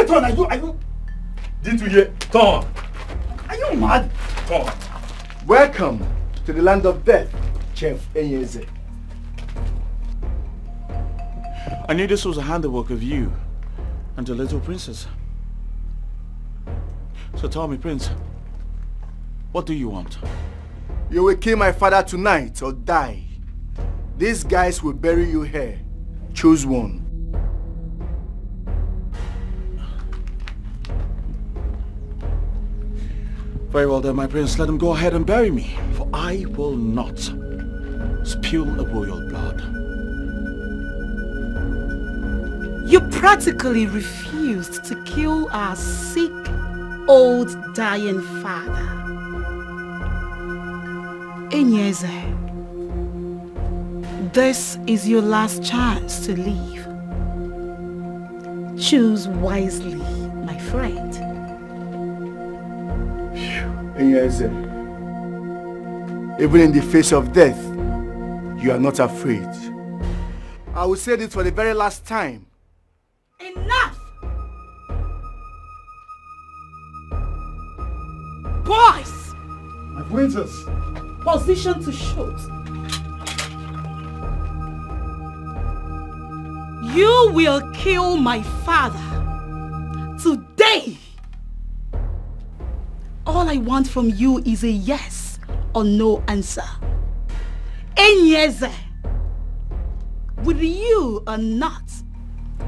turn, are you? Didn't you hear? Turn. Are you mad? Turn. Welcome to the land of death, Chef Enyeze. I knew this was a handiwork of you and the little princess. So tell me, Prince, what do you want? You will kill my father tonight or die. These guys will bury you here. Choose one. Very well then, my prince, let him go ahead and bury me, for I will not spill a royal blood. You practically refused to kill our sick, old, dying father. Enyeze, this is your last chance to leave. Choose wisely, my friend. Enyeze, even in the face of death, you are not afraid. I will say this for the very last time. Enough! Boys! My princess! Position to shoot. You will kill my father today. All I want from you is a yes or no answer. Enyeze, will you or not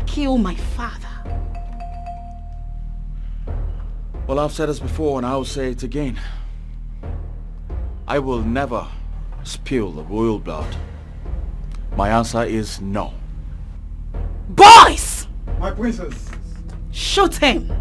kill my father? Well, I've said this before and I'll say it again. I will never spill the royal blood. My answer is no. Boys! My princess! Shoot him!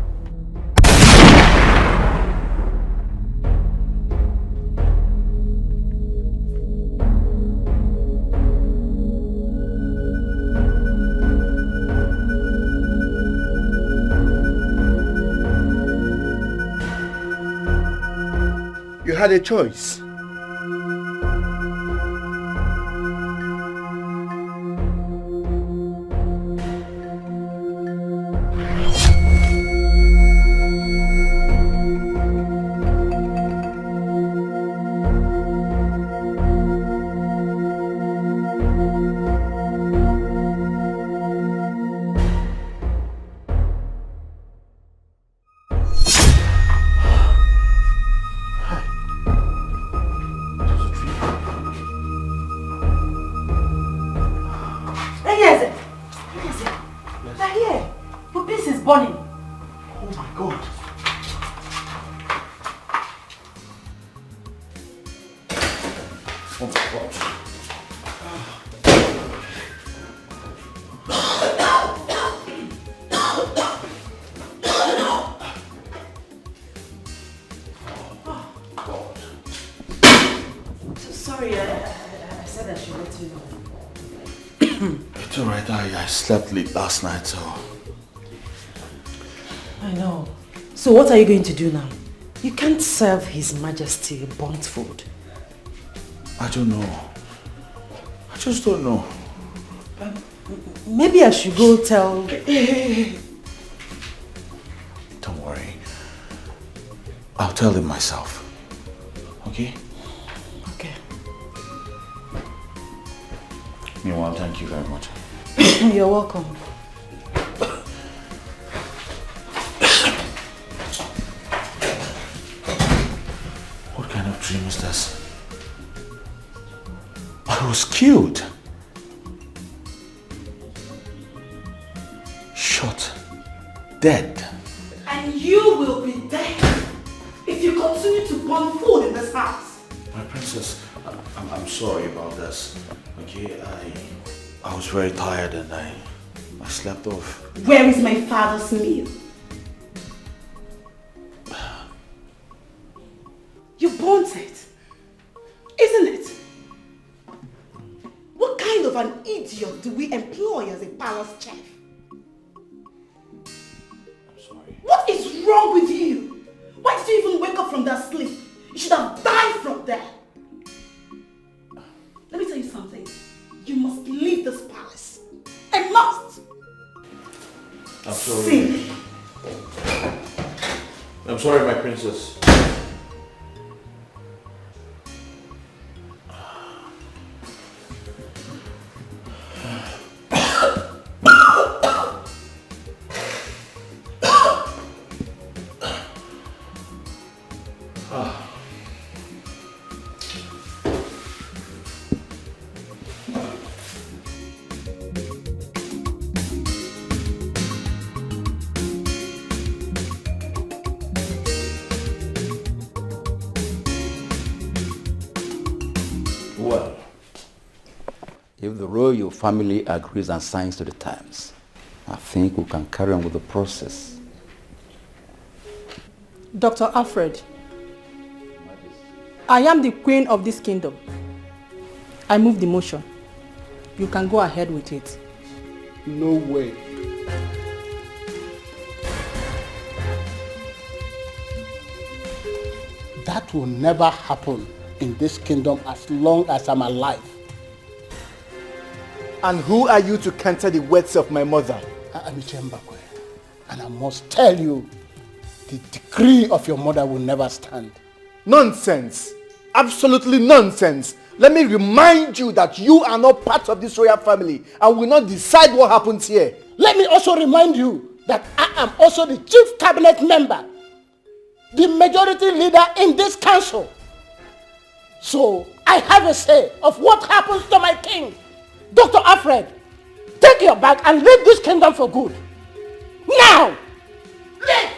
You had a choice. I slept late last night, so... I know. So what are you going to do now? You can't serve His Majesty burnt food. I don't know. I just don't know. Maybe I should go tell... Don't worry. I'll tell him myself. Okay? Okay. Meanwhile, thank you very much. You're welcome. What kind of dream is this? I was killed. Shot. Dead. And you will be dead if you continue to burn food in this house. My princess, I'm sorry about this. Okay, I was very tired and I slept off. Where is my father's meal? You burnt it, isn't it? What kind of an idiot do we employ as a palace chef? I'm sorry. What is wrong with you? Why did you even wake up from that sleep? You should have died from there. Let me tell you something. You must leave this palace. I must. I'm sorry. See. I'm sorry, my princess. Well, if the royal family agrees and signs to the terms, I think we can carry on with the process. Dr. Alfred, I am the queen of this kingdom. I move the motion. You can go ahead with it. No way. That will never happen in this kingdom as long as I'm alive. And who are you to counter the words of my mother? I am Chembakwe, and I must tell you, the decree of your mother will never stand. Nonsense. Absolutely nonsense. Let me remind you that you are not part of this royal family and will not decide what happens here. Let me also remind you that I am also the chief cabinet member, the majority leader in this council. So I have a say of what happens to my king. Dr. Alfred, take your bag and leave this kingdom for good. Now! Leave!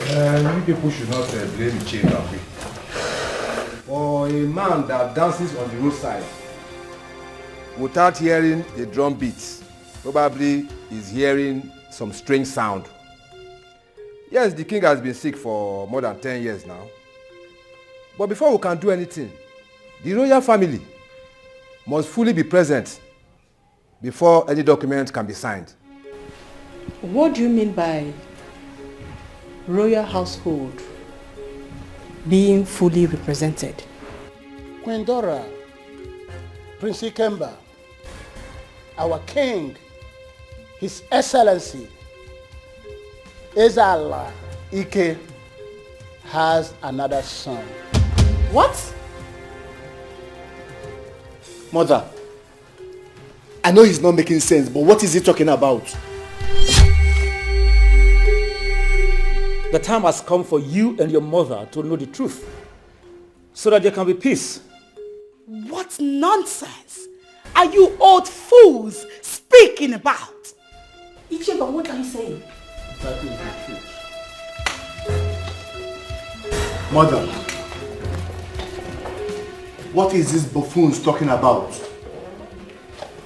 You people should not blame Chembakwe. Or a man that dances on the roadside without hearing the drum beats, probably is hearing some strange sound. Yes, the king has been sick for more than 10 years now. But before we can do anything, the royal family must fully be present before any document can be signed. What do you mean by royal household being fully represented? Queen Dora, Prince Ikemba, our king, His Excellency, Ezala Ike has another son. What? Mother, I know he's not making sense, but what is he talking about? The time has come for you and your mother to know the truth, so that there can be peace. What nonsense are you old fools speaking about? Icheba, what are you saying? That is the truth. Mother, what is this buffoons talking about?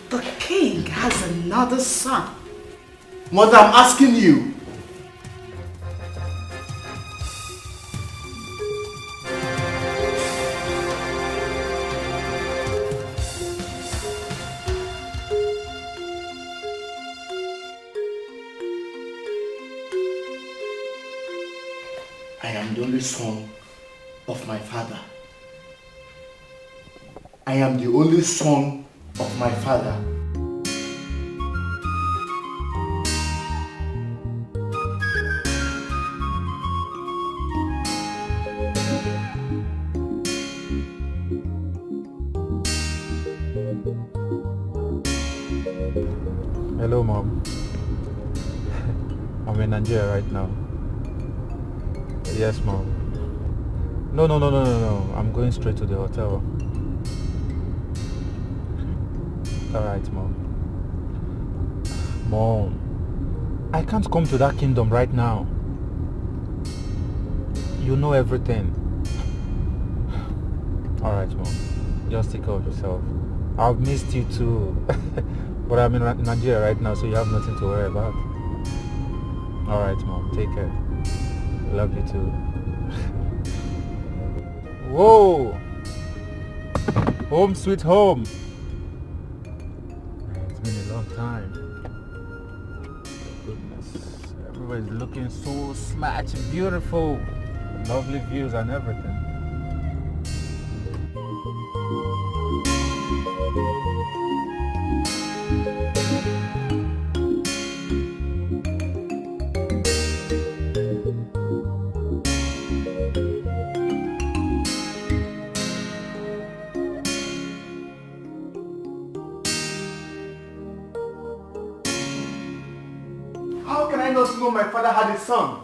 The king has another son. Mother, I'm asking you. I am the only son of my father. I am the only son of my father. Hello, Mom. I'm in Nigeria right now. Yes, Mom. No. I'm going straight to the hotel. Alright, Mom. Mom, I can't come to that kingdom right now. You know everything. Alright, Mom. Just take care of yourself. I've missed you too. But I'm in Nigeria right now, so you have nothing to worry about. Alright, Mom. Take care. Love you too. Whoa! Home sweet home. It's been a long time. Goodness. Everybody's looking so smart, beautiful. Lovely views and everything. I not know my father had a son?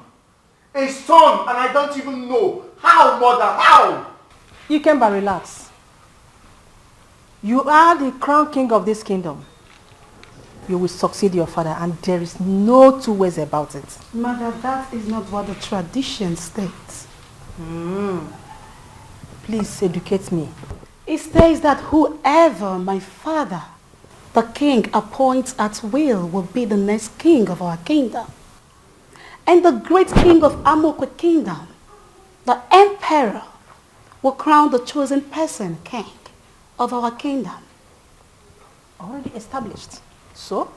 A son, and I don't even know. How, mother? How? Ikemba, relax. You are the crown king of this kingdom. You will succeed your father, and there is no two ways about it. Mother, that is not what the tradition states. Please educate me. It states that whoever my father, the king, appoints at will be the next king of our kingdom. And the great king of Amokwe kingdom, the emperor, will crown the chosen person king of our kingdom. Already established. So?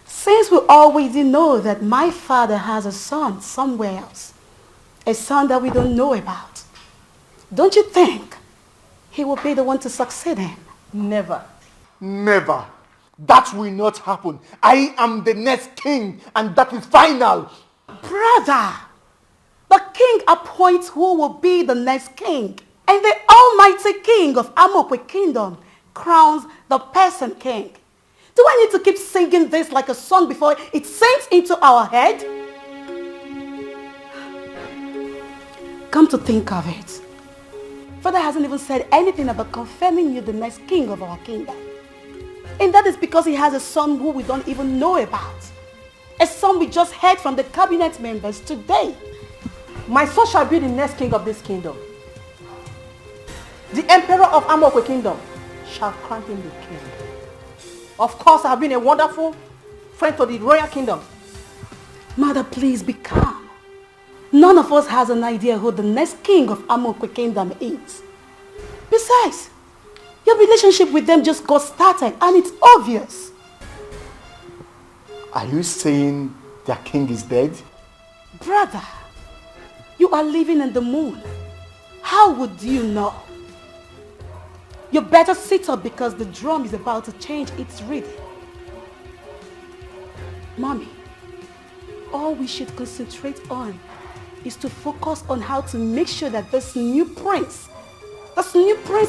Since we already know that my father has a son somewhere else, a son that we don't know about, don't you think he will be the one to succeed him? Never. Never. That will not happen. I am the next king, and that is final. Brother, the king appoints who will be the next king, and the almighty king of Amokwe kingdom crowns the person king. Do I need to keep singing this like a song before it sinks into our head? Come to think of it, Father hasn't even said anything about confirming you the next king of our kingdom. And that is because he has a son who we don't even know about. A son we just heard from the cabinet members today. My son shall be the next king of this kingdom. The emperor of Amokwe kingdom shall crown him the king. Of course, I have been a wonderful friend to the royal kingdom. Mother, please be calm. None of us has an idea who the next king of Amokwe kingdom is. Besides, your relationship with them just got started and it's obvious. Are you saying their king is dead? Brother, you are living in the moon. How would you know? You better sit up because the drum is about to change its rhythm. Mommy, all we should concentrate on is to focus on how to make sure that this new prince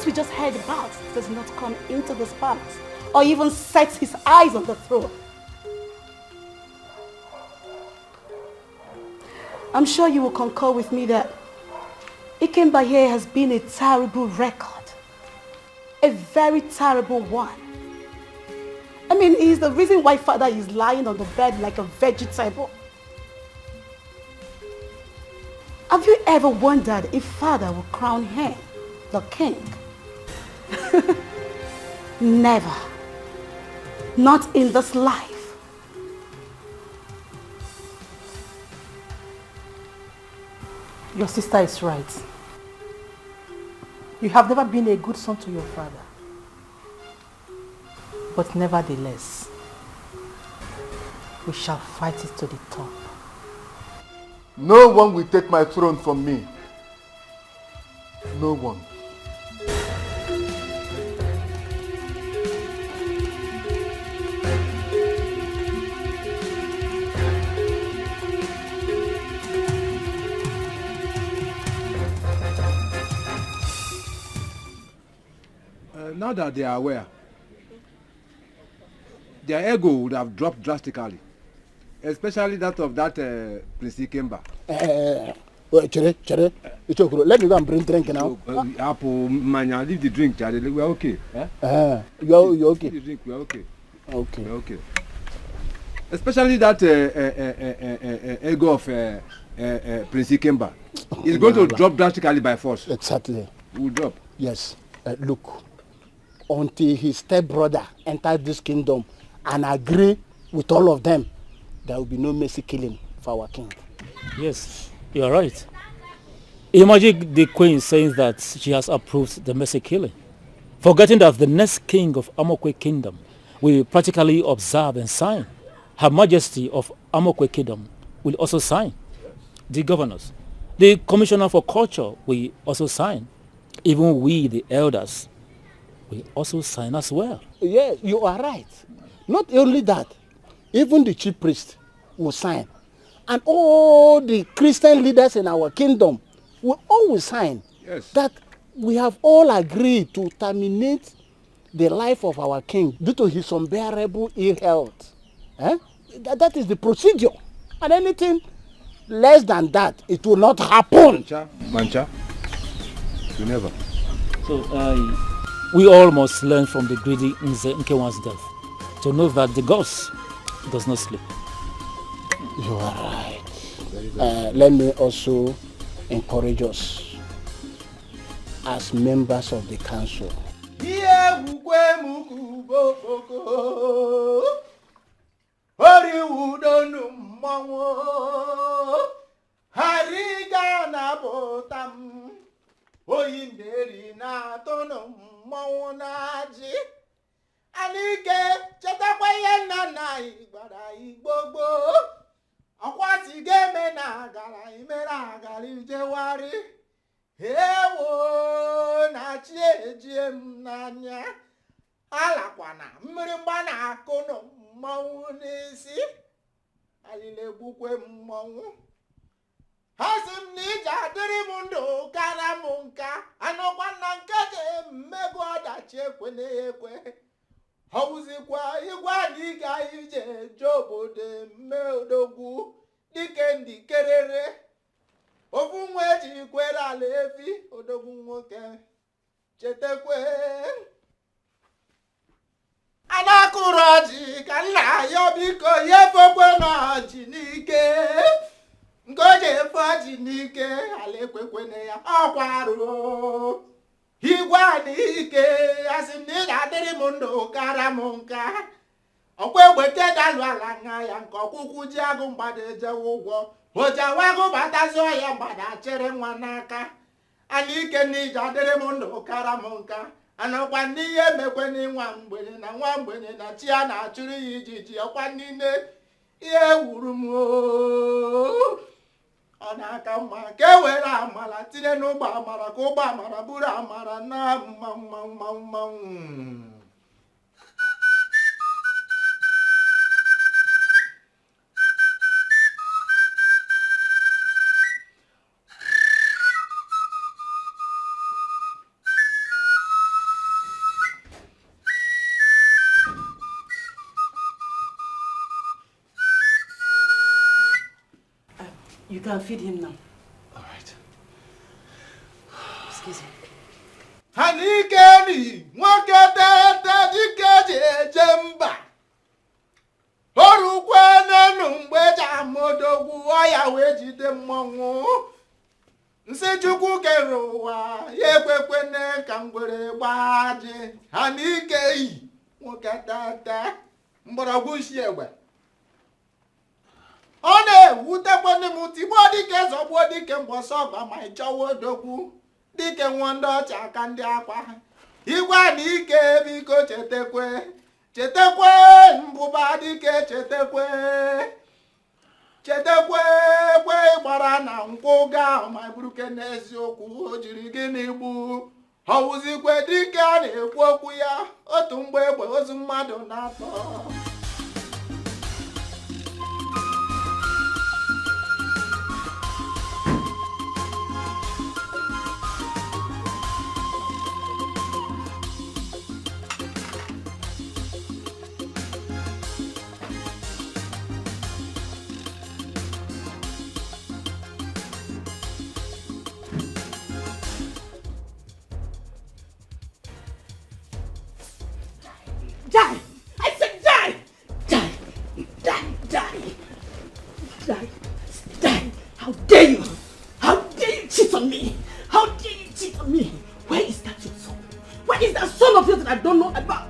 we just heard about does not come into this palace or even sets his eyes on the throne. I'm sure you will concur with me that Ikemba here has been a terrible record. A very terrible one. I mean, he's the reason why father is lying on the bed like a vegetable. Have you ever wondered if father will crown him the king? Never. Not in this life. Your sister is right. You have never been a good son to your father. But nevertheless, we shall fight it to the top. No one will take my throne from me. No one. Now that they are aware, their ego would have dropped drastically, especially that of that Prince Ikemba. Chere, let me go and bring drink now. Apple, mania, leave the drink, Charlie. We're okay. You're okay. Leave the drink, we're okay. Okay. We're okay. Especially that ego of Prince Ikemba. It's going to drop drastically by force. Exactly. Will drop. Yes. Look, until his stepbrother enters this kingdom and agree with all of them, there will be no mercy killing for our king. Yes, you are right. Imagine the queen saying that she has approved the mercy killing, forgetting that the next king of Amokwe kingdom will practically observe and sign. Her Majesty of Amokwe kingdom will also sign. The governors, the commissioner for culture will also sign. Even we, the elders, will also sign as well. Yes, you are right. Not only that, even the chief priest will sign. And all the Christian leaders in our kingdom will always sign. Yes. That we have all agreed to terminate the life of our king due to his unbearable ill health. That is the procedure. And anything less than that, it will not happen. Mancha, you never. So we all must learn from the greedy Nkewan's death to know that the gods does not sleep. You are right. Let me also encourage us as members of the council. Akwati game na gara imera gara ijewari ewo na chieje mnanya alakwana mmiri mgba na akụnụ mmanwụ n'isi alile gbukwe mmanwụ ha sị m na ije adịrị m ndụ kara m nka anọkwa na nke ga-mmego ọdachi ekwene ekwe ọwụzikwa ịgwa na ị ga ije je obodo mme odogwu dike ndị kerere ofu nwa eji kwere ala efi odogwu nwoke chetekwe anakụrụ ọjị ka nna ya biko ya efekwe n'ọjị n'ike nke o ji efe ọjị n'ike ala ekwekwene ya ọkwarụ igwe n'ike asị m na ị ga-adịrị m ndụ kara m nka ọkwa egbete dalụ ala nha ya nke ọkwụkwụ ji agụ mgbada ejewe ụgwọ ojewago batazi ọya mgbada chere nwa n'aka ana ike na ije adịrị m ndụ kara m nka anakwa n'ihe emekweni nwa mgbenye na chi ya na-achụrụ ya ijiji ọkwa niile ihe wuru m ọ na-aka mma ka e were amara tinye n'ụgbọ amara ka ụgbọ amara bụrụ amara na mmanwụ. You can feed him now. All right. Excuse me. Hanikeni nwoke tete dike jeje mba orukwe n'enu mgbe ji amodogwu ọya wee jide mmọnwụ nsị Chukwu kere ụwa ya ekwekwene ka ngwere gbaji Hanikeyi nwoke tete mgbọrọgwụ isi egbe ọ na-ewutekwanị m tigbuo dike zọgbuo dike mbọsọ ọgba ma ịchọwa odogwu dike nwa ndị ọcha aka ndị akwa igwe na ike biko chetekwe mbụba dike chetekwe kwe gbara na nkwụ ga ma buruke n'eziokwu o jiri gịnị gbu ọwụzikwe dike a na-ekwu okwu ya otu mgbe egbe ozu mmadụ na-atọ. Die! I said die! Die! How dare you! How dare you cheat on me! How dare you cheat on me! Where is that your son? Where is that son of yours that I don't know about?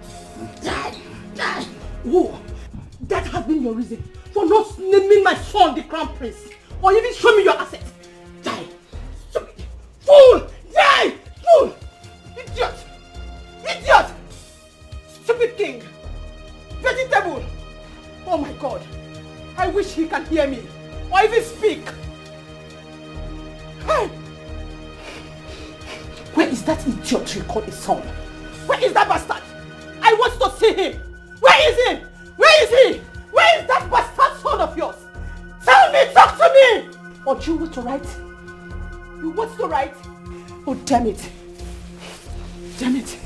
Die! Who? That has been your reason for not naming my son the crown prince or even show me your assets. Die! Stupid! Fool! Die! Fool! Idiot! Stupid king! Vegetable! Oh my God! I wish he can hear me or even speak! Hey! Where is that idiot you call his son? Where is that bastard? I want to see him! Where is he? Where is he? Where is that bastard son of yours? Tell me! Talk to me! Or do you want to write? You want to write? Oh damn it! Damn it!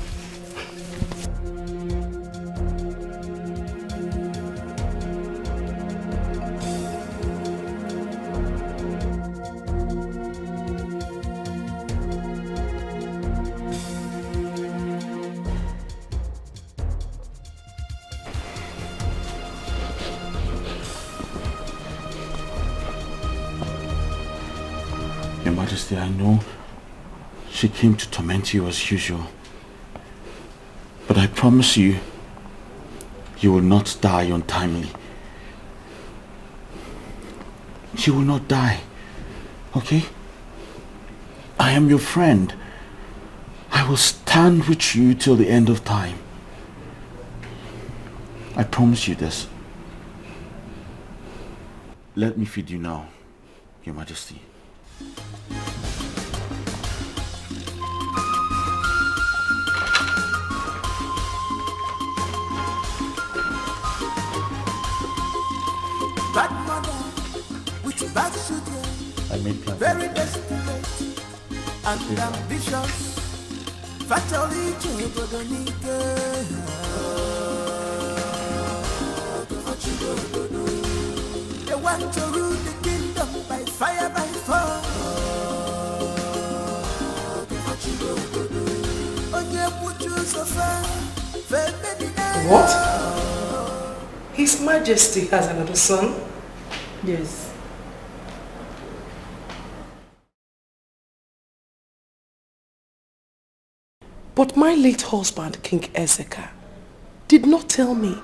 Majesty, I know she came to torment you as usual. But I promise you, you will not die untimely. You will not die, okay? I am your friend. I will stand with you till the end of time. I promise you this. Let me feed you now, Your Majesty. Bad mother with bad children, I made plans. very desperate and ambitious. Fatally they want to rule the kingdom by fire, by force. What? His Majesty has another son? Yes. But my late husband, King Ezeka, did not tell me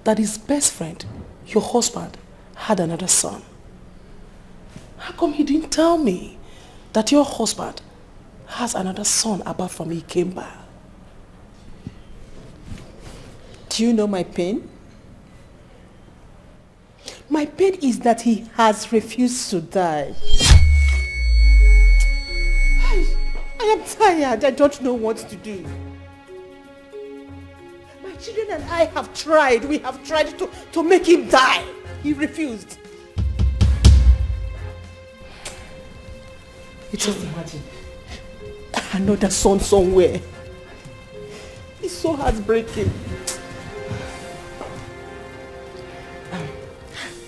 that his best friend, your husband, had another son. How come he didn't tell me that your husband has another son apart from Ikemba? Do you know my pain? My pain is that he has refused to die. I am tired. I don't know what to do. My children and I have tried. We have tried to make him die. He refused. Just imagine. Another son somewhere. It's so heartbreaking.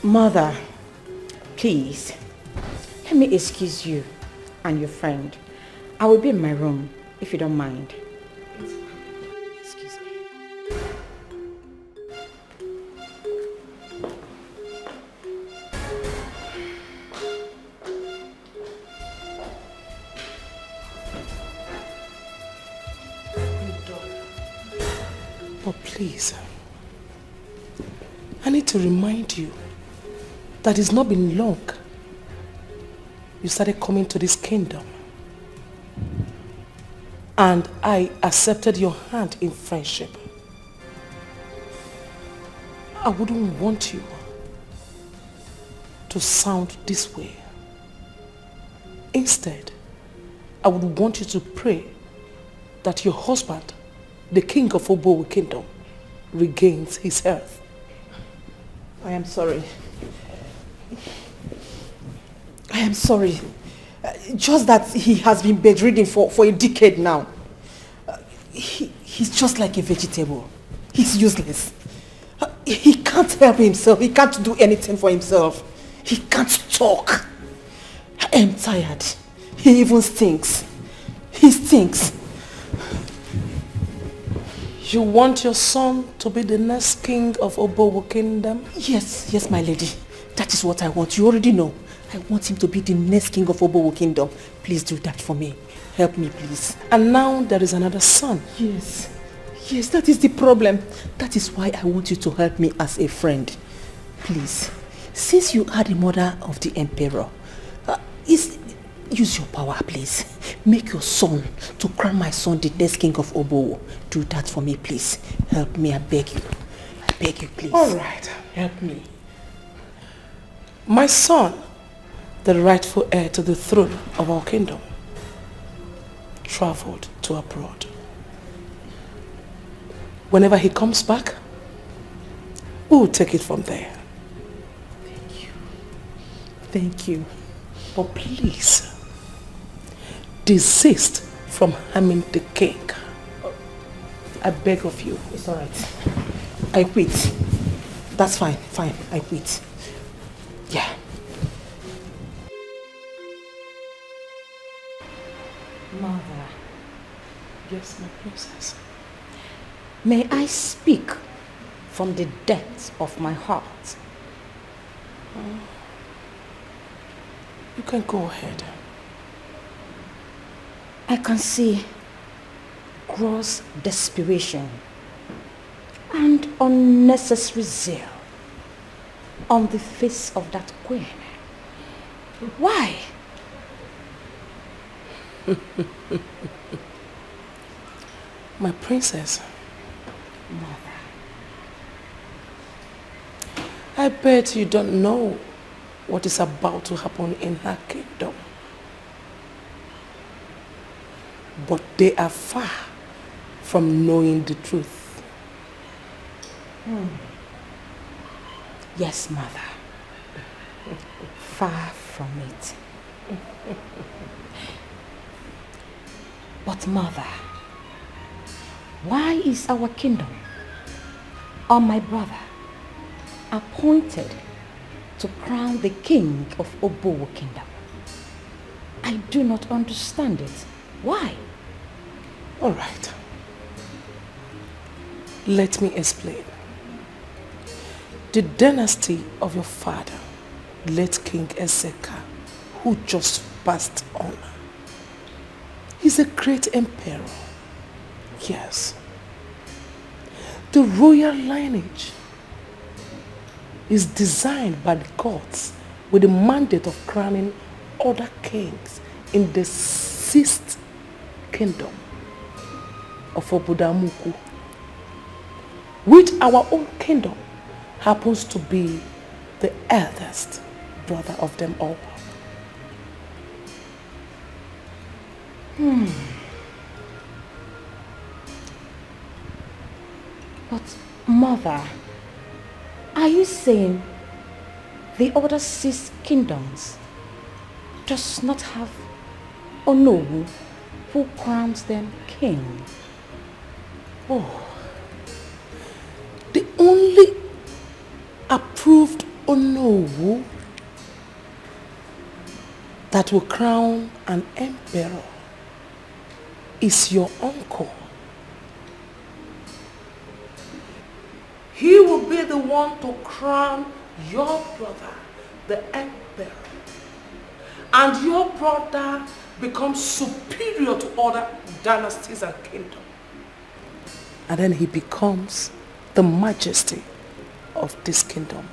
Mother, please, let me excuse you and your friend. I will be in my room, if you don't mind. Excuse me. But please, I need to remind you that it's not been long you started coming to this kingdom. And I accepted your hand in friendship. I wouldn't want you to sound this way. Instead, I would want you to pray that your husband, the king of Obowo Kingdom, regains his health. I am sorry. I am sorry. Just that he has been bedridden for a decade now. He's just like a vegetable. He's useless. He can't help himself. He can't do anything for himself. He can't talk. I am tired. He even stinks. He stinks. You want your son to be the next king of Obowo Kingdom? Yes, my lady. That is what I want. You already know. I want him to be the next king of Obowo Kingdom. Please do that for me. Help me, please. And now there is another son. Yes, that is the problem. That is why I want you to help me as a friend. Please, since you are the mother of the emperor, use your power, please. Make your son to crown my son the next king of Obowo. Do that for me, please. Help me, I beg you. I beg you, please. All right, help me. My son, the rightful heir to the throne of our kingdom, traveled to abroad. Whenever he comes back, we'll take it from there. Thank you. But please, desist from harming the king. I beg of you. It's all right. I quit. That's fine. I quit. Yeah. Mother. Yes, my princess. May I speak from the depths of my heart? You can go ahead. I can see gross desperation and unnecessary zeal on the face of that queen. Why? My princess. Mother. I bet you don't know what is about to happen in her kingdom. But they are far from knowing the truth. Yes, Mother. Far from it. But Mother, why is our kingdom, or my brother, appointed to crown the king of Obowo kingdom? I do not understand it. Why? All right. Let me explain. The dynasty of your father, late King Ezeka, who just passed on, is a great emperor. Yes. The royal lineage is designed by the gods with the mandate of crowning other kings in the 6th kingdom of Obodamuku, which our own kingdom happens to be the eldest brother of them all. But Mother, are you saying the other 6 kingdoms does not have Onowu who crowns them king? Oh, the only approved Onowu that will crown an emperor is your uncle. He will be the one to crown your brother, the emperor. And your brother becomes superior to other dynasties and kingdoms. And then he becomes the majesty of this kingdom.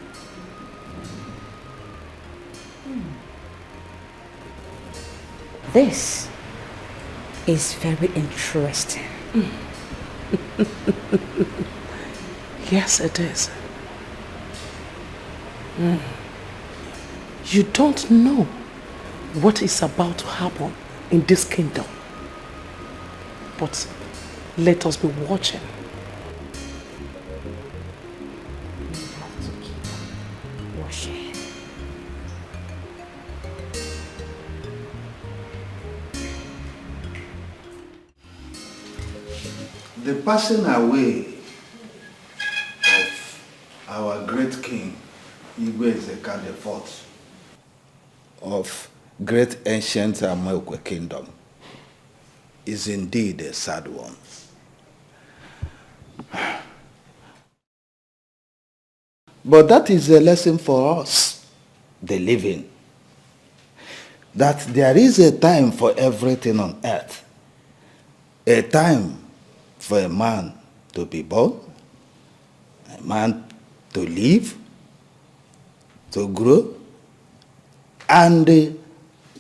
This is very interesting. Yes, it is. You don't know what is about to happen in this kingdom. But let us be watching. We have to keep watching. The passing away of our great king, Igwe Ezeka IV, of great ancient Amoekwe kingdom, is indeed a sad one. But that is a lesson for us, the living, that there is a time for everything on earth, a time for a man to be born, a man to live, to grow, and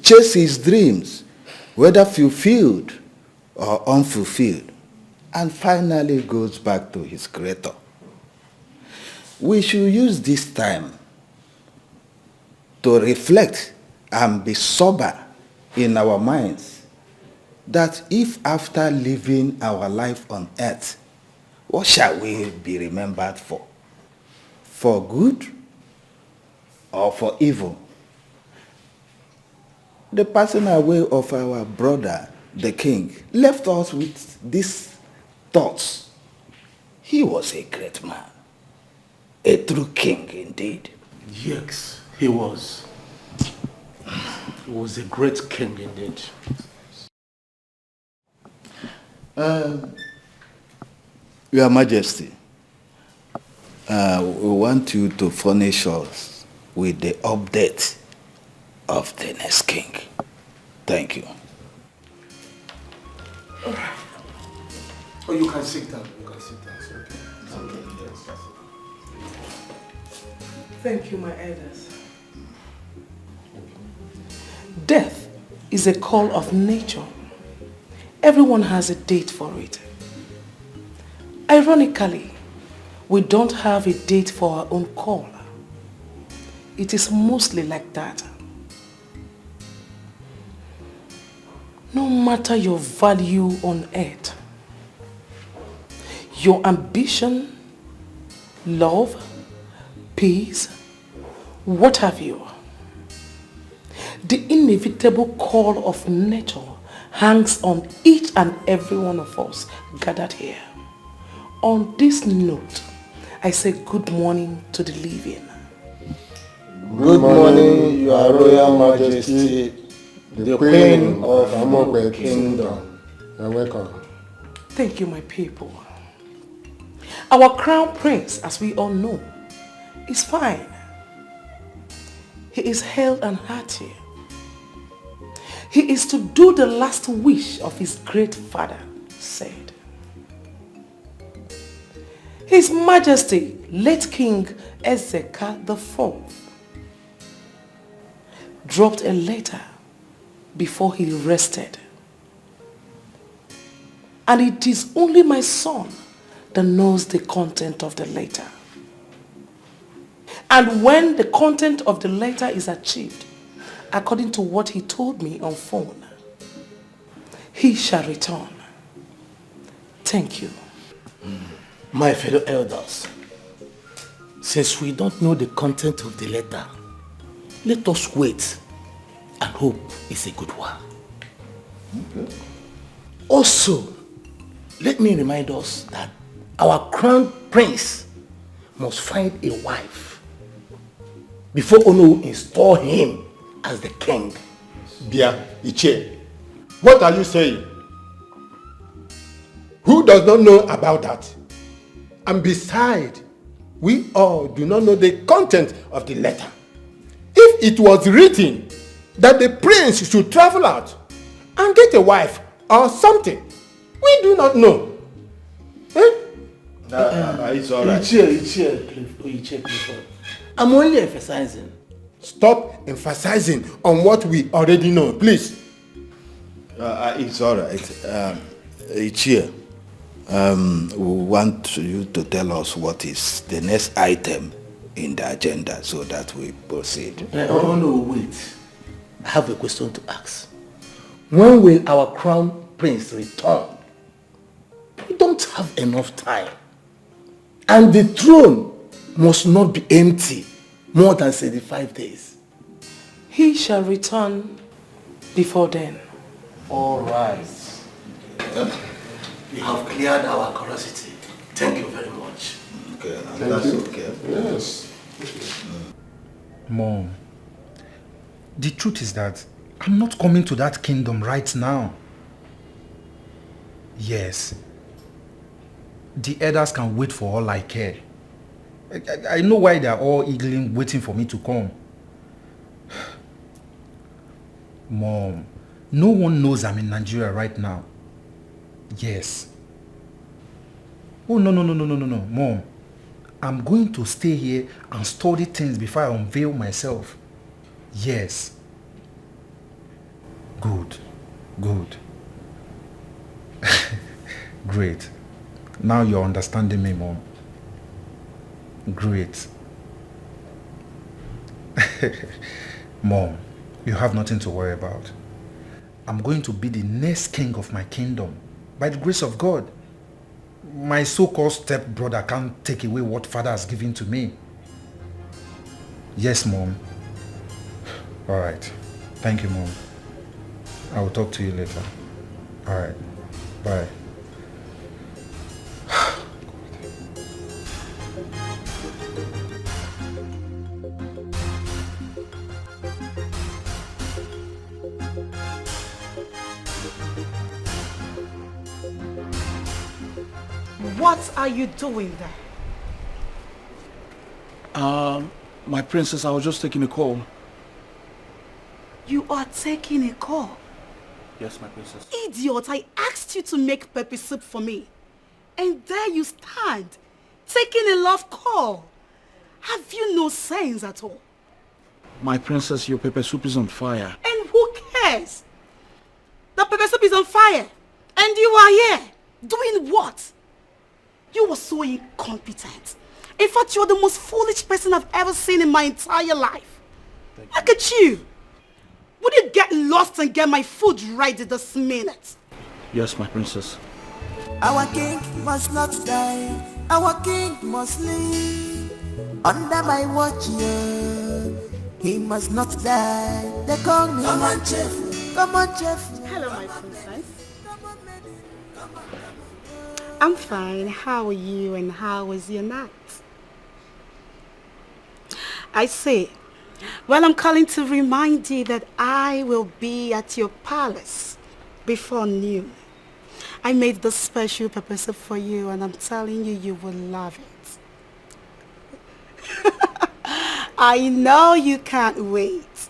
chase his dreams, whether fulfilled or unfulfilled, and finally goes back to his creator. We should use this time to reflect and be sober in our minds that if after living our life on earth, what shall we be remembered for? For good or for evil? The passing away of our brother, the king, left us with these thoughts. He was a great man, a true king indeed. Yes, he was. He was a great king indeed. Your Majesty, we want you to furnish us with the update of the next king. Thank you. Oh, you can sit down. You can sit down. It's okay. It's okay. Yes, that's it. Thank you, my elders. Death is a call of nature. Everyone has a date for it. Ironically, we don't have a date for our own call. It is mostly like that. No matter your value on earth, your ambition, love, peace, what have you, the inevitable call of nature hangs on each and every one of us gathered here. On this note, I say good morning to the living. Good morning, Your Royal Majesty, the Queen of Amokwe Kingdom. You're welcome. Thank you, my people. Our crown prince, as we all know, is fine. He is hale and hearty. He is to do the last wish of his great father said. His Majesty, late King Ezeka IV, dropped a letter before he rested. And it is only my son that knows the content of the letter. And when the content of the letter is achieved, according to what he told me on phone, he shall return. Thank you. My fellow elders, since we don't know the content of the letter, let us wait and hope it's a good one. Okay. Also, let me remind us that our crown prince must find a wife before Ono will install him as the king. Bia, Iche, what are you saying? Who does not know about that? And besides, we all do not know the content of the letter. If it was written that the prince should travel out and get a wife or something, we do not know. Eh? It's all right. Iche, I'm only emphasizing. Stop emphasizing on what we already know, please. It's all right. Ichie, we want you to tell us what is the next item in the agenda so that we proceed. Oh no, wait. I have a question to ask. When will our crown prince return? We don't have enough time. And the throne must not be empty more than 75 days. He shall return before then. All right. You have cleared our curiosity. Thank you very much. Okay, that's okay. Yes. Mom, the truth is that I'm not coming to that kingdom right now. Yes. The elders can wait for all I care. I know why they are all eagerly waiting for me to come. Mom, no one knows I'm in Nigeria right now. Yes. Oh, no. Mom, I'm going to stay here and study things before I unveil myself. Yes. Good. Great. Now you're understanding me, Mom. Great. Mom, you have nothing to worry about. I'm going to be the next king of my kingdom by the grace of God. My so-called stepbrother can't take away what Father has given to me. Yes, Mom. All right. Thank you, Mom. I will talk to you later. All right. Bye. What are you doing there? My princess, I was just taking a call. You are taking a call? Yes, my princess. Idiot, I asked you to make pepper soup for me. And there you stand, taking a love call. Have you no sense at all? My princess, your pepper soup is on fire. And who cares? The pepper soup is on fire. And you are here. Doing what? You were so incompetent. In fact, you are the most foolish person I've ever seen in my entire life. Look at you. Would you get lost and get my food ready this minute? Yes, my princess. Our king must not die. Our king must live. Under my watch, yeah. He must not die. They call me. Come on, Jeff. Come on, Jeff. Hello, my princess. I'm fine. How are you and how was your night? I say, well, I'm calling to remind you that I will be at your palace before noon. I made this special pepper soup for you and I'm telling you, you will love it. I know you can't wait.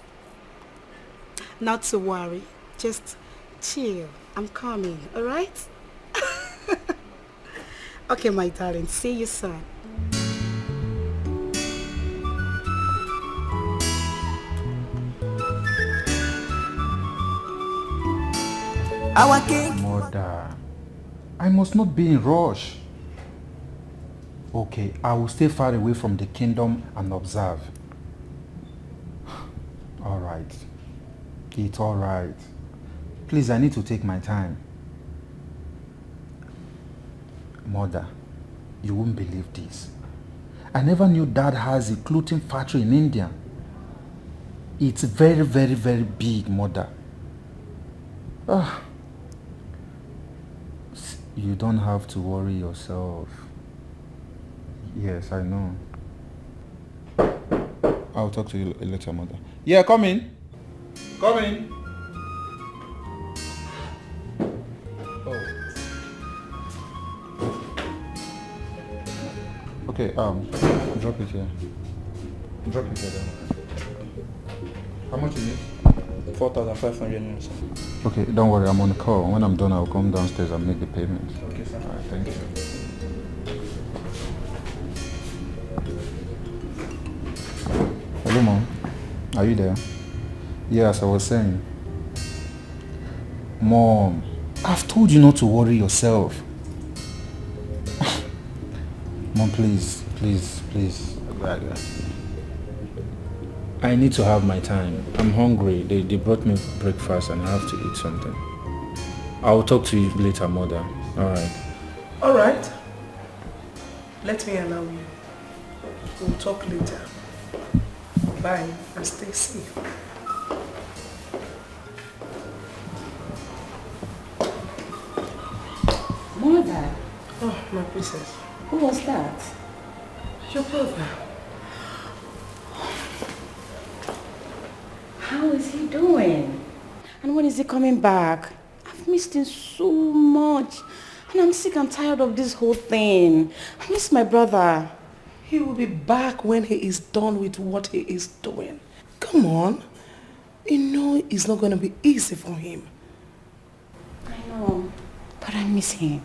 Not to worry, just chill. I'm coming, all right? Okay, my darling, see you soon. Our king. Mother, I must not be in rush. Okay, I will stay far away from the kingdom and observe. Alright. It's alright. Please, I need to take my time. Mother, you won't believe this. I never knew Dad has a clothing factory in India. It's very, very, very big, Mother. You don't have to worry yourself. Yes, I know. I'll talk to you later, Mother. Yeah, come in. Come in. Oh. Okay, drop it here. Drop it here then. How much you need? 4,500. Okay, don't worry, I'm on the call. When I'm done, I'll come downstairs and make the payment. Okay, sir. Alright, thank you. Hello, Mom. Are you there? Yes, I was saying. Mom, I've told you not to worry yourself. Mom, please, please, please. I need to have my time. I'm hungry. They brought me breakfast and I have to eat something. I'll talk to you later, Mother. Alright. Alright. Let me allow you. We'll talk later. Bye and stay safe. Mother. Oh, my princess. Who was that? Your brother. How is he doing? And when is he coming back? I've missed him so much. And I'm sick and tired of this whole thing. I miss my brother. He will be back when he is done with what he is doing. Come on. You know it's not going to be easy for him. I know. But I miss him.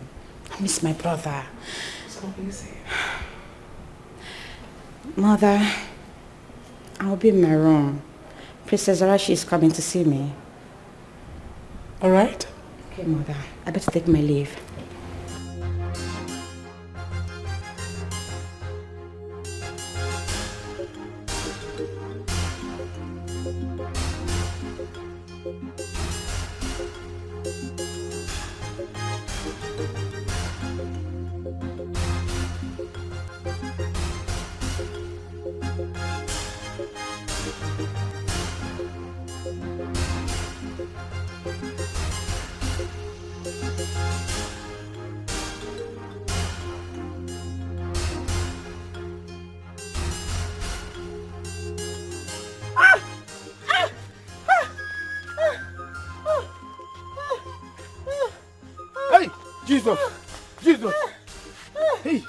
I miss my brother. It's not easy. Mother, I'll be in my room. Princess Arashi is coming to see me. Alright? Okay, Mother. I better take my leave. Hey, Jesus! Jesus! Hey!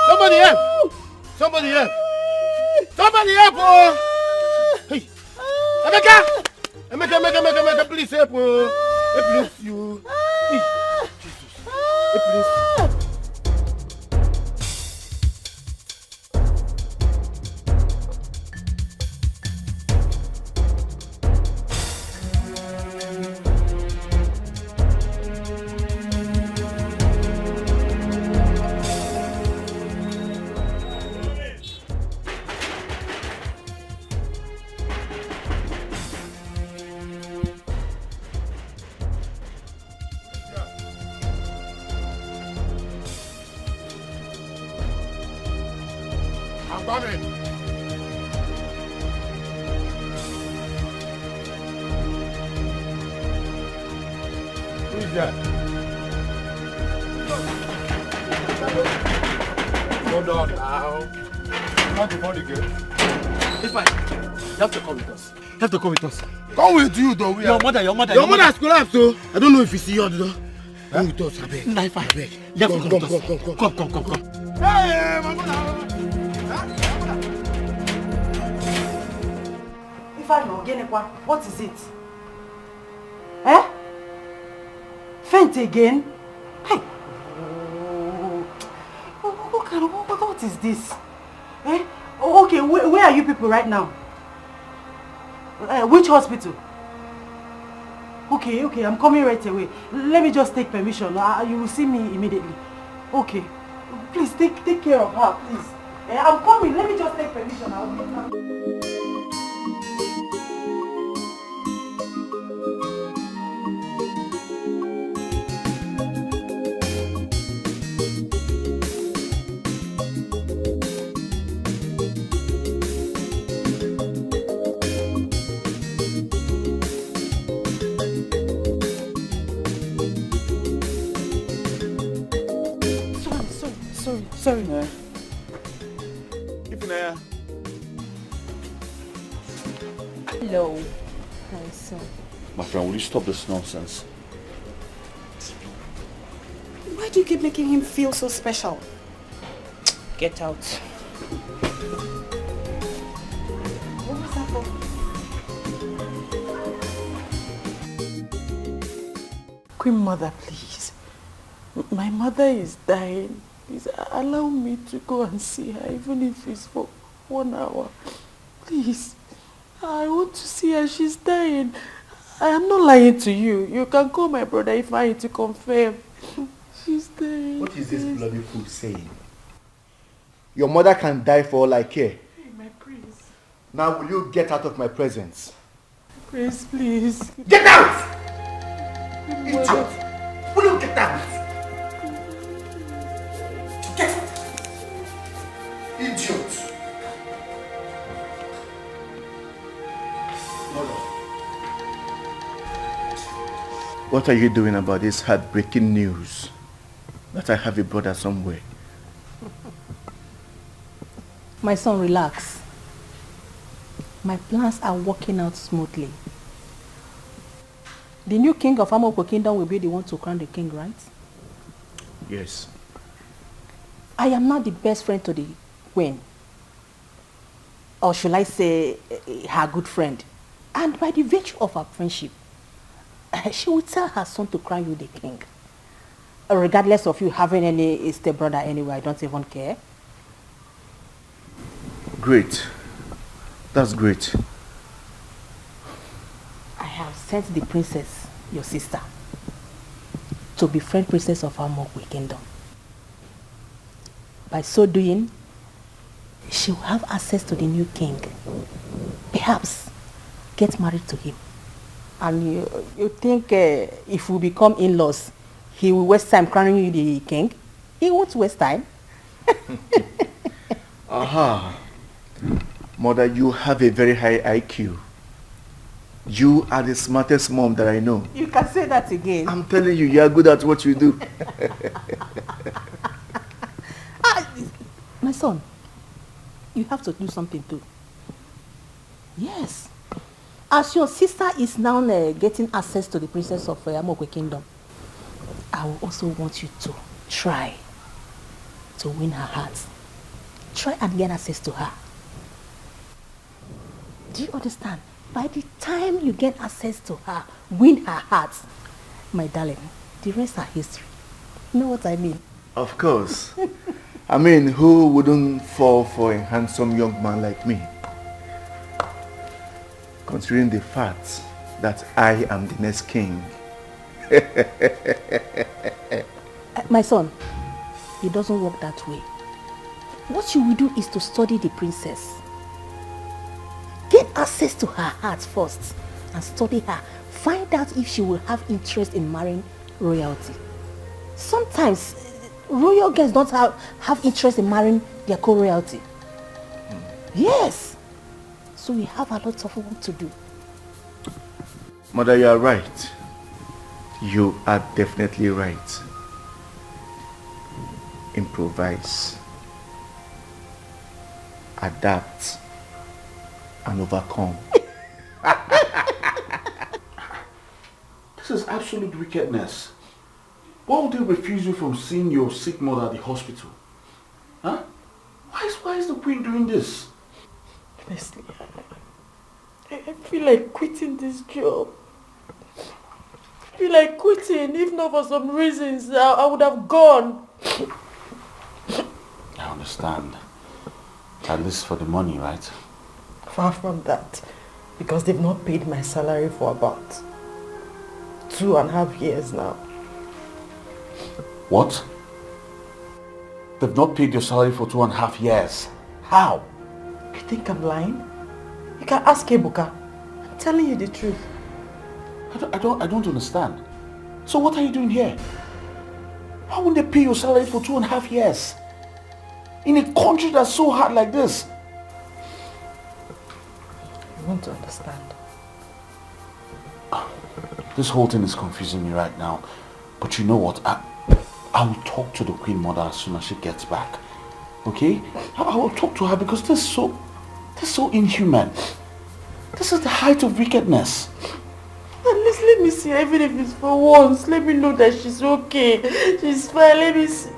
Somebody help! Somebody help! Somebody help! Oh! Hey! Emeka! Emeka, please help! Oh! Help you! Hey! Jesus! Help please! I'm coming. Who is that? Hold on now. Not before the gate. It's fine. You have to come with us. You have to come with us. Come with you, though. Your mother. Your mother has collapsed, though. I don't know if you see your though. Come with us, I beg. Knife, I beg. You have to come with us. Come. Hey, my mother. If I know, what is it? Eh? Faint again? Hey! What is this? Eh? Oh, okay, where are you people right now? Which hospital? Okay, I'm coming right away. Let me just take permission. You will see me immediately. Okay. Please, take care of her, please. I'm coming. Let me just take permission. I'll be back. Sorry. Hello. Hi, son. My friend, will you stop this nonsense? Why do you keep making him feel so special? Get out. What was that for? Queen Mother, please. My mother is dying. Please allow me to go and see her, even if it's for 1 hour. Please. I want to see her. She's dying. I am not lying to you. You can call my brother if I need to confirm. She's dying. What is this bloody fool saying? Your mother can die for all I care. Hey, my prince. Now will you get out of my presence? Prince, please. Get out! Idiot! Will you get out? Get out! Idiot! What are you doing about this heartbreaking news that I have a brother somewhere? My son, relax. My plans are working out smoothly. The new king of Amoko Kingdom will be the one to crown the king, right? Yes. I am now the best friend to the queen. Or should I say, her good friend. And by the virtue of our friendship, she will tell her son to crown you the king. Regardless of you having any stepbrother anyway, I don't even care. Great. That's great. I have sent the princess, your sister, to befriend princess of Amokwe Kingdom. By so doing, she will have access to the new king. Perhaps get married to him. And you think if we become in-laws, he will waste time crowning you the king? He won't waste time. Aha. Mother, you have a very high IQ. You are the smartest mom that I know. You can say that again. I'm telling you, you are good at what you do. My son, you have to do something too. Yes. As your sister is now getting access to the princess of Amokwe Kingdom, I will also want you to try to win her heart. Try and get access to her. Do you understand? By the time you get access to her, win her heart, my darling, the rest are history. You know what I mean? Of course. I mean, who wouldn't fall for a handsome young man like me? Considering the fact that I am the next king. My son, it doesn't work that way. What you will do is to study the princess. Get access to her heart first and study her. Find out if she will have interest in marrying royalty. Sometimes royal girls don't have interest in marrying their co-royalty. Yes. So we have a lot of work to do. Mother, you are right. You are definitely right. Improvise. Adapt. And overcome. This is absolute wickedness. Why would they refuse you from seeing your sick mother at the hospital? Huh? Why is the queen doing this? Honestly, I feel like quitting this job. I feel like quitting. If not for some reasons, I would have gone. I understand. At least for the money, right? Far from that. Because they've not paid my salary for about 2.5 years now. What? They've not paid your salary for 2.5 years. How? You think I'm lying? You can ask Ebuka. I'm telling you the truth. I don't understand. So what are you doing here? Why wouldn't they pay your salary for 2.5 years? In a country that's so hard like this? You want to understand? This whole thing is confusing me right now. But you know what? I will talk to the Queen Mother as soon as she gets back. Okay? I will talk to her because this is so inhuman. This is the height of wickedness. At least let me see her, even if it's for once. Let me know that she's okay. She's fine. Let me see.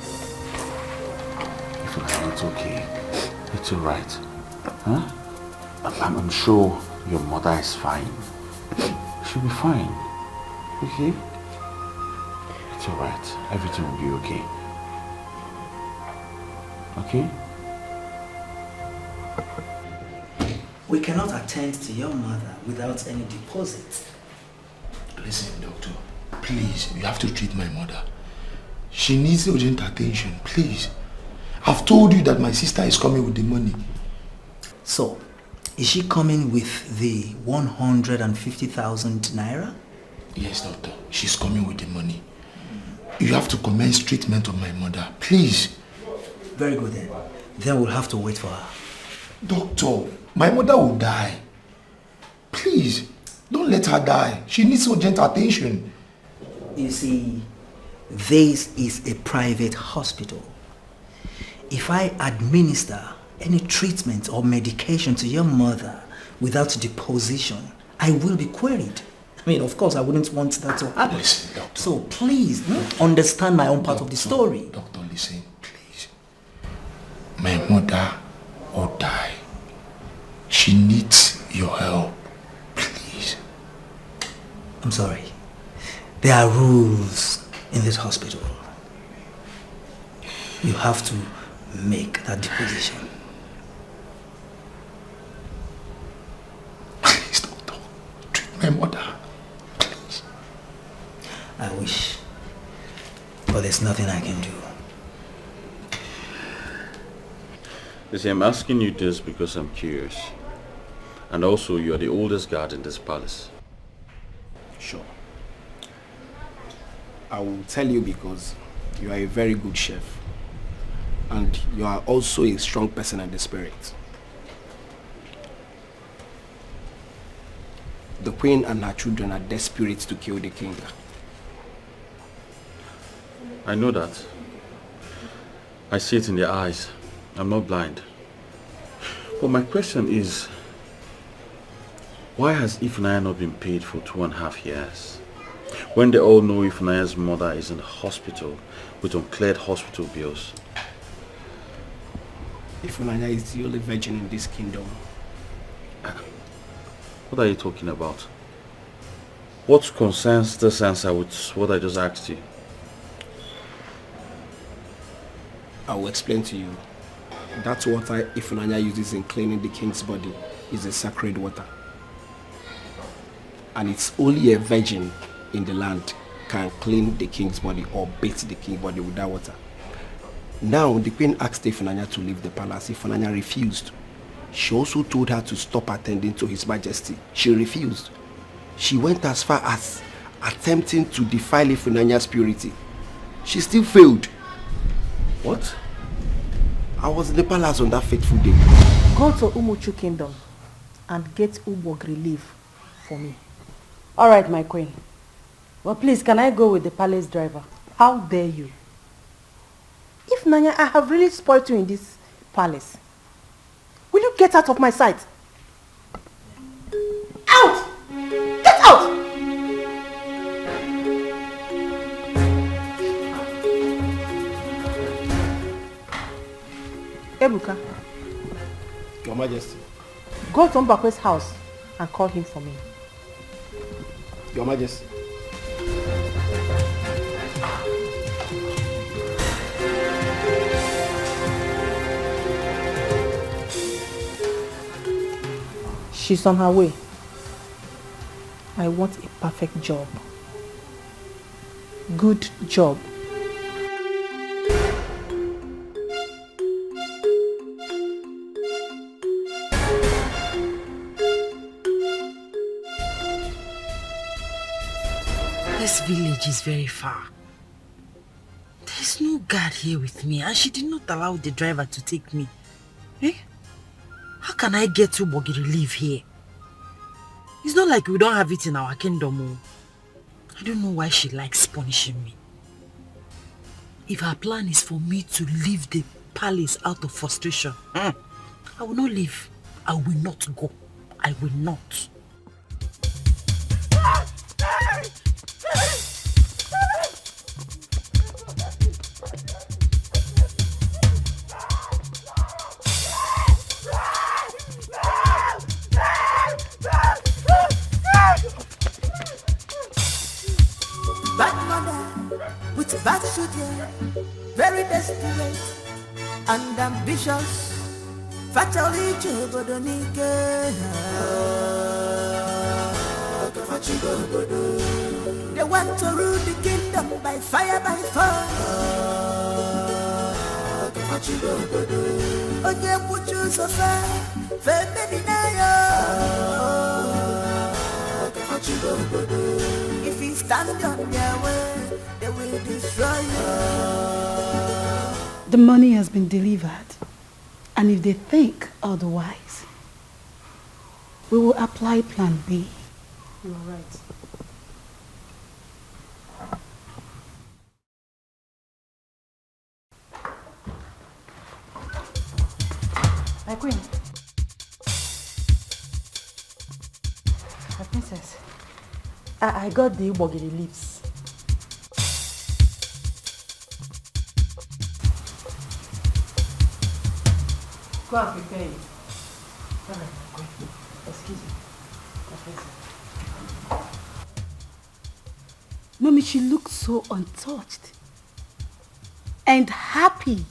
It's okay. It's alright. Huh? I'm sure your mother is fine. She'll be fine. Okay? It's alright. Everything will be okay. Okay? We cannot attend to your mother without any deposit. Listen, doctor. Please, you have to treat my mother. She needs urgent attention, please. I've told you that my sister is coming with the money. So, is she coming with the 150,000 naira? Yes, doctor. She's coming with the money. You have to commence treatment of my mother, please. Very good then. Then we'll have to wait for her. Doctor, my mother will die. Please, don't let her die. She needs urgent attention. You see, this is a private hospital. If I administer any treatment or medication to your mother without deposition, I will be queried. I mean, of course, I wouldn't want that to happen. Listen, doctor. So please, understand my own part of the story. Doctor, listen, please. My mother will die. She needs your help. Please. I'm sorry. There are rules in this hospital. You have to make that deposition. Please, doctor. Treat my mother. Please. I wish. But there's nothing I can do. You see, I'm asking you this because I'm curious. And also, you are the oldest guard in this palace. Sure. I will tell you because you are a very good chef. And you are also a strong person in the spirit. The queen and her children are desperate to kill the king. I know that. I see it in their eyes. I'm not blind. But my question is, why has Ifunanya not been paid for 2.5 years? When they all know Ifunanya's mother is in the hospital with uncleared hospital bills. Ifunanya is the only virgin in this kingdom. What are you talking about? What concerns this answer with what I just asked you? I will explain to you. That water Ifunanya uses in cleaning the king's body is a sacred water. And it's only a virgin in the land can clean the king's body or bathe the king's body with that water. Now, the queen asked Ifunanya to leave the palace. Ifunanya refused. She also told her to stop attending to his majesty. She refused. She went as far as attempting to defile Ifunanya's purity. She still failed. What? I was in the palace on that fateful day. Go to Umuchu Kingdom and get Ubog relief for me. All right, my queen. Well, please, can I go with the palace driver? How dare you? If Nanya, I have really spoiled you in this palace. Will you get out of my sight? Out! Get out! Ebuka. Your Majesty. Go to Mbakwe's house and call him for me. Your Majesty. She's on her way. I want a perfect job. Good job. This village is very far. There's no guard here with me, and she did not allow the driver to take me. Eh? How can I get to Bogi relief here? It's not like we don't have it in our kingdom. I don't know why she likes punishing me. If her plan is for me to leave the palace out of frustration, I will not leave. I will not go. I will not. Bad mother with bad children, very desperate and ambitious. Fatally Jobodonike. They want to rule the kingdom by fire, by force. Onye puchu sofa, fembe if you stand on their way, they will destroy you. The money has been delivered, and if they think otherwise, we will apply plan B. You are right. My queen. My princess. I got the Ubogiri leaves. Go and prepare it. All right, my queen. Excuse me. My princess. Mommy, she looks so untouched and happy.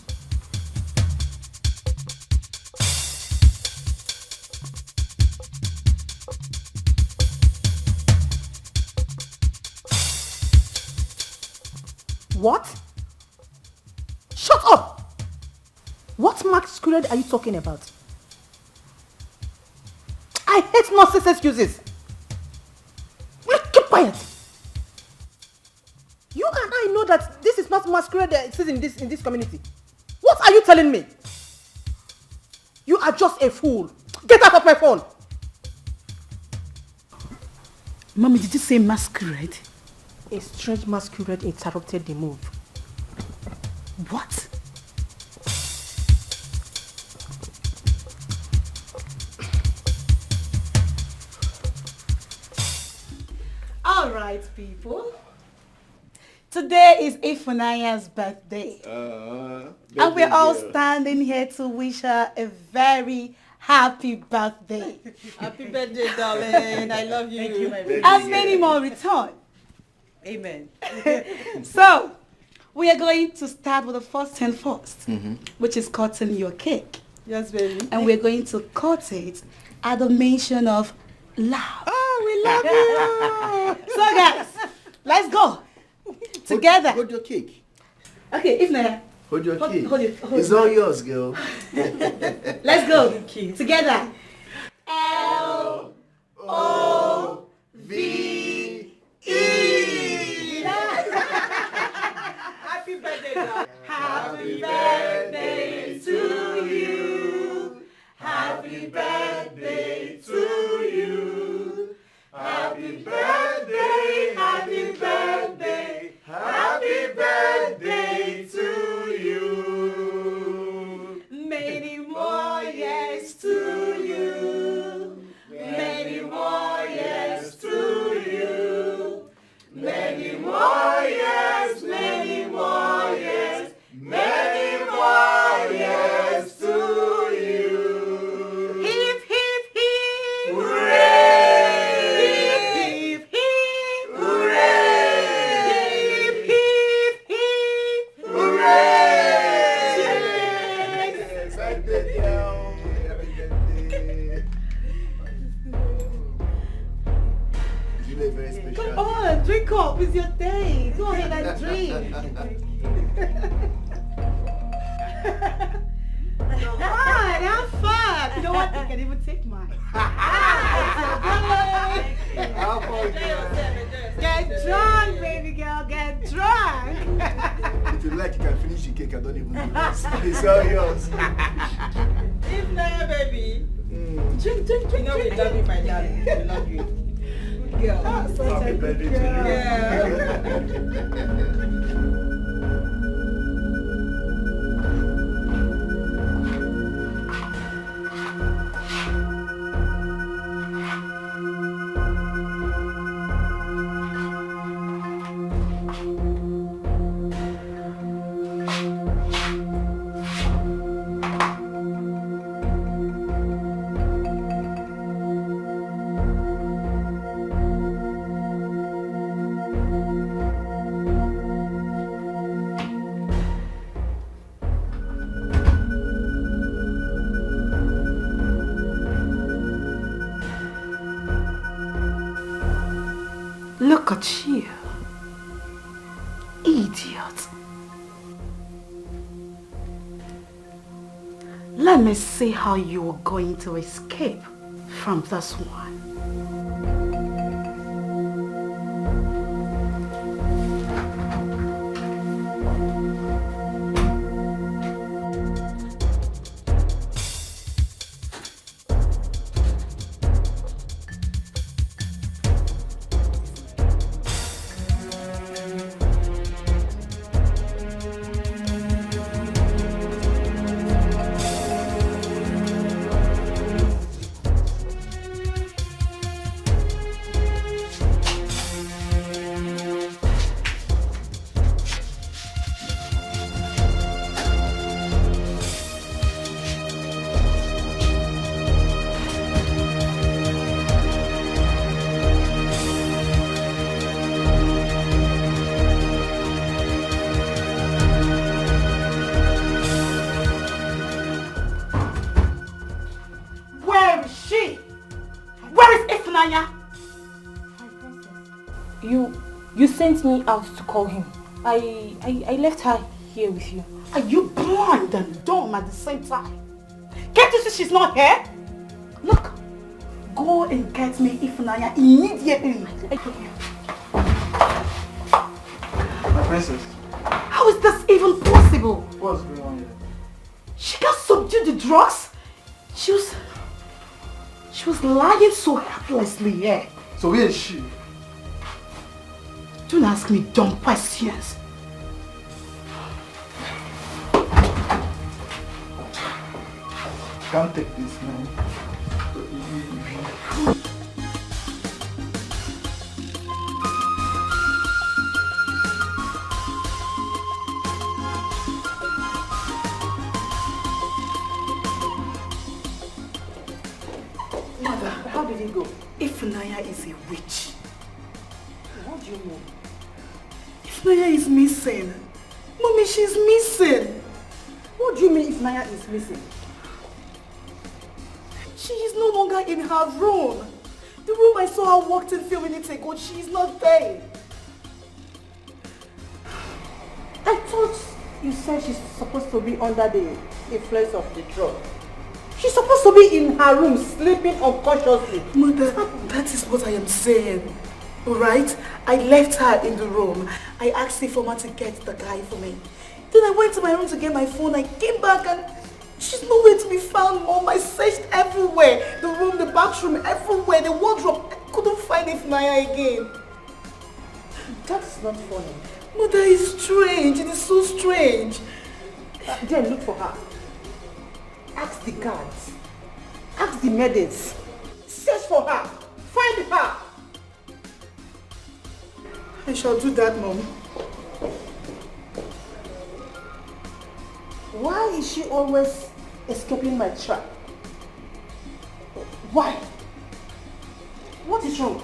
What? Shut up! What masquerade are you talking about? I hate nonsense excuses. Keep quiet. You and I know that this is not masquerade season in this community. What are you telling me? You are just a fool. Get out of my phone. Mommy, did you say masquerade? A strange masquerade interrupted the move. What? All right, people. Today is Ifunaya's birthday. And we're all standing here to wish her a very happy birthday. Happy birthday, darling. I love you. Thank you, my baby. And many more return. Amen. So, we are going to start with the first thing first, which is cutting your cake. Yes, baby. And we're going to cut it at the mention of love. Oh, we love you. So, guys, let's go. Together. Hold your cake. Okay, Ifnaya. Hold your cake. Hold it's all yours, girl. Let's go. Together. L-O-V-E. Happy birthday, darling. Happy birthday to you. Happy Have fun. You know what? You can even take mine. Get drunk, baby girl. Get drunk. If you like, you can finish the cake. I don't even know this. It's all yours. If not, baby. Drink. You know we love you, my darling. We love you. Good girl. Happy birthday to you. Yeah. Look at you. Idiot. Let me see how you are going to escape from this one. You sent me out to call him. I left her here with you. Are you blind and dumb at the same time? Can't you see she's not here? Look, go and get me Ifunanya immediately. My princess. How is this even possible? What's going on here? She can't subdue the drugs. She was lying so helplessly here. So where is she? Don't ask me dumb questions. Can't take this now. Mother, how did it go? Ifunanya is a witch. What do you mean? Ifunanya is missing. Mommy, she's missing. What do you mean if Naya is missing? She is no longer in her room. The room I saw her walked in a few minutes ago, she is not there. I thought you said she's supposed to be under the influence of the drug. She's supposed to be in her room, sleeping unconsciously. Mother, that is what I am saying. Alright? I left her in the room. I asked the informer to get the guy for me. Then I went to my room to get my phone. I came back and she's nowhere to be found, Mom. I searched everywhere. The room, the bathroom, everywhere. The wardrobe. I couldn't find Ifunanya again. That's not funny. Mother, it's strange. It is so strange. Then look for her. Ask the guards. Ask the maidens. Search for her. Find her. I shall do that, Mom. Why is she always escaping my trap? Why? What is wrong?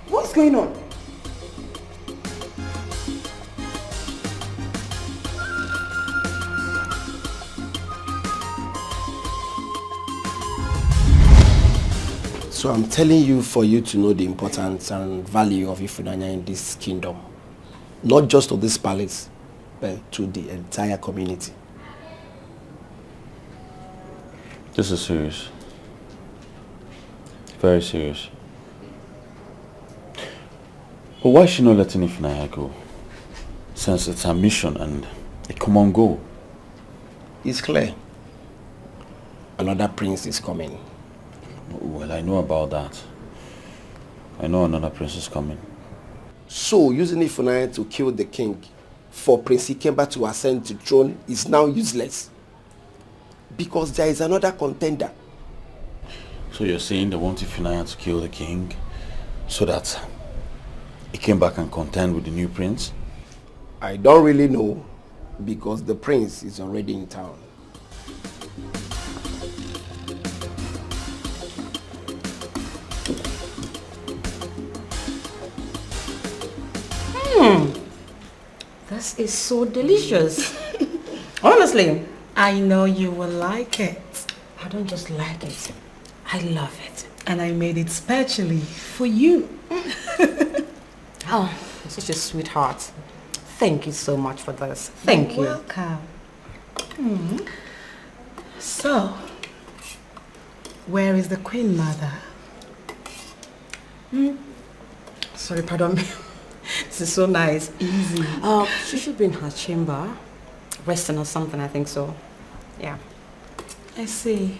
What is going on? So I'm telling you for you to know the importance and value of Ifunanya in this kingdom. Not just to this palace, but to the entire community. This is serious. Very serious. But why is she not letting Ifunanya go? Since it's her mission and a common goal. It's clear. Another prince is coming. Well, I know about that. I know another prince is coming. So, using Ifunanya to kill the king for Prince Ikemba to ascend to the throne is now useless. Because there is another contender. So you're saying they want Ifunanya to kill the king so that Ikemba can contend with the new prince? I don't really know because the prince is already in town. This is so delicious. Honestly, I know you will like it. I don't just like it. I love it. And I made it specially for you. Oh, you're such a sweetheart. Thank you so much for this. Thank you. Welcome. So, where is the Queen Mother? Sorry, pardon me. This is so nice. Easy. She should be in her chamber. Resting or something, I think so. Yeah. I see.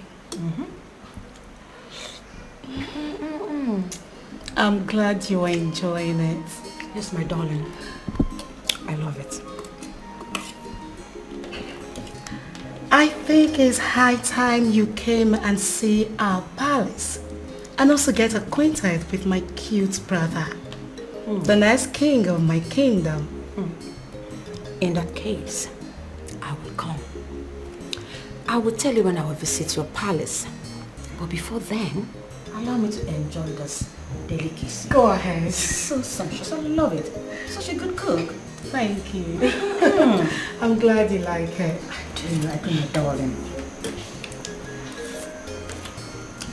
I'm glad you are enjoying it. Yes, my darling. I love it. I think it's high time you came and see our palace and also get acquainted with my cute brother, the next king of my kingdom. In that case, I will come. I will tell you when I will visit your palace. But before then, allow me to enjoy this delicacy. Go ahead. It's so sumptuous. I love it. Such a good cook. Thank you. I'm glad you like it. I do, my darling.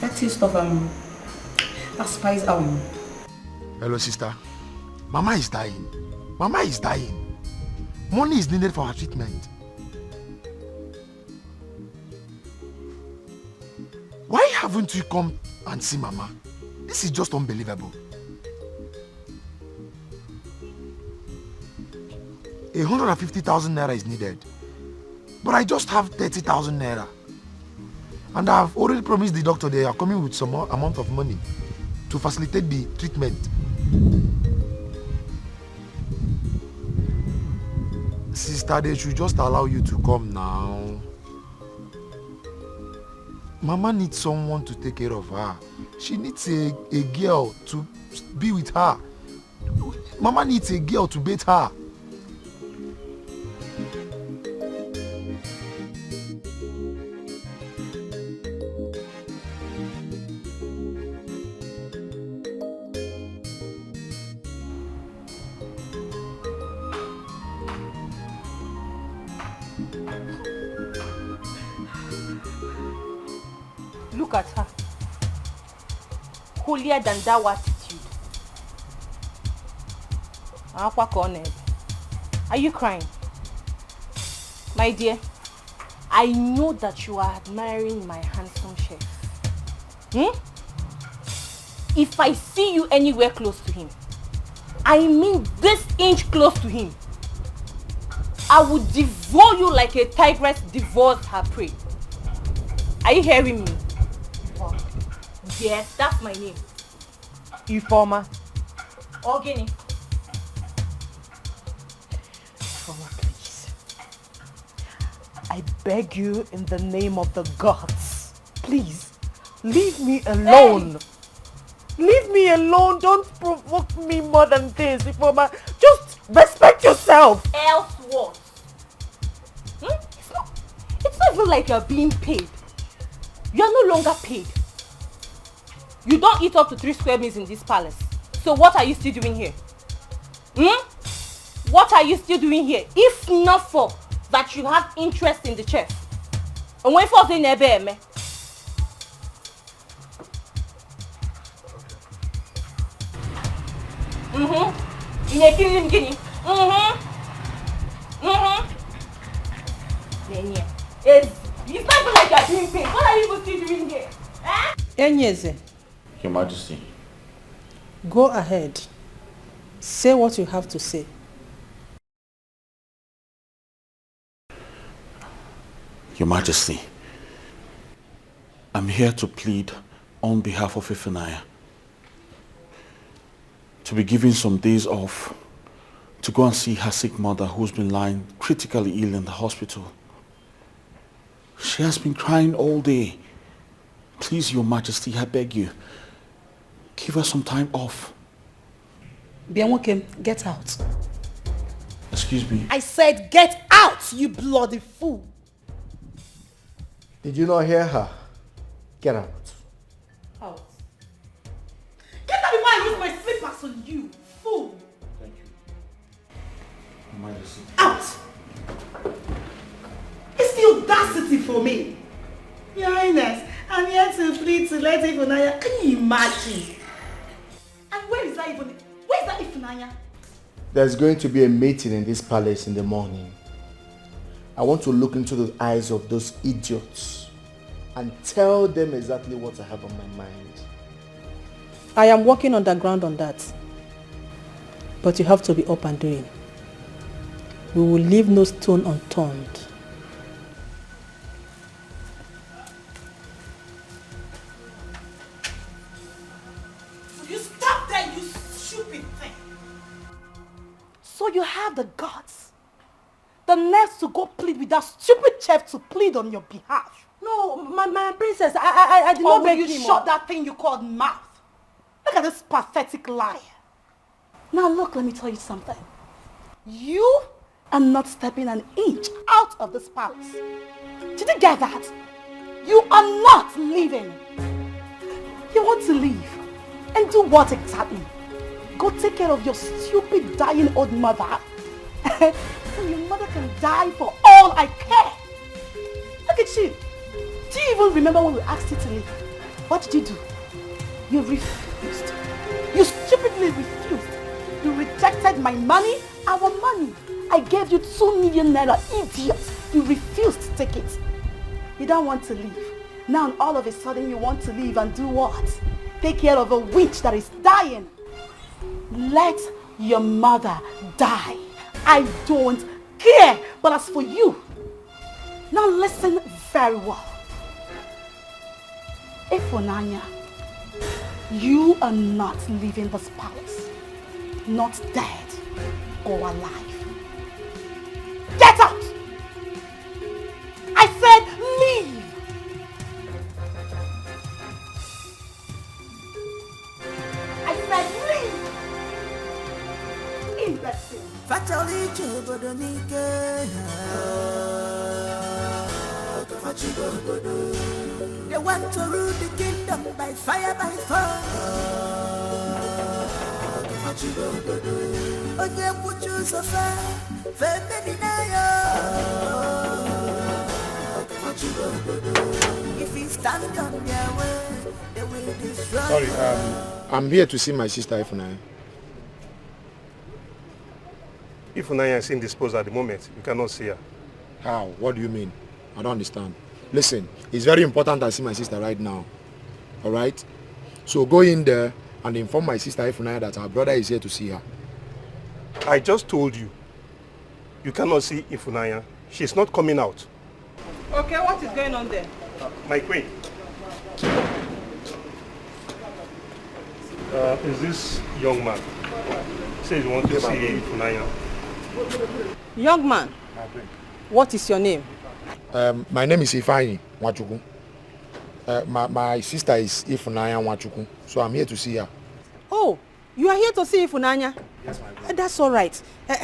That taste of that spice Hello, sister. Mama is dying. Mama is dying. Money is needed for her treatment. Why haven't you come and see Mama? This is just unbelievable. 150,000 naira is needed. But I just have 30,000 naira. And I've already promised the doctor they are coming with some amount of money to facilitate the treatment. Sister, they should just allow you to come now. Mama needs someone to take care of her. She needs a girl to be with her. Mama needs a girl to bathe her. Look at her. Holier than thou attitude. Are you crying? My dear, I know that you are admiring my handsome chef. If I see you anywhere close to him, I mean this inch close to him, I would devour you like a tigress devours her prey. Are you hearing me? Yes, that's my name. Informer. Ogini. Informer, please. I beg you in the name of the gods. Please, leave me alone. Hey. Leave me alone. Don't provoke me more than this, Informer. Just respect yourself. Else what? It's not even like you're being paid. You're no longer paid. You don't eat up to 3 square meals in this palace. So what are you still doing here? What are you still doing here? If not for that you have interest in the chef. And when for the nebe. In a killing guinea. It's not like you're doing pain. What are you even still doing here? Enyeze, Your Majesty. go ahead. Say what you have to say. Your Majesty, I'm here to plead on behalf of Ifunanya to be given some days off to go and see her sick mother who's been lying critically ill in the hospital. She has been crying all day. Please, Your Majesty, I beg you, give her some time off. Bianwokem, get out. Excuse me. I said get out, you bloody fool. Did you not hear her? Get out. Out. Get out before I use my slippers on you, fool. Thank you. Your Majesty. Out. It's the audacity for me. Your Highness, I'm here to plead to let Ifunanya. Can you imagine? And where is that Ifunanya? There's going to be a meeting in this palace in the morning. I want to look into the eyes of those idiots and tell them exactly what I have on my mind. I am working underground on that. But you have to be up and doing. We will leave no stone unturned. You stop there, you stupid thing. So you have the guts, the nerve to go plead with that stupid chef to plead on your behalf. No, my princess, I did not beg him. You shut that thing you called mouth. Look at this pathetic liar. Now look, let me tell you something. You are not stepping an inch out of this palace. Did you get that? You are not leaving. You want to leave. And do what exactly? Go take care of your stupid dying old mother. So your mother can die for all I care. Look at you. Do you even remember when we asked you to leave? What did you do? You refused. You stupidly refused. You rejected my money, our money. I gave you 2 million naira, idiot. You refused to take it. You don't want to leave. Now all of a sudden you want to leave and do what? Take care of a witch that is dying. Let your mother die. I don't care. But as for you, now listen very well. Ifunanya, you are not leaving this palace. Not dead or alive. Get out! I said leave! I said leave! Imbecile! Fatally they want to rule the kingdom by fire, by force. If he stand on their way, they will destroy. Sorry, I'm here to see my sister Ifunanya. Ifunanya is indisposed at the moment. You cannot see her. How? What do you mean? I don't understand. Listen, it's very important I see my sister right now. Alright? So go in there and inform my sister Ifunanya that her brother is here to see her. I just told you. You cannot see Ifunanya. She's not coming out. Okay, what is going on there? My queen. Is this young man? He says he wants to see Ifunanya. Young man, what is your name? My name is Ifeanyi Nwachukwu. My sister is Ifunanya Nwachukwu, so I'm here to see her. Oh, you are here to see Ifunanya? Yes, my brother. That's all right.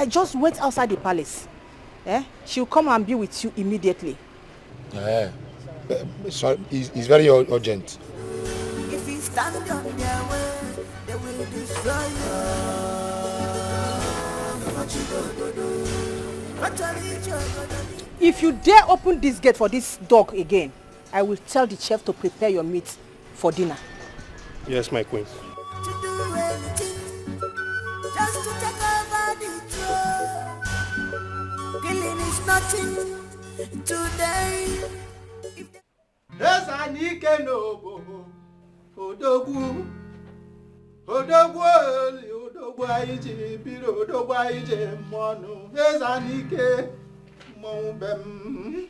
Just wait outside the palace. She'll come and be with you immediately. Sorry, it's very urgent. If he stand on their way, they will destroy you. If you dare open this gate for this dog again, I will tell the chef to prepare your meat for dinner. Yes, my queen. To do anything, just to take over the throne. nothing today. Esanike no odogwu odogwu oli odogwu ayije biro odogwu ayije mmonu Esanike mmonu bem.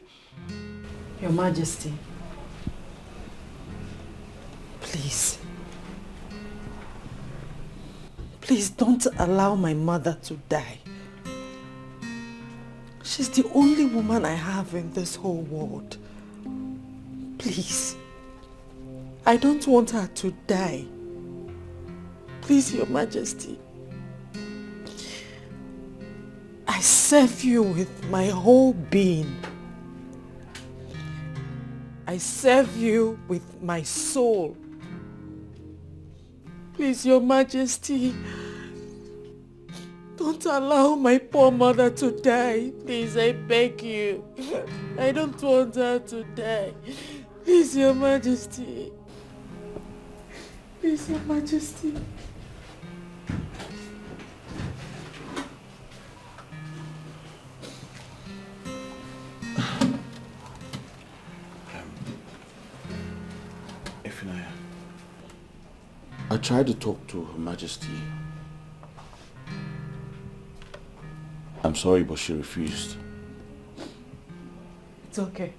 Your Majesty, please don't allow my mother to die. She's the only woman I have in this whole world. Please, I don't want her to die. Please, Your Majesty. I serve you with my whole being. I serve you with my soul. Please, Your Majesty, don't allow my poor mother to die. Please, I beg you. I don't want her to die. Please, Your Majesty. Please, Your Majesty. I tried to talk to Her Majesty. I'm sorry, but she refused. It's okay.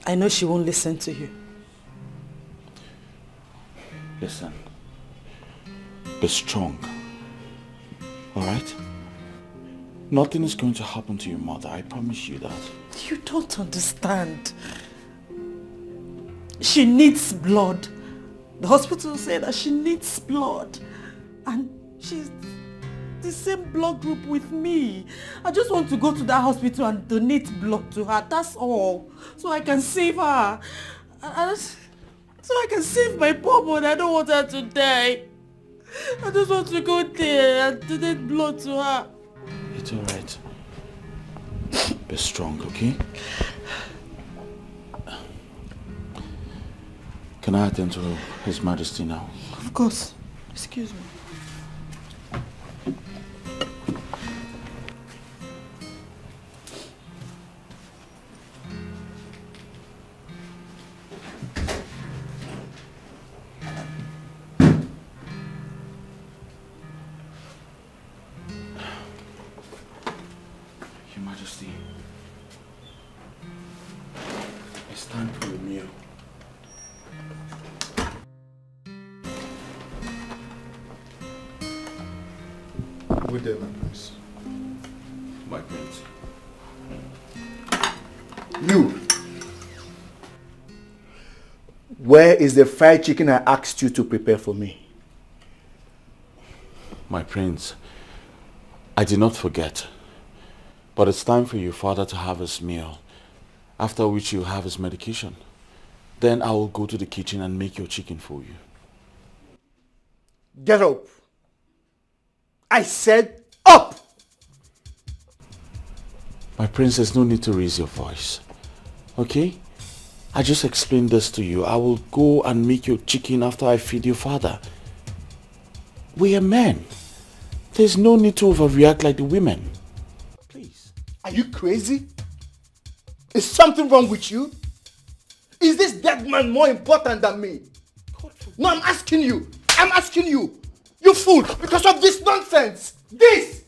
I know she won't listen to you. Listen. Be strong. Alright? Nothing is going to happen to your mother. I promise you that. You don't understand. She needs blood. The hospital said that she needs blood. And she's the same blood group with me. I just want to go to that hospital and donate blood to her. That's all. So I can save her. So I can save my poor mother. I don't want her to die. I just want to go there and donate blood to her. It's alright. Be strong, okay? Can I attend to His Majesty now? Of course. Excuse me. Your Majesty, it's time for a meal. Good day, my prince. My prince. You! Where is the fried chicken I asked you to prepare for me? My prince, I did not forget. But it's time for your father to have his meal, after which you'll have his medication. Then I will go to the kitchen and make your chicken for you. Get up! I said up! My prince, there's no need to raise your voice. Okay? I just explained this to you. I will go and make your chicken after I feed your father. We are men. There's no need to overreact like the women. Please. Are you crazy? Is something wrong with you? Is this dead man more important than me? No, I'm asking you. I'm asking you. You fool, because of this nonsense. This!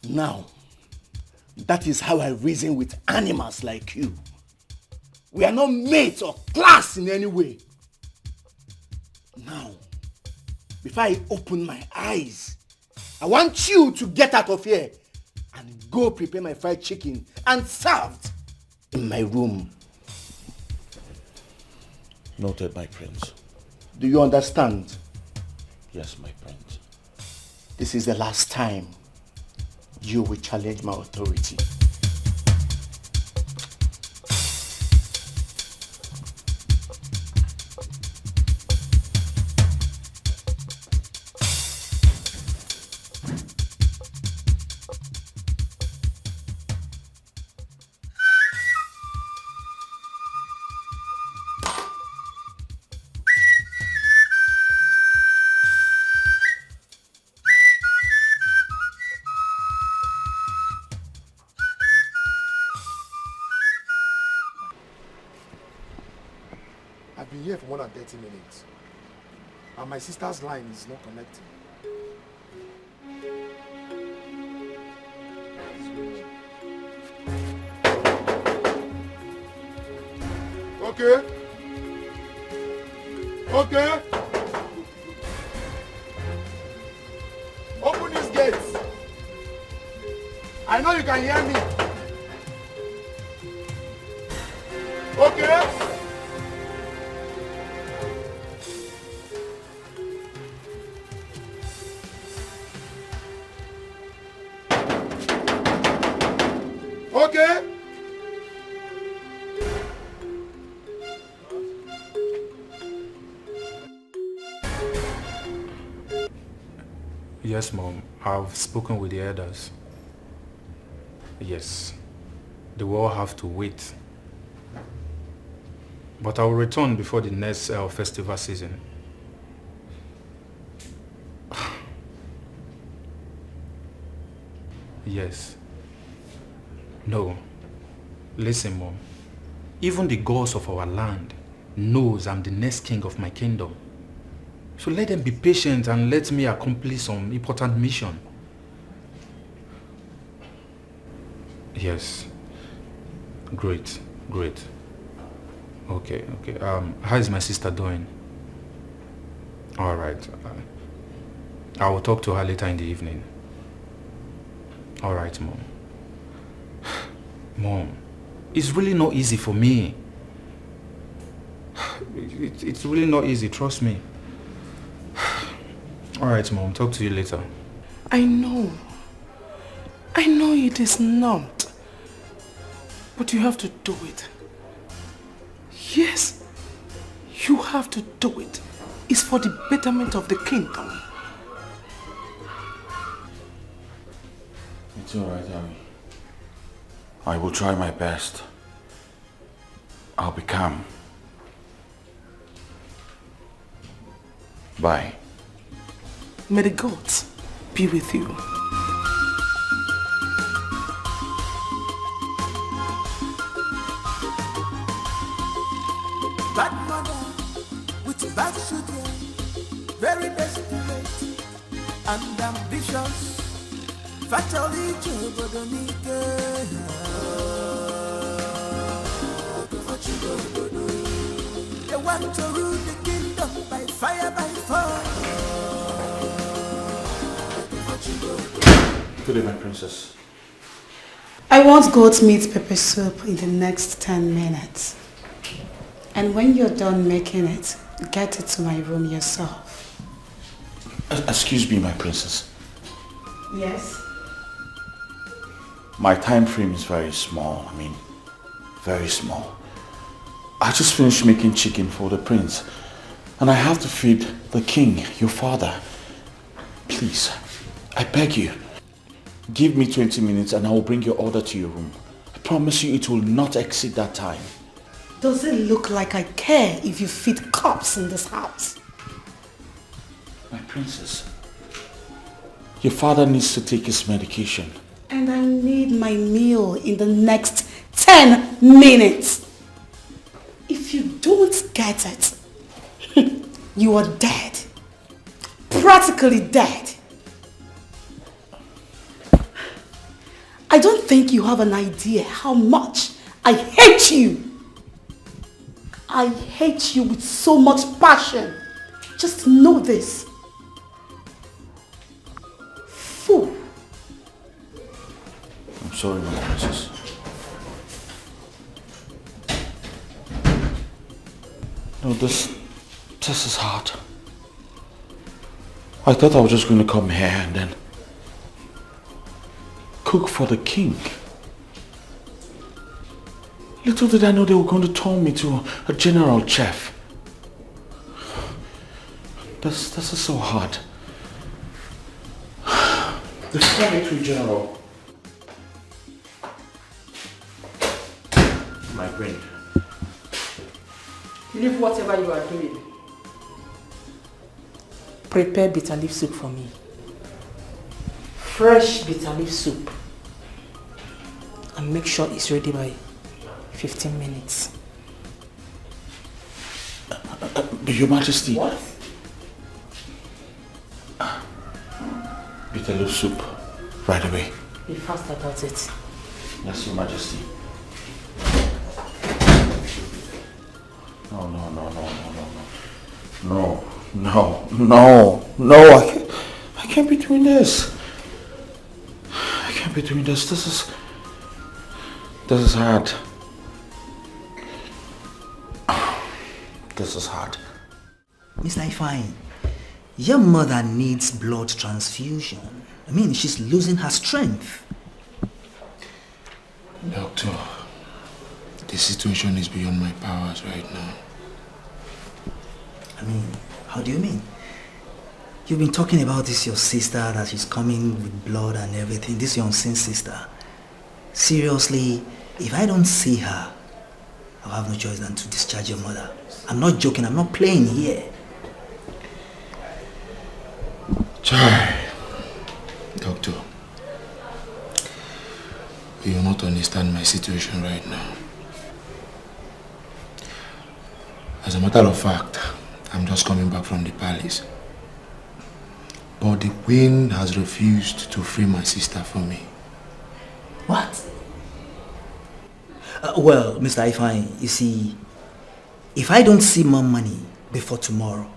Now, that is how I reason with animals like you. We are not mates or class in any way. Now, before I open my eyes, I want you to get out of here and go prepare my fried chicken and serve it in my room. Noted, my prince. Do you understand? Yes, my prince. This is the last time you will challenge my authority. here for more than 30 minutes. And my sister's line is not connecting. Okay. Okay. Open these gates. I know you can hear me. Okay. Okay. Yes, Mom. I've spoken with the elders. Yes. They will all have to wait. But I will return before the next festival season. Yes. No. Listen, Mom. Even the gods of our land knows I'm the next king of my kingdom. So let them be patient and let me accomplish some important mission. Yes. Great. Great. Okay. How is my sister doing? All right. I will talk to her later in the evening. All right, Mom. Mom, it's really not easy for me. It's really not easy, trust me. All right, Mom, talk to you later. I know it is not. But you have to do it. Yes, you have to do it. It's for the betterment of the kingdom. It's all right, Abby. I will try my best. I'll be calm. Bye. May the gods be with you. Bad mother with bad children, very desperate and ambitious. Fatally they want to rule the kingdom by fire, by force. Good day, my princess. I want goat's meat pepper soup in the next 10 minutes. And when you're done making it, get it to my room yourself. Excuse me, my princess. Yes? My time frame is very small. Very small. I just finished making chicken for the prince. And I have to feed the king, your father. Please, I beg you. Give me 20 minutes and I will bring your order to your room. I promise you it will not exceed that time. Does it look like I care if you feed cops in this house? My princess, your father needs to take his medication. And I need my meal in the next 10 minutes. If you don't get it, you are dead. Practically dead. I don't think you have an idea how much I hate you. I hate you with so much passion. Just know this. Fool. I'm sorry, my princess. No, this is hard. I thought I was just going to come here and then cook for the king. Little did I know they were going to turn me to a general chef. This is so hard. The military general. My brain. Leave whatever you are doing. Prepare bitter leaf soup for me. Fresh bitter leaf soup. And make sure it's ready by 15 minutes. But Your Majesty. What? Bitter soup. Right away. Be fast about it. Yes, Your Majesty. No. I can't be doing this. I can't be doing this. This is hard. This is hard. Mr. Ifeanyi, your mother needs blood transfusion. I mean, she's losing her strength. Doctor, the situation is beyond my powers right now. I mean, how do you mean? You've been talking about this, your sister, that she's coming with blood and everything. This your unseen sister. Seriously, if I don't see her, I'll have no choice than to discharge your mother. I'm not joking, I'm not playing here. Doctor, you will not understand my situation right now. As a matter of fact, I'm just coming back from the palace. But the queen has refused to free my sister from me. What? Well, Mr. Ifeanyi, you see, if I don't see more money before tomorrow,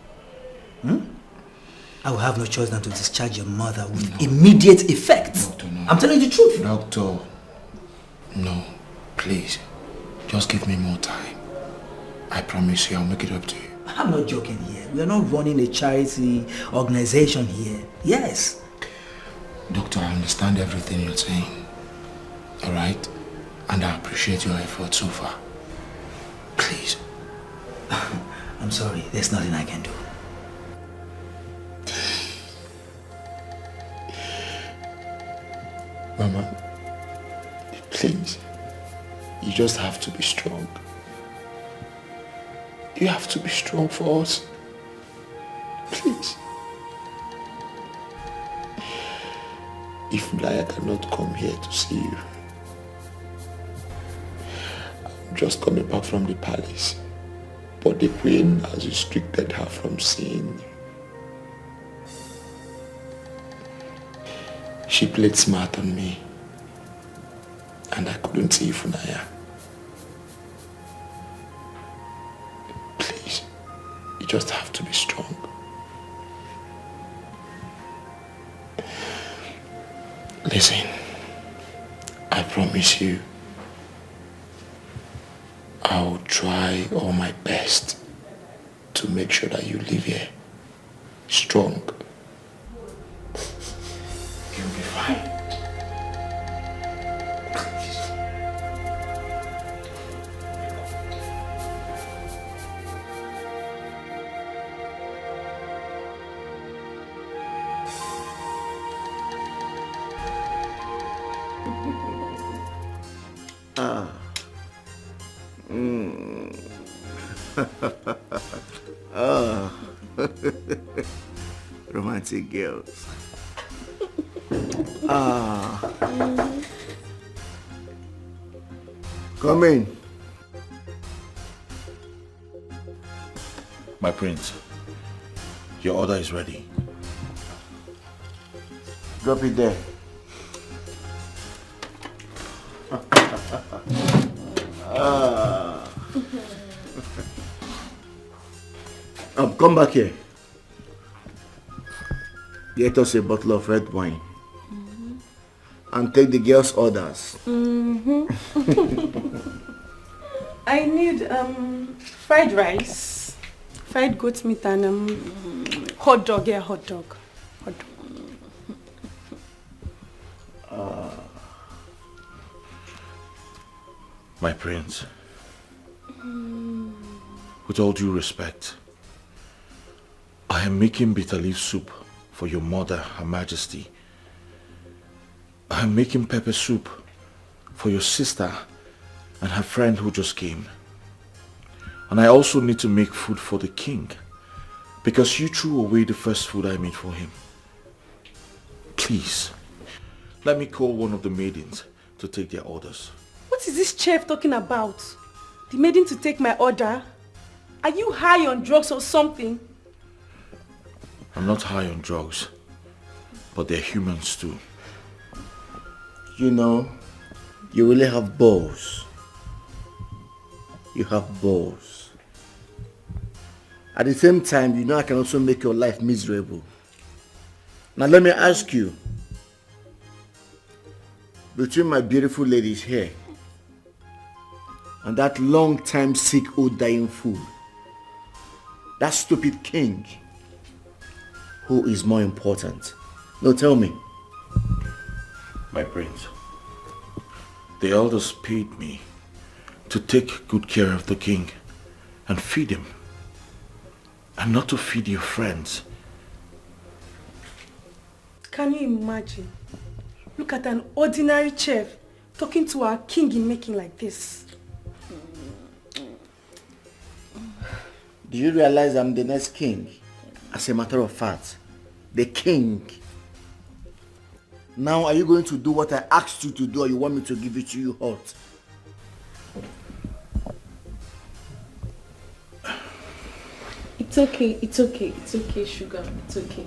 I will have no choice than to discharge your mother with immediate effect. Doctor, no. I'm telling you the truth. Doctor, no, please, just give me more time. I promise you I'll make it up to you. I'm not joking here. We are not running a charity organization here. Yes. Doctor, I understand everything you're saying. Alright? And I appreciate your effort so far. Please. I'm sorry, there's nothing I can do. Mama, please. You just have to be strong. You have to be strong for us. Please. If Mlaya cannot come here to see you, I'm just coming back from the palace. But the queen has restricted her from seeing you. She played smart on me. And I couldn't see Funaya. Please, you just have to be strong. Listen, I promise you, I'll try all my best to make sure that you live here strong. You'll be fine. Romantic girls. Come in. My prince, your order is ready. Drop it there. Come back here. Get us a bottle of red wine. And take the girls' orders. I need fried rice, fried goat meat and hot dog. Yeah, hot dog. My prince, with all due respect, I am making bitter leaf soup for your mother, Her Majesty. I am making pepper soup for your sister and her friend who just came. And I also need to make food for the king, because you threw away the first food I made for him. Please, let me call one of the maidens to take their orders. What is this chef talking about? The maiden to take my order? Are you high on drugs or something? I'm not high on drugs, but they're humans too. You know, you really have balls. You have balls. At the same time, you know I can also make your life miserable. Now let me ask you, between my beautiful ladies here and that long-time sick old dying fool, that stupid king, who is more important? No, tell me. My prince, the elders paid me to take good care of the king and feed him, and not to feed your friends. Can you imagine? Look at an ordinary chef talking to our king in making like this. Do you realize I'm the next king? As a matter of fact, the king. Now, are you going to do what I asked you to do, or you want me to give it to you hot? It's okay, sugar, it's okay.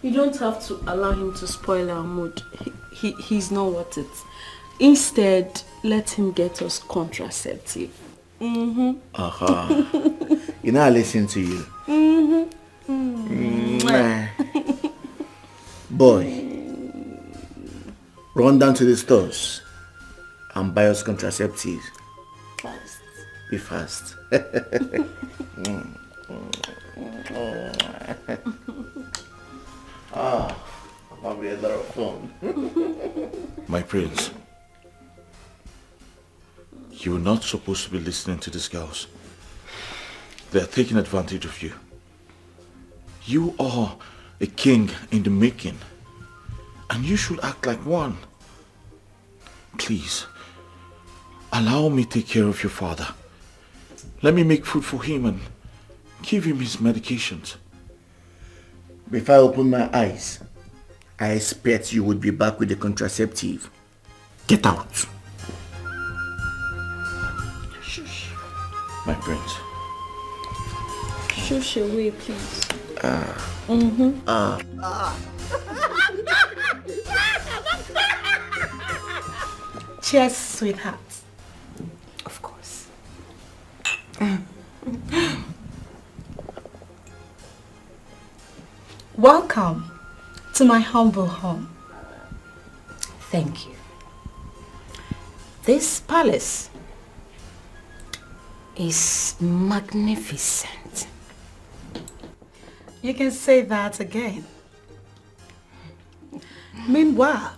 You don't have to allow him to spoil our mood. He's not worth it. Instead, let him get us contraceptive. You know I listen to you. Boy, run down to the stores and buy us contraceptives. Fast. Be fast. That'll be a lot of fun. My prince, you were not supposed to be listening to these girls. They are taking advantage of you. You are a king in the making, and you should act like one. Please, allow me to take care of your father. Let me make food for him and give him his medications. Before I open my eyes, I expect you would be back with the contraceptive. Get out. Shush. My prince. Shush away, please. Cheers, sweetheart. Of course. Welcome to my humble home. Thank you. This palace is magnificent. You can say that again. Meanwhile,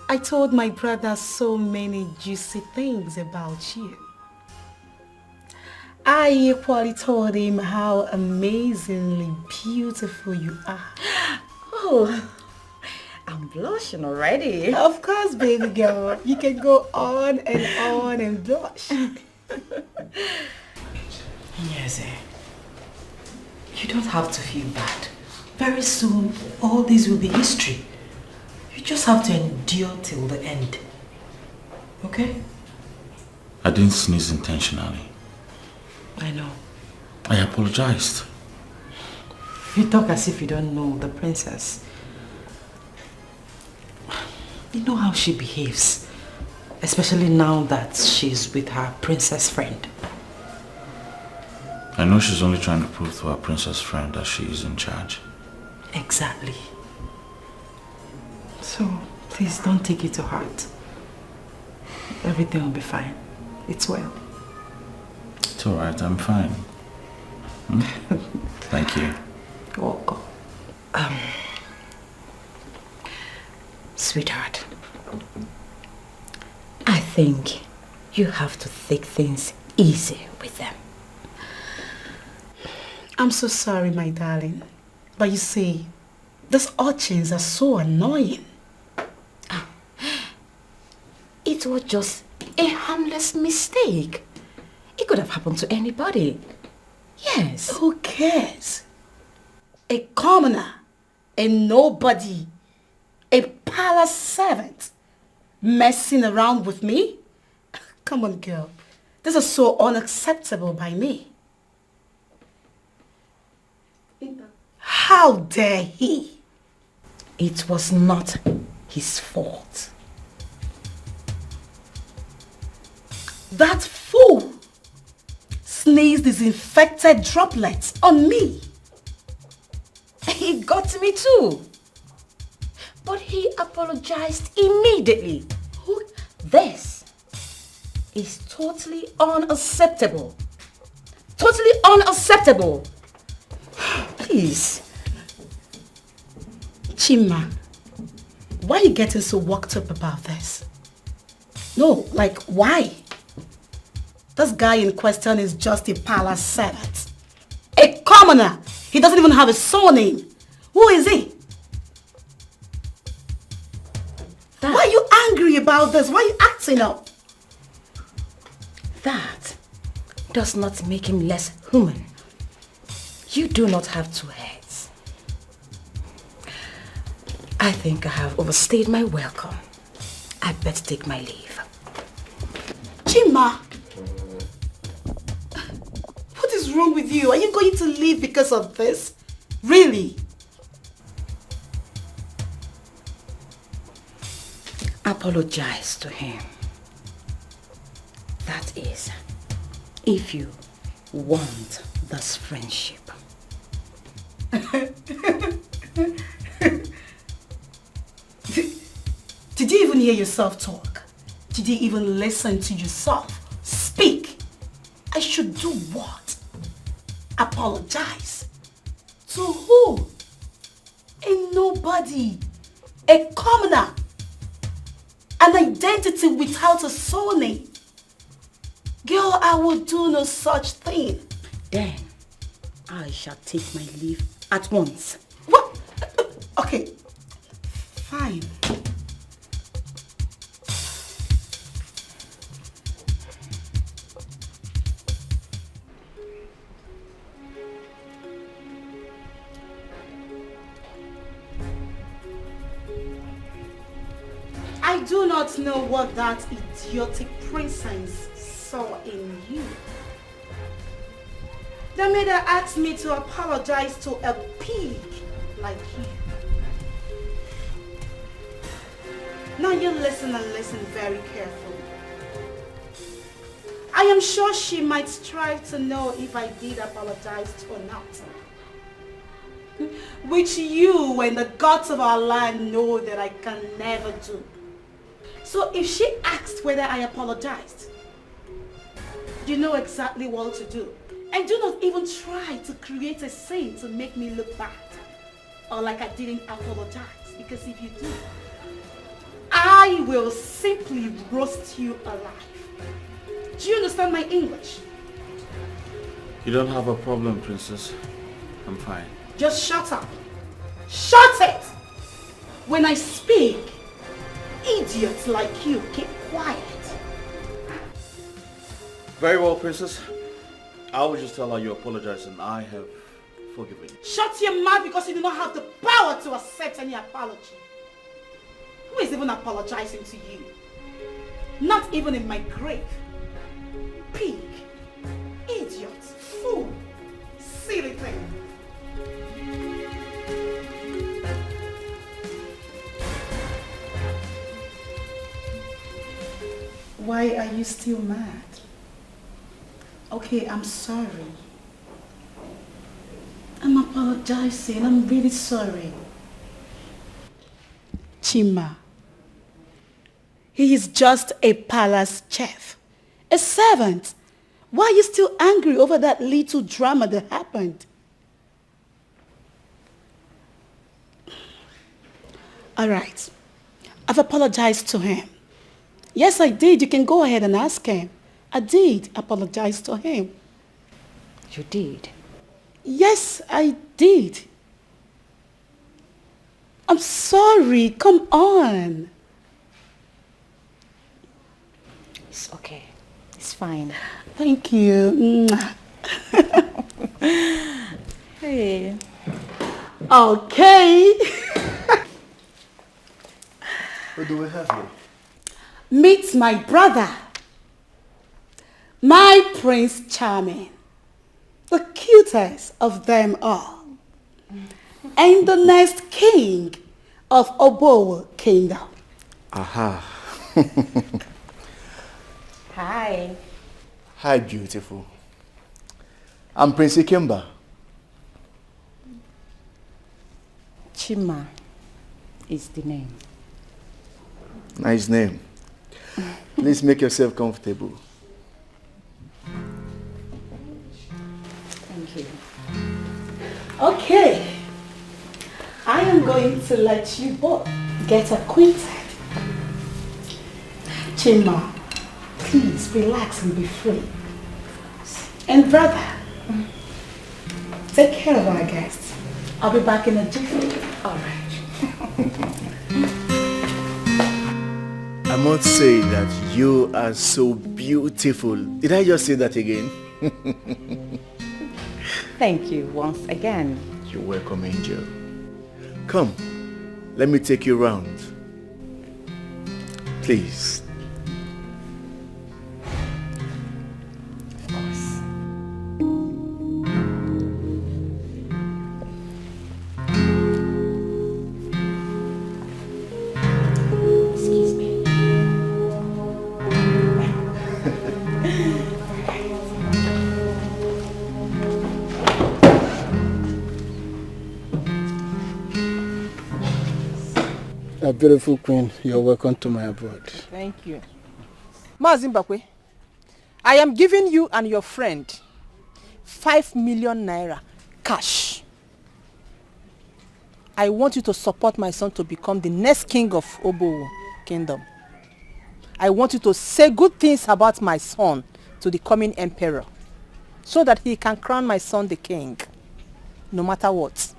I told my brother so many juicy things about you. I equally told him how amazingly beautiful you are. Oh, I'm blushing already. Of course, baby girl. You can go on and blush. Yes, you don't have to feel bad. Very soon, all this will be history. You just have to endure till the end. Okay? I didn't sneeze intentionally. I know. I apologized. You talk as if you don't know the princess. You know how she behaves. Especially now that she's with her princess friend. I know she's only trying to prove to her princess friend that she is in charge. Exactly. So, please don't take it to heart. Everything will be fine. It's well. It's alright, I'm fine. Thank you. You're welcome. Sweetheart, I think you have to take things easy with them. I'm so sorry, my darling. But you see, these urchins are so annoying. It was just a harmless mistake. It could have happened to anybody. Yes. Who cares? A commoner, a nobody, a palace servant messing around with me? Come on, girl. This is so unacceptable by me. How dare he? It was not his fault. That fool sneezed his infected droplets on me. He got me too. But he apologized immediately. This is totally unacceptable. Totally unacceptable. Please. Chima, why are you getting so worked up about this? No, like why? This guy in question is just a palace servant. A commoner. He doesn't even have a surname. Who is he? Why are you angry about this? Why are you acting up? That does not make him less human. You do not have two heads. I think I have overstayed my welcome. I better take my leave. Chima! What is wrong with you? Are you going to leave because of this? Really? Apologize to him. That is, if you want this friendship. Did you even hear yourself talk? Did you even listen to yourself speak? I should do what? Apologize? To who? A nobody. A commoner. An identity without a surname. Girl, I will do no such thing. Then, I shall take my leave at once. What? Okay, fine. I do not know what that idiotic presence saw in you. That made her ask me to apologize to a pig like you. Now you listen and listen very carefully. I am sure she might strive to know if I did apologize or not. Which you and the gods of our land know that I can never do. So if she asked whether I apologized, you know exactly what to do. And do not even try to create a scene to make me look bad or like I didn't apologize, because if you do, I will simply roast you alive. Do you understand my English? You don't have a problem, Princess. I'm fine. Just shut up. Shut it! When I speak, idiots like you keep quiet. Very well, Princess. I will just tell her you apologize and I have forgiven you. Shut your mouth, because you do not have the power to accept any apology. Who is even apologizing to you? Not even in my grave. Pig, idiot, fool, silly thing. Why are you still mad? Okay, I'm sorry. I'm apologizing. I'm really sorry. Chima, he is just a palace chef, a servant. Why are you still angry over that little drama that happened? All right, I've apologized to him. Yes, I did. You can go ahead and ask him. I did apologize to him. You did? Yes, I did. I'm sorry. Come on. It's okay. It's fine. Thank you. Hey. Okay. What do we have here? Meet my brother. my Prince Charming, the cutest of them all, and the next king of Obowo Kingdom. Aha. Hi. Hi, beautiful. I'm Prince Ikemba. Chima is the name. Nice name. Please make yourself comfortable. Thank you. Okay. I am going to let you both get acquainted. Chima, please relax and be free. And brother, take care of our guests. I'll be back in a jiffy. All right. I must say that you are so beautiful. Did I just say that again? Thank you once again. You're welcome, Angel. Come, let me take you around. Please. Of course. Excuse me. A beautiful queen, you're welcome to my abode. Thank you. Mazimbakwe, I am giving you and your friend 5 million naira cash. I want you to support my son to become the next king of Obowo Kingdom. I want you to say good things about my son to the coming emperor so that he can crown my son the king, no matter what.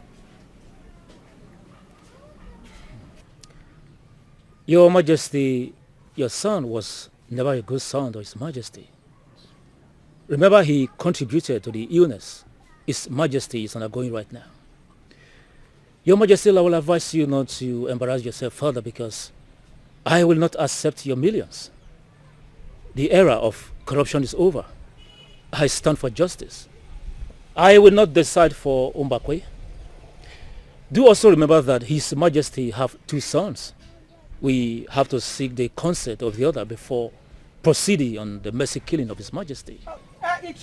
Your Majesty, your son was never a good son to His Majesty. Remember, he contributed to the illness His Majesty is undergoing right now. Your Majesty, I will advise you not to embarrass yourself further because I will not accept your millions. The era of corruption is over. I stand for justice. I will not decide for Umbakwe. Do also remember that His Majesty have 2 sons. We have to seek the consent of the other before proceeding on the mercy killing of His Majesty. I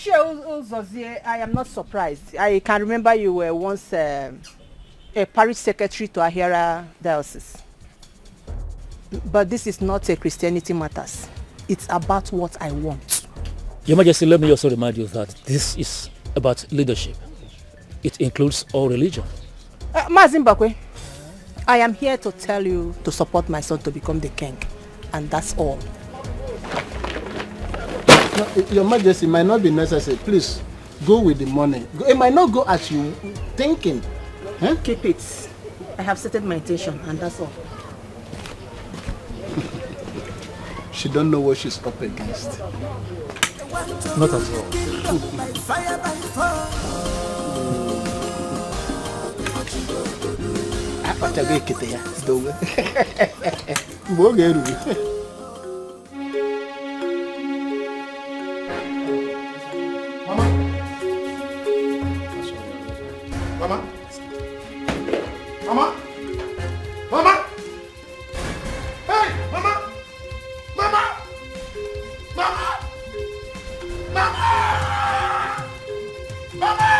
am not surprised. I can remember you were once a parish secretary to Ahira Diocese. But this is not a Christianity matters. It's about what I want. Your Majesty, let me also remind you that this is about leadership. It includes all religion. Mazimbakwe, I am here to tell you to support my son to become the king. And that's all. No, Your Majesty, it might not be necessary. Please, go with the money. It might not go as you thinking. Huh? Keep it. I have stated my intention and that's all. She don't know what she's up against. Not at all. Mama? Mama? Mama? Hey, Mama? Mama? Mama? Mama? Mama?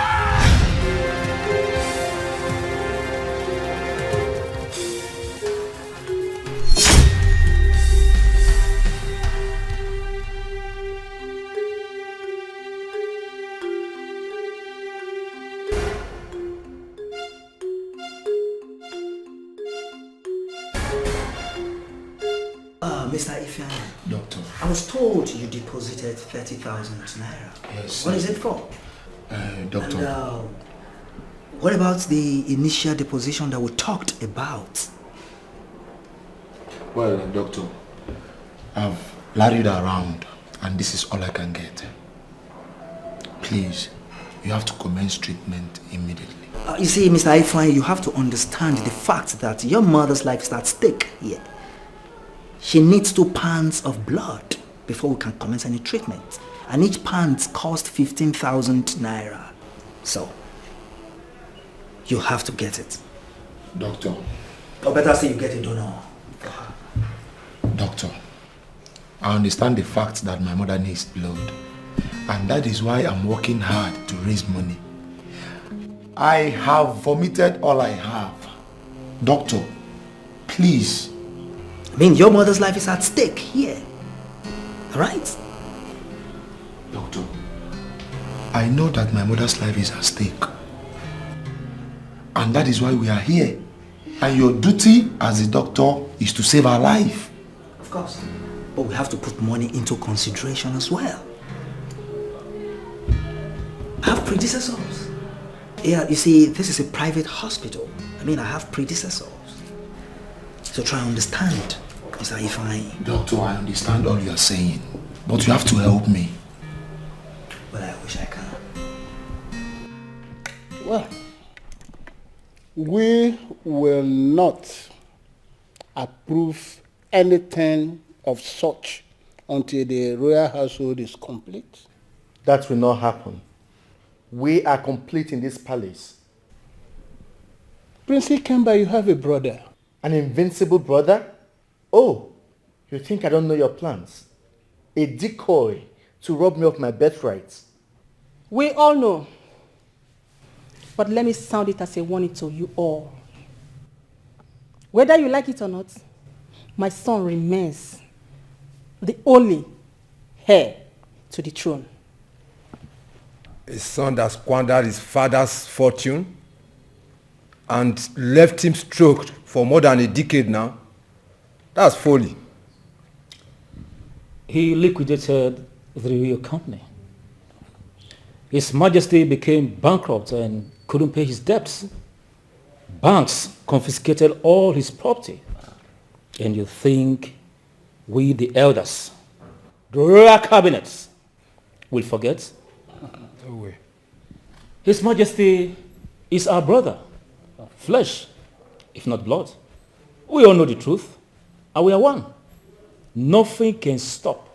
Mr. Ifeanyi. Doctor. I was told you deposited 30,000 naira. Yes. What is it for? Doctor. And, what about the initial deposition that we talked about? Well, doctor, I've larried around and this is all I can get. Please, you have to commence treatment immediately. You see, Mr. Ifeanyi, you have to understand the fact that your mother's life is at stake here. She needs 2 pounds of blood before we can commence any treatment. And each pants cost 15,000 naira. So, you have to get it. Doctor. Or better say you get a donor. Doctor, I understand the fact that my mother needs blood. And that is why I'm working hard to raise money. I have vomited all I have. Doctor, please. I mean, your mother's life is at stake here. Alright? Doctor, I know that my mother's life is at stake. And that is why we are here. And your duty as a doctor is to save her life. Of course. But we have to put money into consideration as well. I have predecessors. Yeah, you see, this is a private hospital. I mean, I have predecessors. So try and understand, Mr. Ifeanyi. Doctor, I understand all you are saying. But you have to help me. Well, I wish I can. Well, we will not approve anything of such until the royal household is complete. That will not happen. We are complete in this palace. Prince Ikemba, you have a brother. An invincible brother? Oh, you think I don't know your plans? A decoy to rob me of my birthright. We all know. But let me sound it as a warning to you all. Whether you like it or not, my son remains the only heir to the throne. A son that squandered his father's fortune and left him stroked for more than a decade now. That's folly. He liquidated the real company. His Majesty became bankrupt and couldn't pay his debts. Banks confiscated all his property. And you think we, the elders, the royal cabinets, will forget? No way. His Majesty is our brother, flesh, if not blood. We all know the truth, and we are one. Nothing can stop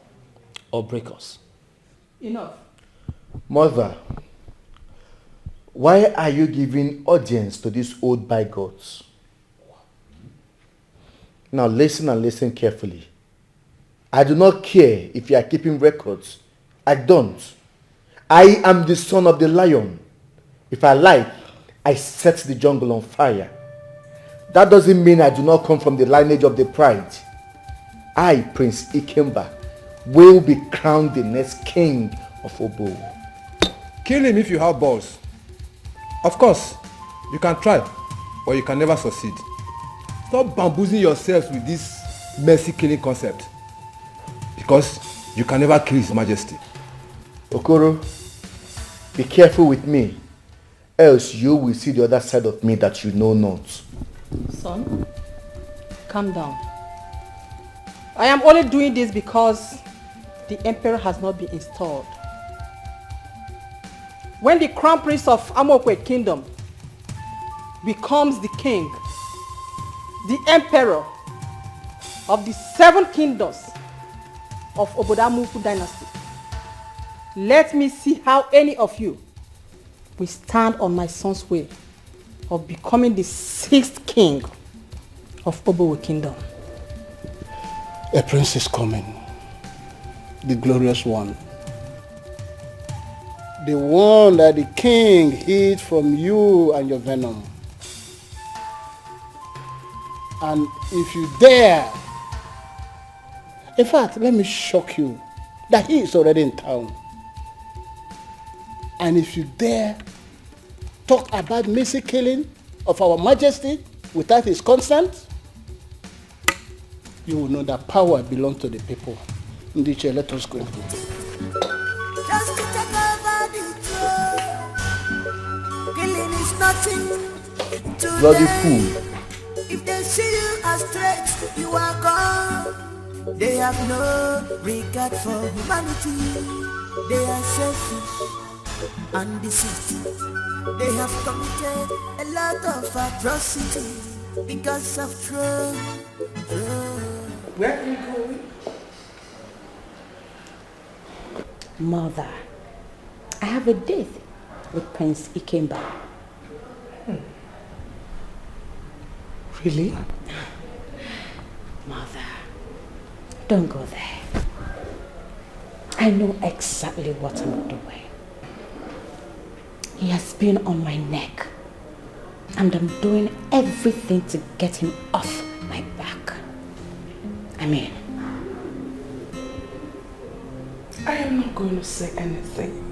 or break us. Enough. Mother, why are you giving audience to these old bigots? Now listen and listen carefully. I do not care if you are keeping records. I don't. I am the son of the lion. If I like, I set the jungle on fire. That doesn't mean I do not come from the lineage of the pride. I, Prince Ikemba, will be crowned the next king of Obo. Kill him if you have balls. Of course, you can try, but you can never succeed. Stop bamboozling yourselves with this mercy killing concept. Because you can never kill His Majesty. Okoro, be careful with me, else you will see the other side of me that you know not. Son, calm down. I am only doing this because the emperor has not been installed. When the crown prince of Amokwe kingdom becomes the king, the emperor of the 7 kingdoms of Obodamuku dynasty, let me see how any of you will stand on my son's way of becoming the 6th king of Obowe kingdom. A prince is coming, the glorious one. The one that the king hid from you and your venom. And if you dare, in fact, let me shock you, that he is already in town. And if you dare talk about mercy killing of our Majesty without his consent, you will know that power belongs to the people. Ndiche, let us go. Just to take over the throne. Killing is nothing to Bloody them. fool. If they see you as threats, you are gone. They have no regard for humanity. They are selfish and deceitful. They have committed a lot of atrocity because of throne. Where are you going? Mother, I have a date with Prince Ikemba. Really? Mother, don't go there. I know exactly what I'm doing. He has been on my neck, and I'm doing everything to get him off my back. I mean, I am not going to say anything.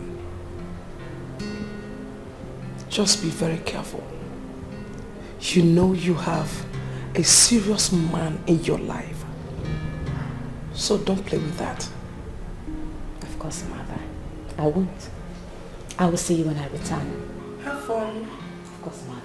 Just be very careful. You know you have a serious man in your life. So don't play with that. Of course, Mother. I won't. I will see you when I return. Have fun. Of course, Mother.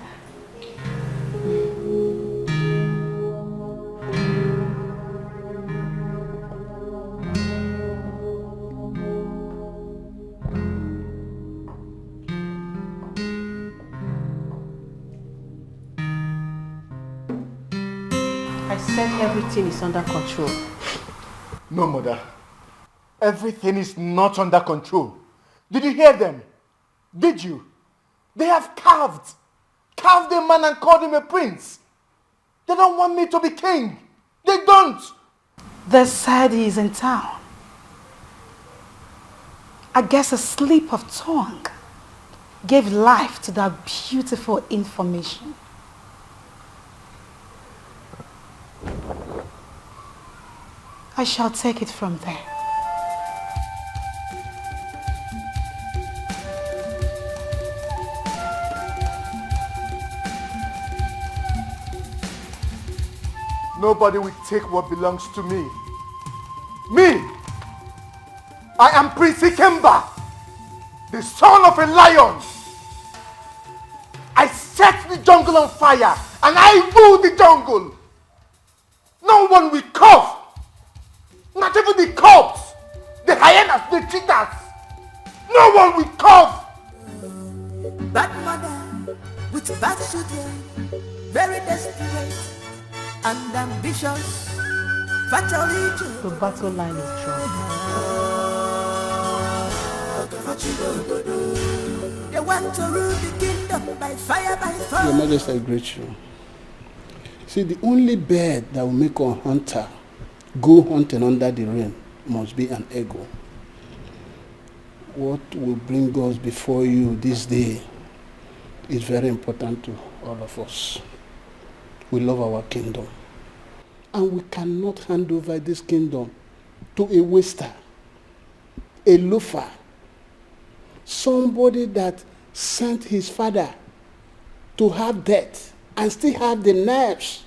I said everything is under control. No, Mother. Everything is not under control. Did you hear them? Did you? They have carved a man and called him a prince. They don't want me to be king. They don't. They said he is in town. I guess a slip of tongue gave life to that beautiful information. I shall take it from there. Nobody will take what belongs to me. Me! I am Prince Ikemba, the son of a lion. I set the jungle on fire and I rule the jungle. No one will cough. Not even the cops, the hyenas, the cheetahs. No one will cough. Bad mother with bad children, very desperate and ambitious. The battle line is drawn. They want to rule the kingdom by fire, by force. Your Majesty, I greet you. See, the only bird that will make a hunter go hunting under the rain must be an eagle. What will bring us before you this day is very important to all of us. We love our kingdom. And we cannot hand over this kingdom to a waster, a loafer, somebody that sent his father to have death and still have the nerves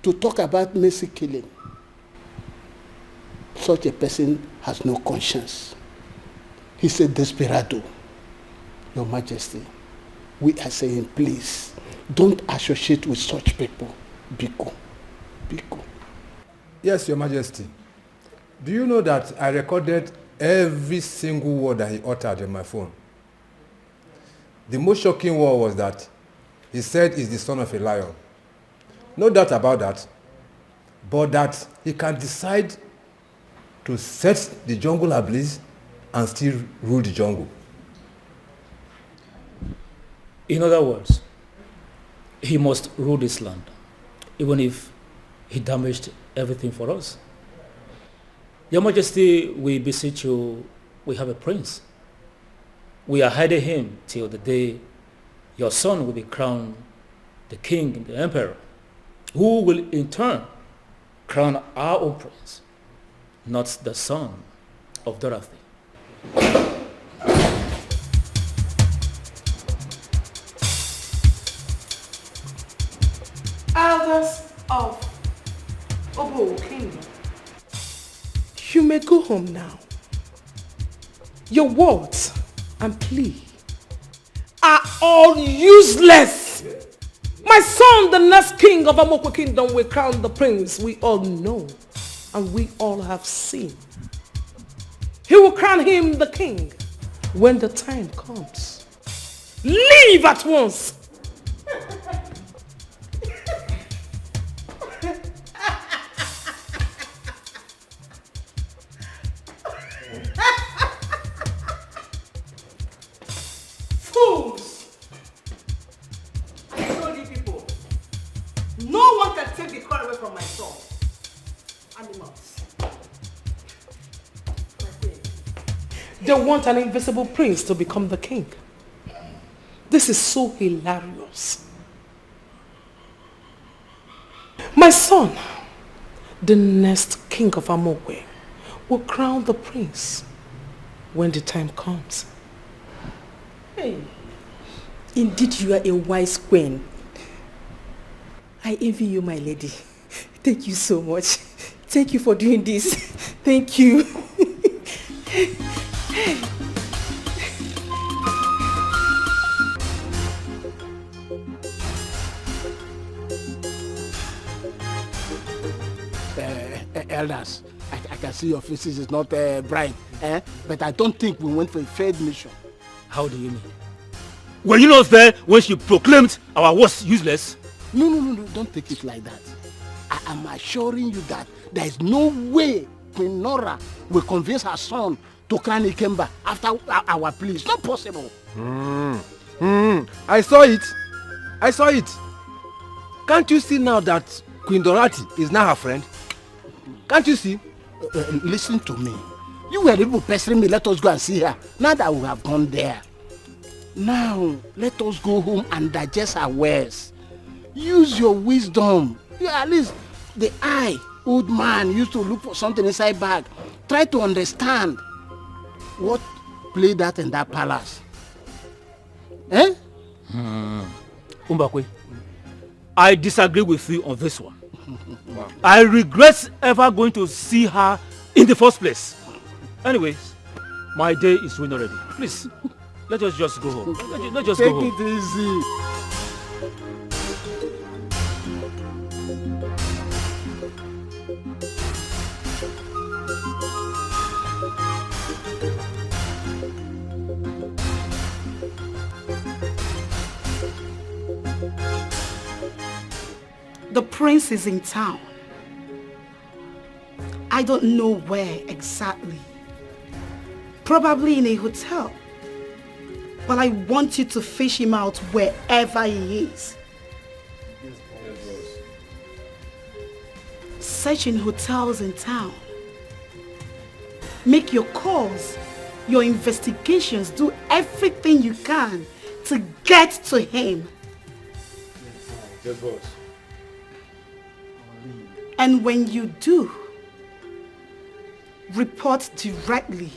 to talk about mercy killing. Such a person has no conscience. He's a desperado. Your Majesty, we are saying, please, don't associate with such people. Biko. Biko. Yes, Your Majesty. Do you know that I recorded every single word that he uttered on my phone? The most shocking word was that he said he's the son of a lion. No doubt about that. But that he can decide to set the jungle ablaze and still rule the jungle. In other words, he must rule this land, even if he damaged everything for us. Your Majesty, we beseech you, we have a prince. We are hiding him till the day your son will be crowned the king and the emperor, who will in turn crown our own prince, not the son of Dorothy. Elders of Obo Kingdom, you may go home now. Your words and plea are all useless. My son, the next king of Amokwe Kingdom, will crown the prince we all know and we all have seen. He will crown him the king when the time comes. Leave at once. Animals. They want an invisible prince to become the king. This is so hilarious. My son, the next king of Amokwe, will crown the prince when the time comes. Hey, indeed you are a wise queen. I envy you, my lady. Thank you so much. Thank you for doing this. Thank you. Elders, I can see your faces is not bright, but I don't think we went for a failed mission. How do you mean? Were you not there when she proclaimed our words useless? No, don't take it like that. I am assuring you that there is no way Queen Nora will convince her son to crown Ikemba after our plea. It's not possible. I saw it. Can't you see now that Queen Dorothy is now her friend? Can't you see? Listen to me. You were able to pester me. Let us go and see her. Now that we have gone there. Now, let us go home and digest our words. Use your wisdom. You at least the old man used to look for something inside bag. Try to understand what played that in that palace. Umbakwe, I disagree with you on this one. Wow. I regret ever going to see her in the first place. Anyways, my day is ruined already. Please, let us just go home. Let's just go home. Take it easy. The prince is in town. I don't know where exactly. Probably in a hotel. But I want you to fish him out wherever he is. Search in hotels in town. Make your calls, your investigations, do everything you can to get to him. Yes, boss. And when you do, report directly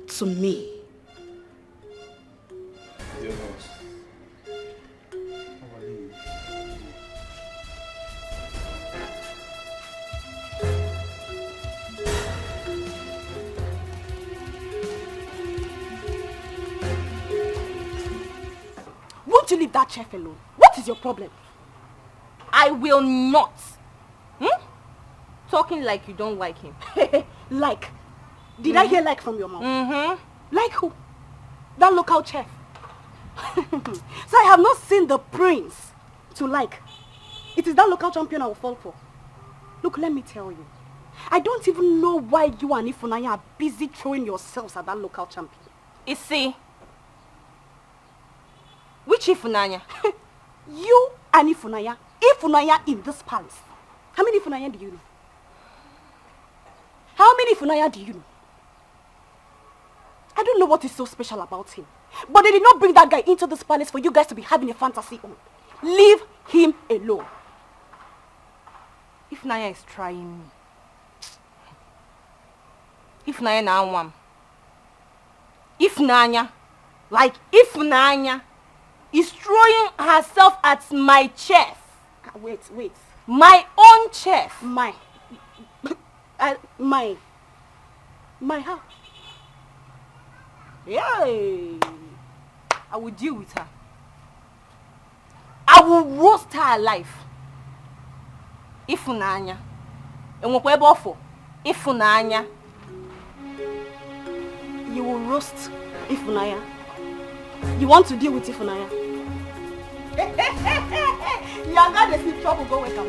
to me. Yes, boss. Won't you leave that chef alone? What is your problem? I will not. Talking like you don't like him. Like? Did I hear like from your mouth? Mm-hmm. Like who? That local chef. So I have not seen the prince to like. It is that local champion I will fall for. Look, let me tell you. I don't even know why you and Ifunanya are busy throwing yourselves at that local champion. You see? Which Ifunanya? You and Ifunanya. Ifunanya in this palace. How many Ifunanya do you know? How many Ifunanya do you know? I don't know what is so special about him. But they did not bring that guy into this palace for you guys to be having a fantasy on. Leave him alone. Ifunanya is trying me. Ifunanya na one. Ifunanya, like Ifunanya, is throwing herself at my chest. Wait. My own chest. My how? Yay! I will deal with her. I will roast her alive. Ifunanya. Enwekwebe Ifunanya. You will roast Ifunanya. You want to deal with Ifunanya? You are going to see trouble go wake up.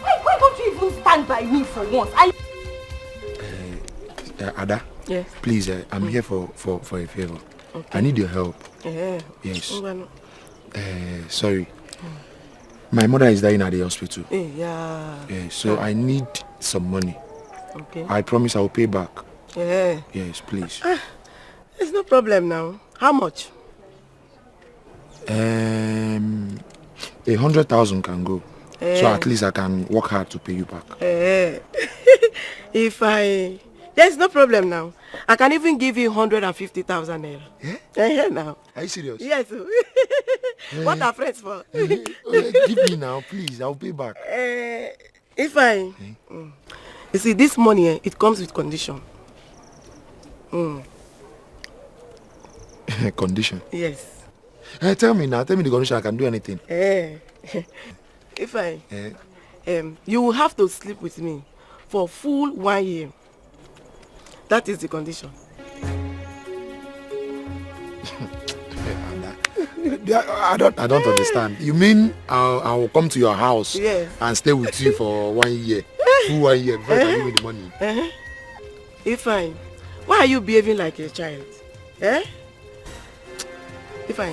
Why don't you even stand by me for once? Ada, yes. Please, I'm here for a favor. Okay. I need your help. Yeah. Yes. Sorry. My mother is dying at the hospital. Yeah. Yeah, so I need some money. Okay. I promise I will pay back. Yeah. Yes, please. There's no problem now. How much? 100,000 can go. So at least I can work hard to pay you back. There's no problem now. I can even give you 150,000 naira. Yeah? Now. Are you serious? Yes. What are friends for? Give me now, please. I'll pay back. You see, this money, it comes with condition. Condition? Yes. Tell me now. Tell me the condition. I can do anything. You will have to sleep with me for full 1 year. That is the condition. I don't understand. You mean I will come to your house and stay with you for 1 year? Full 1 year before I give me the money. Why are you behaving like a child?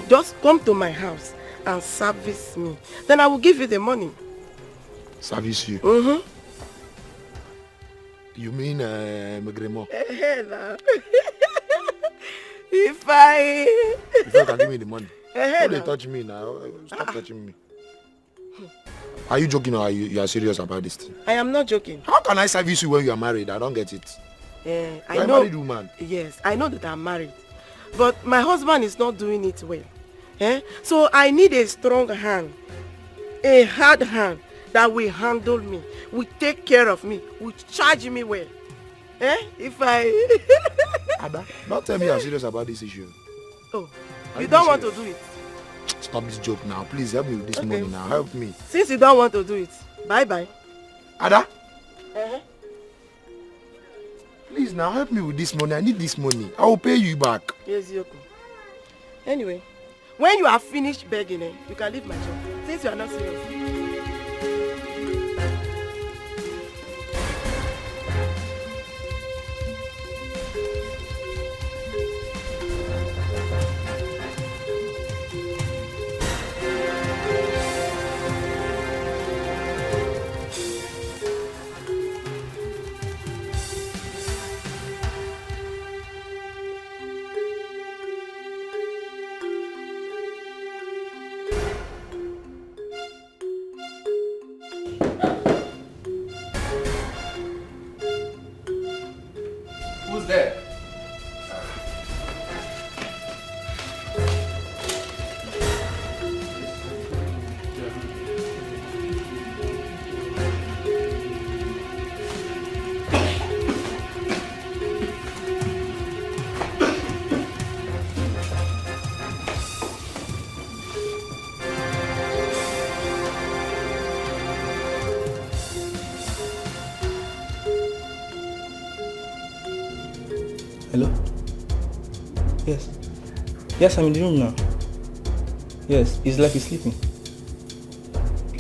Just come to my house and service me. Then I will give you the money. Service you? You mean Magremo? If you can give me the money. Don't they touch me now? Stop touching me. Are you joking or you are serious about this thing? I am not joking. How can I service you when you are married? I don't get it. I know. Married woman. Yes, I know that I'm married. But my husband is not doing it well. So I need a strong hand. A hard hand that will handle me, will take care of me, will charge me well. Ada, don't tell me you're serious about this issue. Oh, you don't want to do it? Stop this joke now. Please help me with this money now. Help me. Since you don't want to do it, bye-bye. Ada? Please now help me with this money. I need this money. I will pay you back. Yes, Yoko. Anyway, when you are finished begging, you can leave my job. Since you are not serious. Hello? Yes. Yes, I'm in the room now. Yes, it's like he's sleeping.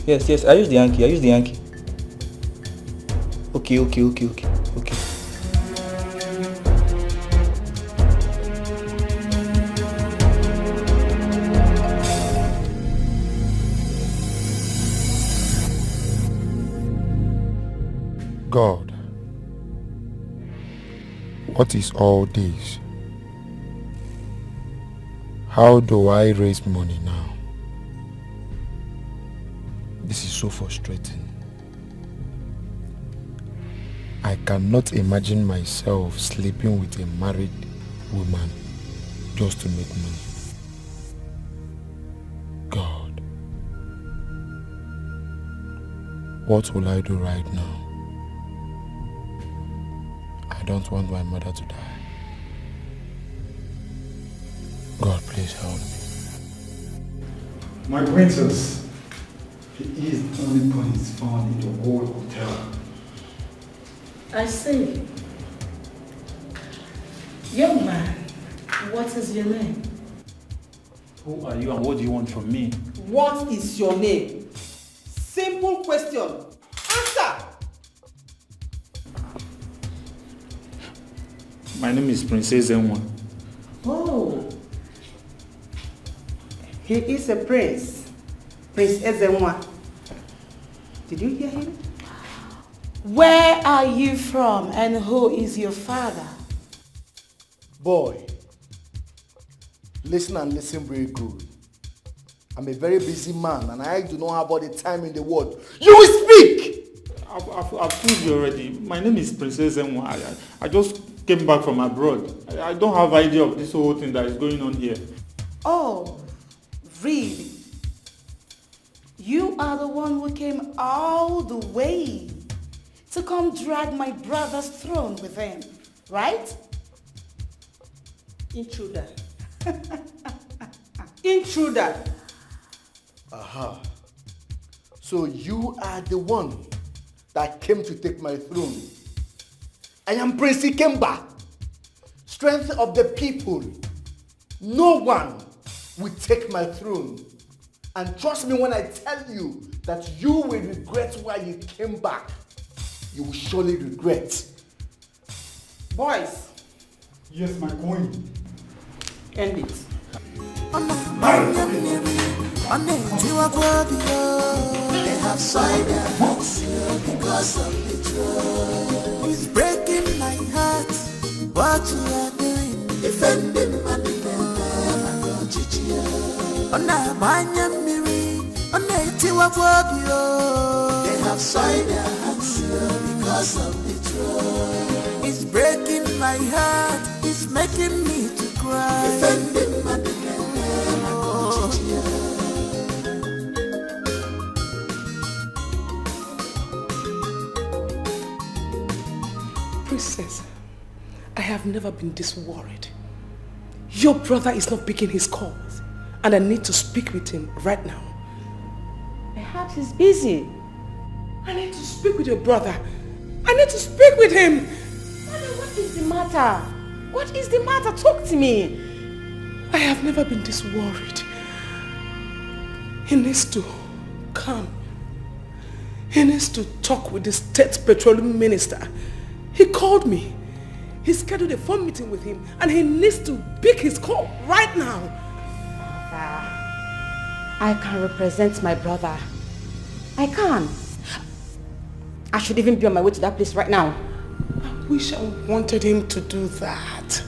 Yes, I use the Yankee. Okay. God, what is all this? How do I raise money now? This is so frustrating. I cannot imagine myself sleeping with a married woman just to make money. God, what will I do right now? I don't want my mother to die. God, please help me. My princess, he is the only prince found in the whole hotel. I see. Young man, what is your name? Who are you and what do you want from me? What is your name? Simple question. Answer! My name is Princess Enwa. Oh. He is a prince. Prince Ezenwa. Did you hear him? Where are you from and who is your father? Boy, listen and listen very good. I'm a very busy man and I do not have all the time in the world. You will speak! I've told you already. My name is Princess Enwa. I just came back from abroad. I don't have idea of this whole thing that is going on here. Oh, really? You are the one who came all the way to come drag my brother's throne with him, right? Intruder. Intruder. Aha. So you are the one that came to take my throne. I am Prince Ikemba, strength of the people. No one will take my throne. And trust me when I tell you that you will regret why you came back. You will surely regret. Boys. Yes, my queen. End it. They have soiled their hearts because of betrayal. It's breaking my heart what you are doing. Defending my they have soiled their hearts because of betrayal. It's breaking my heart, it's making me to cry. Defending my Princess, I have never been this worried. Your brother is not picking his calls, and I need to speak with him right now. Perhaps he's busy. I need to speak with your brother. I need to speak with him. Mother, what is the matter? What is the matter? Talk to me. I have never been this worried. He needs to come. He needs to talk with the State Petroleum Minister. He called me. He scheduled a phone meeting with him and he needs to pick his call right now. I can represent my brother. I can. I should even be on my way to that place right now. I wish I wanted him to do that.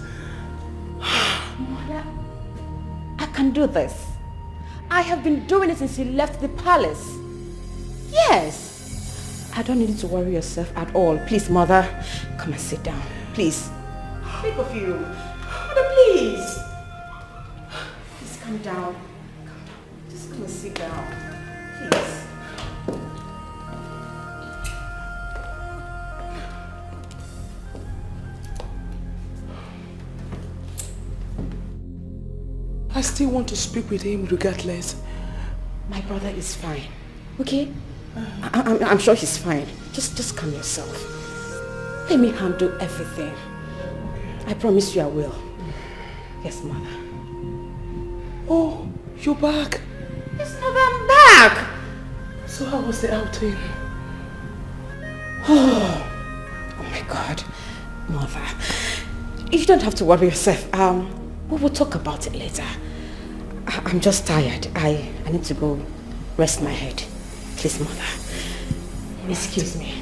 Mother, I can do this. I have been doing it since he left the palace. Yes. I don't need you to worry yourself at all. Please, Mother, come and sit down. Please. Think of you. Mother, please. Please calm down. Just come and sit down. Please. I still want to speak with him regardless. My brother is fine. Okay? I'm sure he's fine. Just calm yourself. Let me handle everything. I promise you I will. Yes, Mother. Oh, you're back. Yes, Mother, I'm back. So how was the outing? Oh my God. Mother, you don't have to worry yourself. We will talk about it later. I'm just tired. I need to go rest my head. Please, Mother. Excuse me.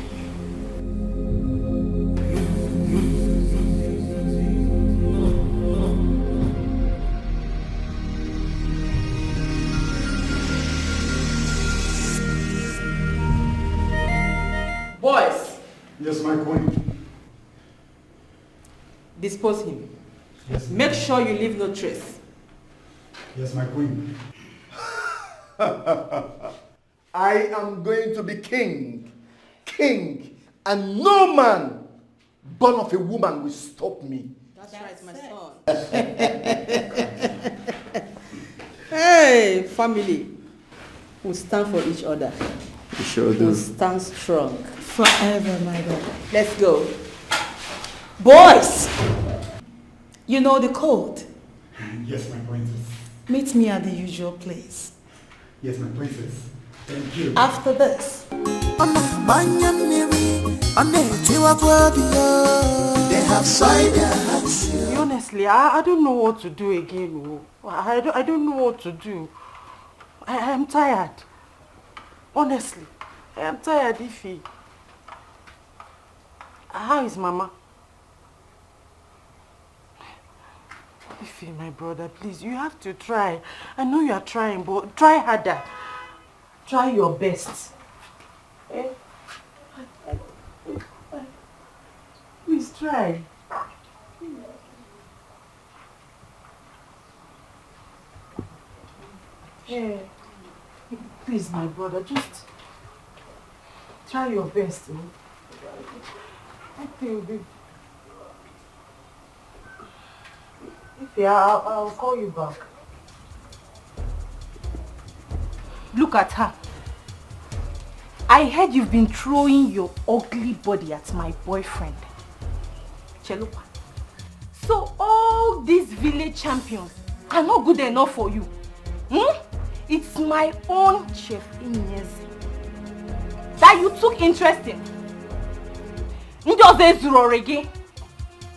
Boys. Yes, my queen. Dispose him. Yes. Make sure you leave no trace. Yes, my queen. I am going to be king, and no man born of a woman will stop me. That's right, my son. Hey, family. We stand for each other. We sure do. We stand strong. Forever, my God. Let's go. Boys! You know the code. Yes, my princess. Meet me at the usual place. Yes, my princess. Thank you. After this. They have soiled their hearts. Honestly, I don't know what to do again. I don't know what to do. I am tired. Honestly. I am tired, Ify. How is Mama? Ify, my brother, please, you have to try. I know you are trying, but try harder. Try your best. Eh? Please try. Yeah. Please, my brother, just try your best. I think if I'll call you back. Look at her. I heard you've been throwing your ugly body at my boyfriend. Chelupa. So all these village champions are not good enough for you. It's my own chef Inyezi that you took interest in.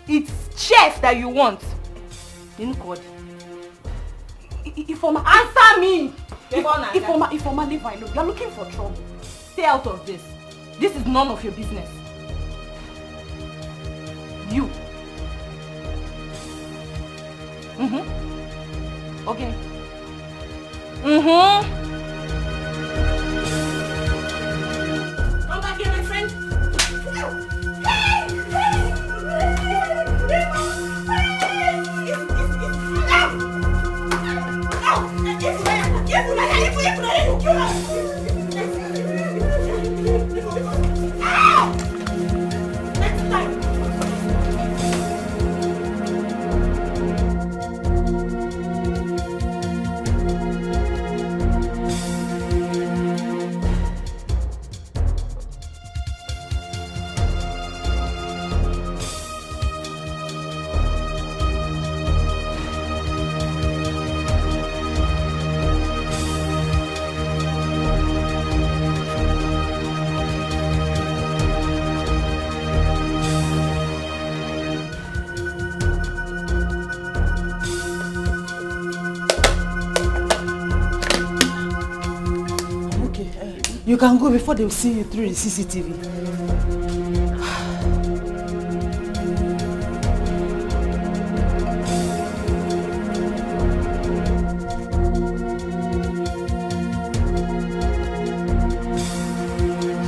It's chef that you want. Ifoma, answer me! Ifoma, leave my look. You're looking for trouble. Stay out of this. This is none of your business. You. Okay. Come back here, my friend. You can go before they will see you through the CCTV.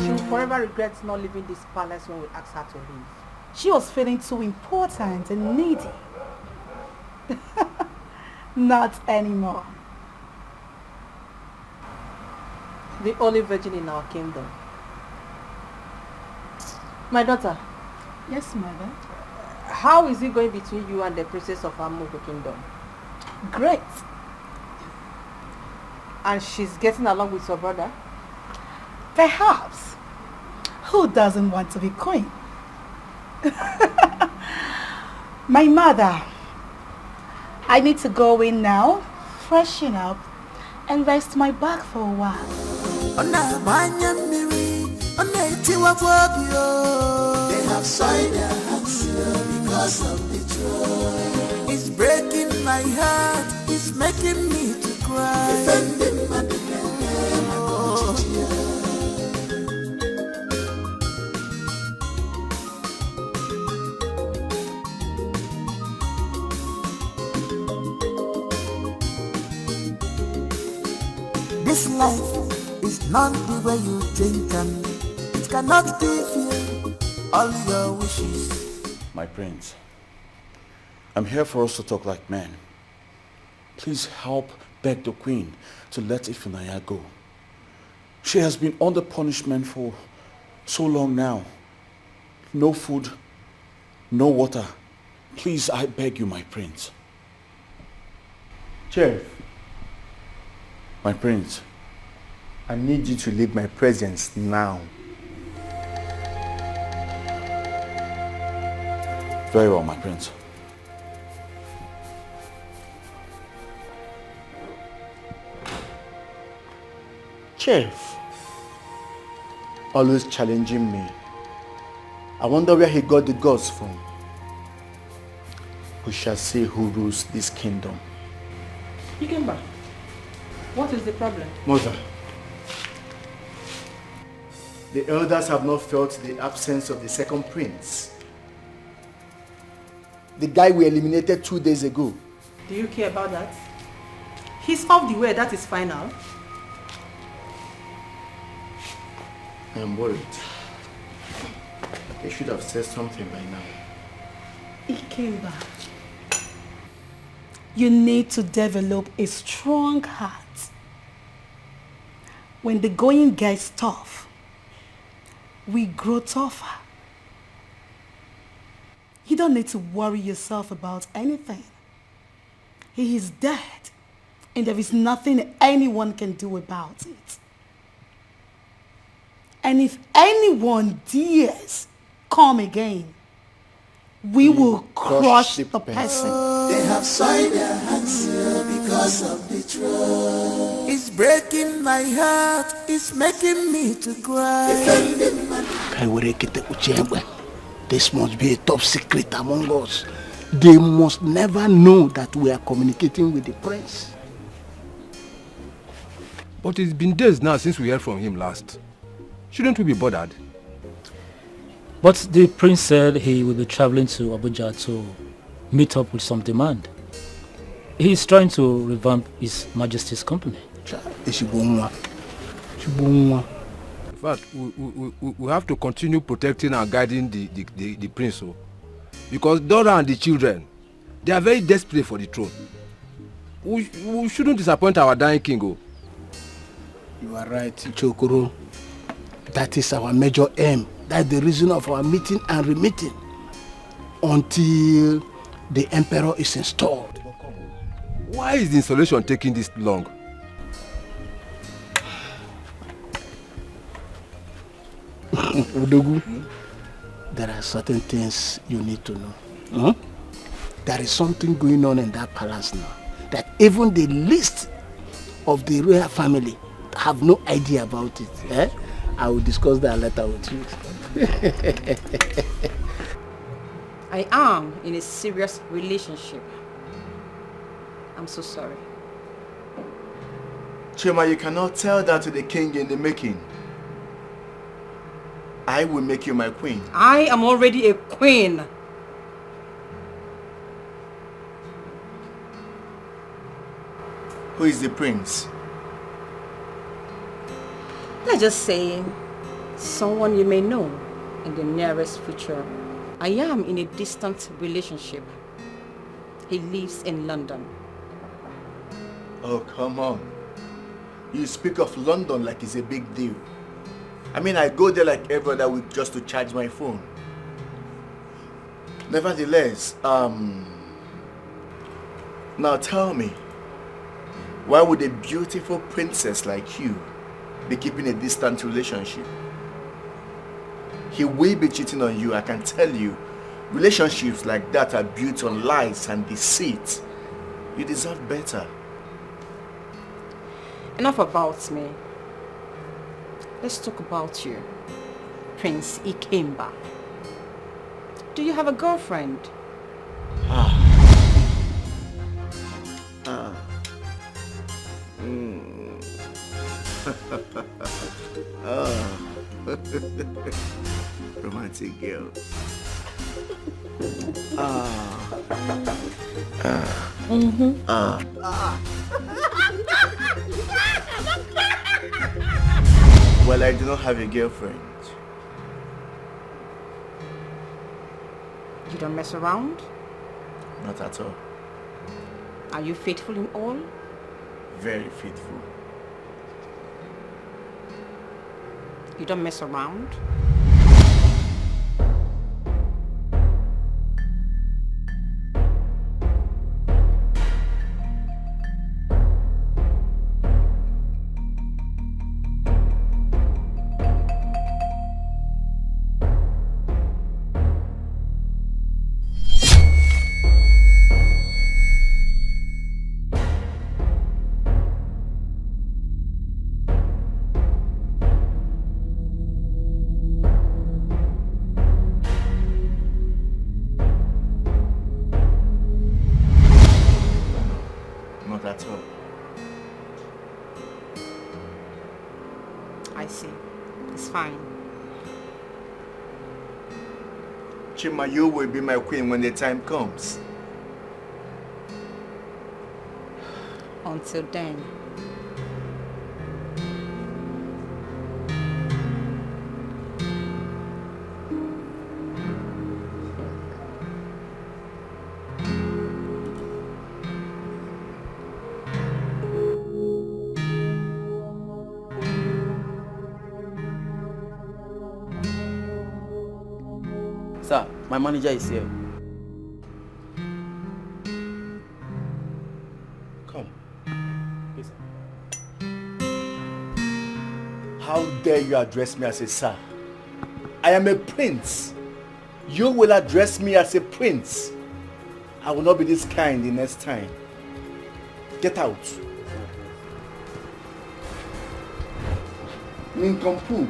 She will forever regret not leaving this palace when we asked her to leave. She was feeling too important and needy. Not anymore. The only virgin in our kingdom. My daughter. Yes, mother. How is it going between you and the princess of Amugo kingdom? Great. And she's getting along with your brother? Perhaps. Who doesn't want to be queen? My mother. I need to go in now, freshen up, and rest my back for a while. They have soiled their hearts because of the joy. It's breaking my heart, it's making me to cry. Defending my This life is not the way you think, and it cannot give you all your wishes. My prince, I'm here for us to talk like men. Please help beg the queen to let Ifunanya go. She has been under punishment for so long now. No food, no water. Please, I beg you, my prince. Chef, my prince, I need you to leave my presence now. Very well, my prince. Chef, always challenging me. I wonder where he got the gods from. We shall see who rules this kingdom. Ikemba, what is the problem? Mother, The elders have not felt the absence of the second prince. The guy we eliminated 2 days ago. Do you care about that? He's off the way, that is final. I am worried. They should have said something by now. Ikemba, you need to develop a strong heart. When the going gets tough, we grow tougher. You don't need to worry yourself about anything. He is dead, and there is nothing anyone can do about it. And if anyone dares come again, we will crush the person. They have soiled their hands because of betrayal. It's breaking my heart, it's making me to cry. This must be a top secret among us. They must never know that we are communicating with the prince. But it's been days now since we heard from him last. Shouldn't we be bothered? But the prince said he will be traveling to Abuja to meet up with some demand. He's trying to revamp His Majesty's company. In fact, we have to continue protecting and guiding the prince. Because Dora and the children, they are very desperate for the throne. We shouldn't disappoint our dying king. You are right, Chokoro. That is our major aim. That's the reason of our meeting and remeeting. Until the emperor is installed. Why is the installation taking this long? Odogu, there are certain things you need to know. Huh? There is something going on in that palace now that even the least of the royal family have no idea about it. Eh? I will discuss that later with you. I am in a serious relationship. I'm so sorry. Chima, you cannot tell that to the king in the making. I will make you my queen. I am already a queen. Who is the prince? Let's just say someone you may know in the nearest future. I am in a distant relationship. He lives in London. Oh, come on. You speak of London like it's a big deal. I mean, I go there like every other week just to charge my phone. Nevertheless, now tell me, why would a beautiful princess like you be keeping a distant relationship? He will be cheating on you, I can tell you. Relationships like that are built on lies and deceit. You deserve better. Enough about me. Let's talk about you, Prince Ikemba. Do you have a girlfriend? Romantic girl. Well, I do not have a girlfriend. You don't mess around? Not at all. Are you faithful in all? Very faithful. You don't mess around? Not at all. I see. It's fine. Chima, you will be my queen when the time comes. Until then. Sir, my manager is here. Come. How dare you address me as a sir? I am a prince. You will address me as a prince. I will not be this kind the next time. Get out. Nincompoop.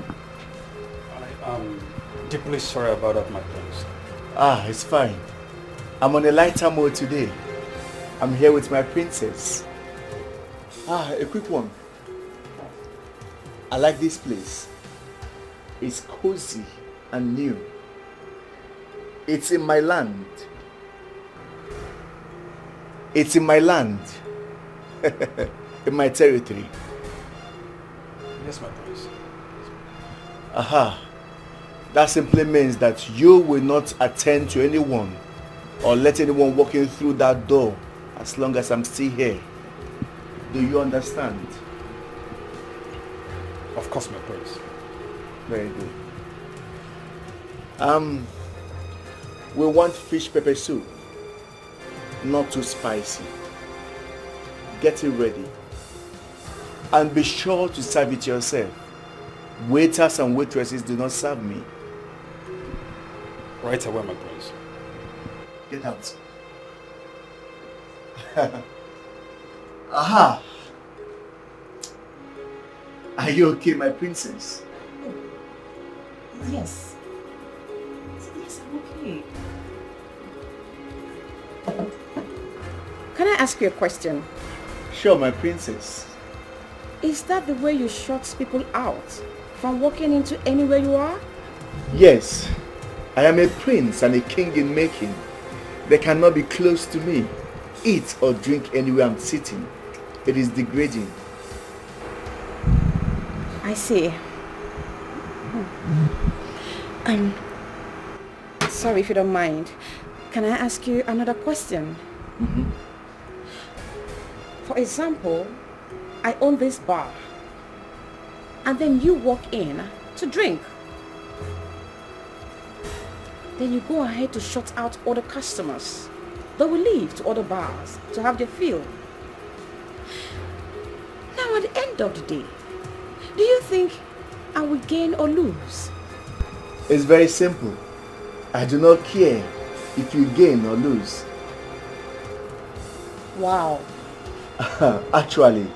I am deeply sorry about that, my prince. Ah, it's fine. I'm on a lighter mode today. I'm here with my princess. Ah, a quick one. I like this place. It's cozy and new. It's in my land. It's in my land. In my territory. Yes, my prince. Aha. That simply means that you will not attend to anyone or let anyone walking through that door as long as I'm still here. Do you understand? Of course, my prince. Very good. We want fish pepper soup. Not too spicy. Get it ready. And be sure to serve it yourself. Waiters and waitresses do not serve me. Right away, my prince. Get out. Aha! Are you okay, my princess? Yes. Yes, I'm okay. Can I ask you a question? Sure, my princess. Is that the way you shut people out from walking into anywhere you are? Yes. I am a prince and a king in making. They cannot be close to me. Eat or drink anywhere I'm sitting. It is degrading. I see. Sorry if you don't mind. Can I ask you another question? Mm-hmm. For example, I own this bar. And then you walk in to drink. Then you go ahead to shut out other customers. They will leave to other bars to have their fill. Now at the end of the day, do you think I will gain or lose? It's very simple. I do not care if you gain or lose. Wow. Actually,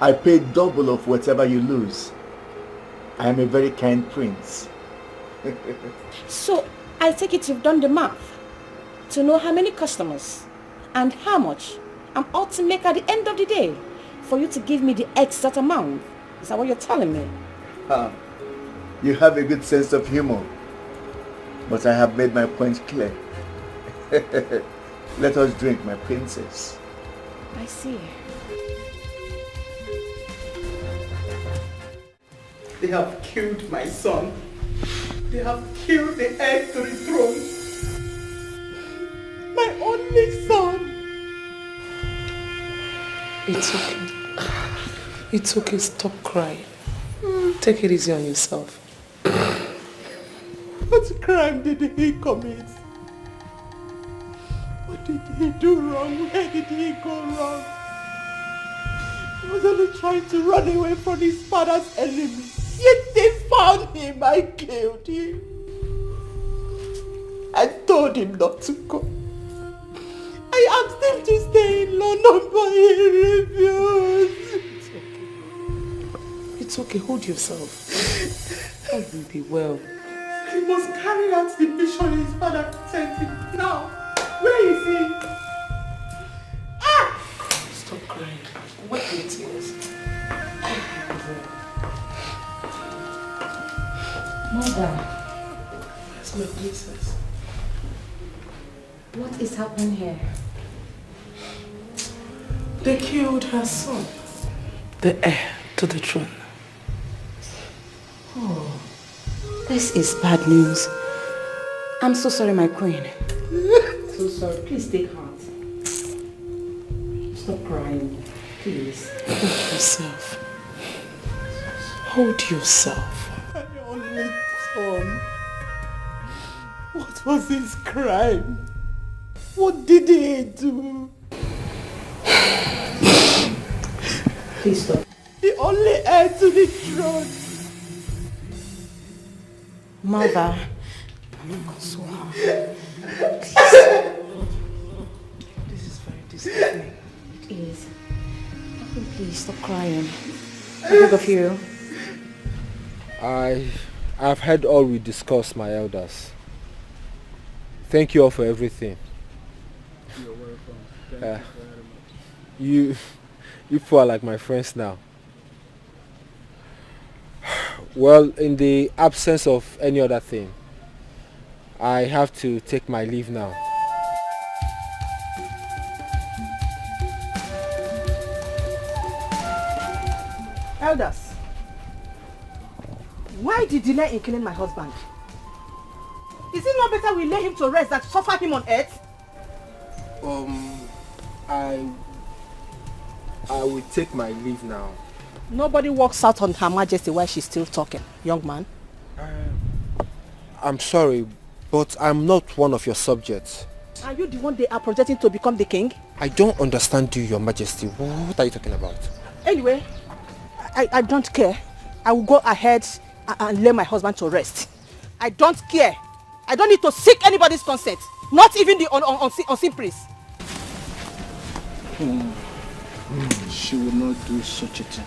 I pay double of whatever you lose. I am a very kind prince. So, I take it you've done the math to know how many customers and how much I'm ought to make at the end of the day for you to give me the exact amount. Is that what you're telling me? You have a good sense of humor, but I have made my point clear. Let us drink, my princess. I see. They have killed my son. They have killed the heir to the throne. My only son. It's okay. It's okay. Stop crying. Take it easy on yourself. What crime did he commit? What did he do wrong? Where did he go wrong? He was only trying to run away from his father's enemies. Yet they found him. I killed him. I told him not to go. I asked him to stay in London, but he refused. It's okay. Hold yourself. All will be well. He must carry out the mission his father sent him. Now, where is he? Ah! Stop crying. Wipe your tears. Mother. That's my princess. What is happening here? They killed her son, the heir to the throne. Oh, this is bad news. I'm so sorry, my queen. So sorry. Please take heart. Stop crying. Please. Hold yourself. Hold yourself. My only son. What was his crime? What did he do? Please stop. The only heir to the throne. Mother. Please. This is very disheartening. It is. Please stop crying. I beg of you. I've heard all we discussed, my elders. Thank you all for everything. You're welcome. Thank you very much. You four are like my friends now. Well, in the absence of any other thing, I have to take my leave now. Elders, why the delay in killing my husband? Is it not better we lay him to rest than suffer him on earth? I will take my leave now. Nobody walks out on Her Majesty while she's still talking, young man. I'm sorry, but I'm not one of your subjects. Are you the one they are projecting to become the king? I don't understand you, your majesty. What are you talking about? Anyway, I don't care. I will go ahead and lay my husband to rest. I don't care. I don't need to seek anybody's consent. Not even the unseen priest. She will not do such a thing.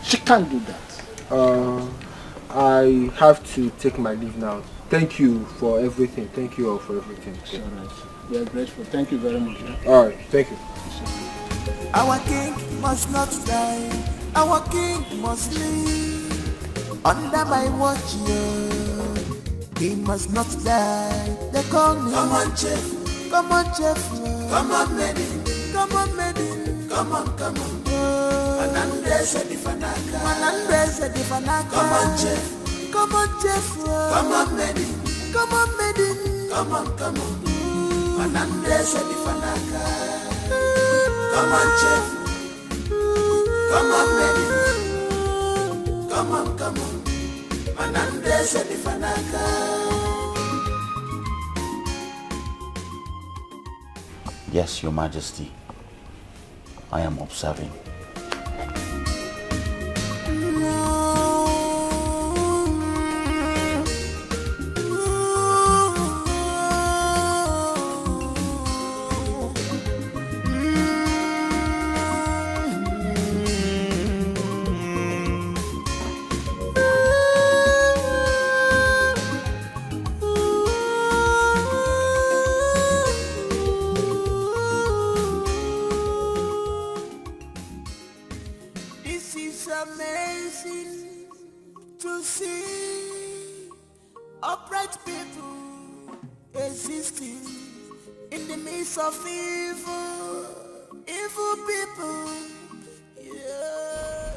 She can't do that. I have to take my leave now. Thank you for everything. Thank you all for everything. It's all right. We are grateful. Thank you very much. All right. Thank you. Our king must not die. Our king must live under my watch. Yeah. He must not die. They call me. Come on, chef. Come on, chef. Come on, maiden. Come on, maiden. Come on, come on. Manandese di fanaka. Manandese di fanaka. Come on, chef. Come on, chef. Come on, maiden. Come on, maiden. Come on, come on. Manandese di fanaka. Come on, chef. Come on, maiden. Come on, come on. Manandese di fanaka. Yes, Your Majesty. I am observing.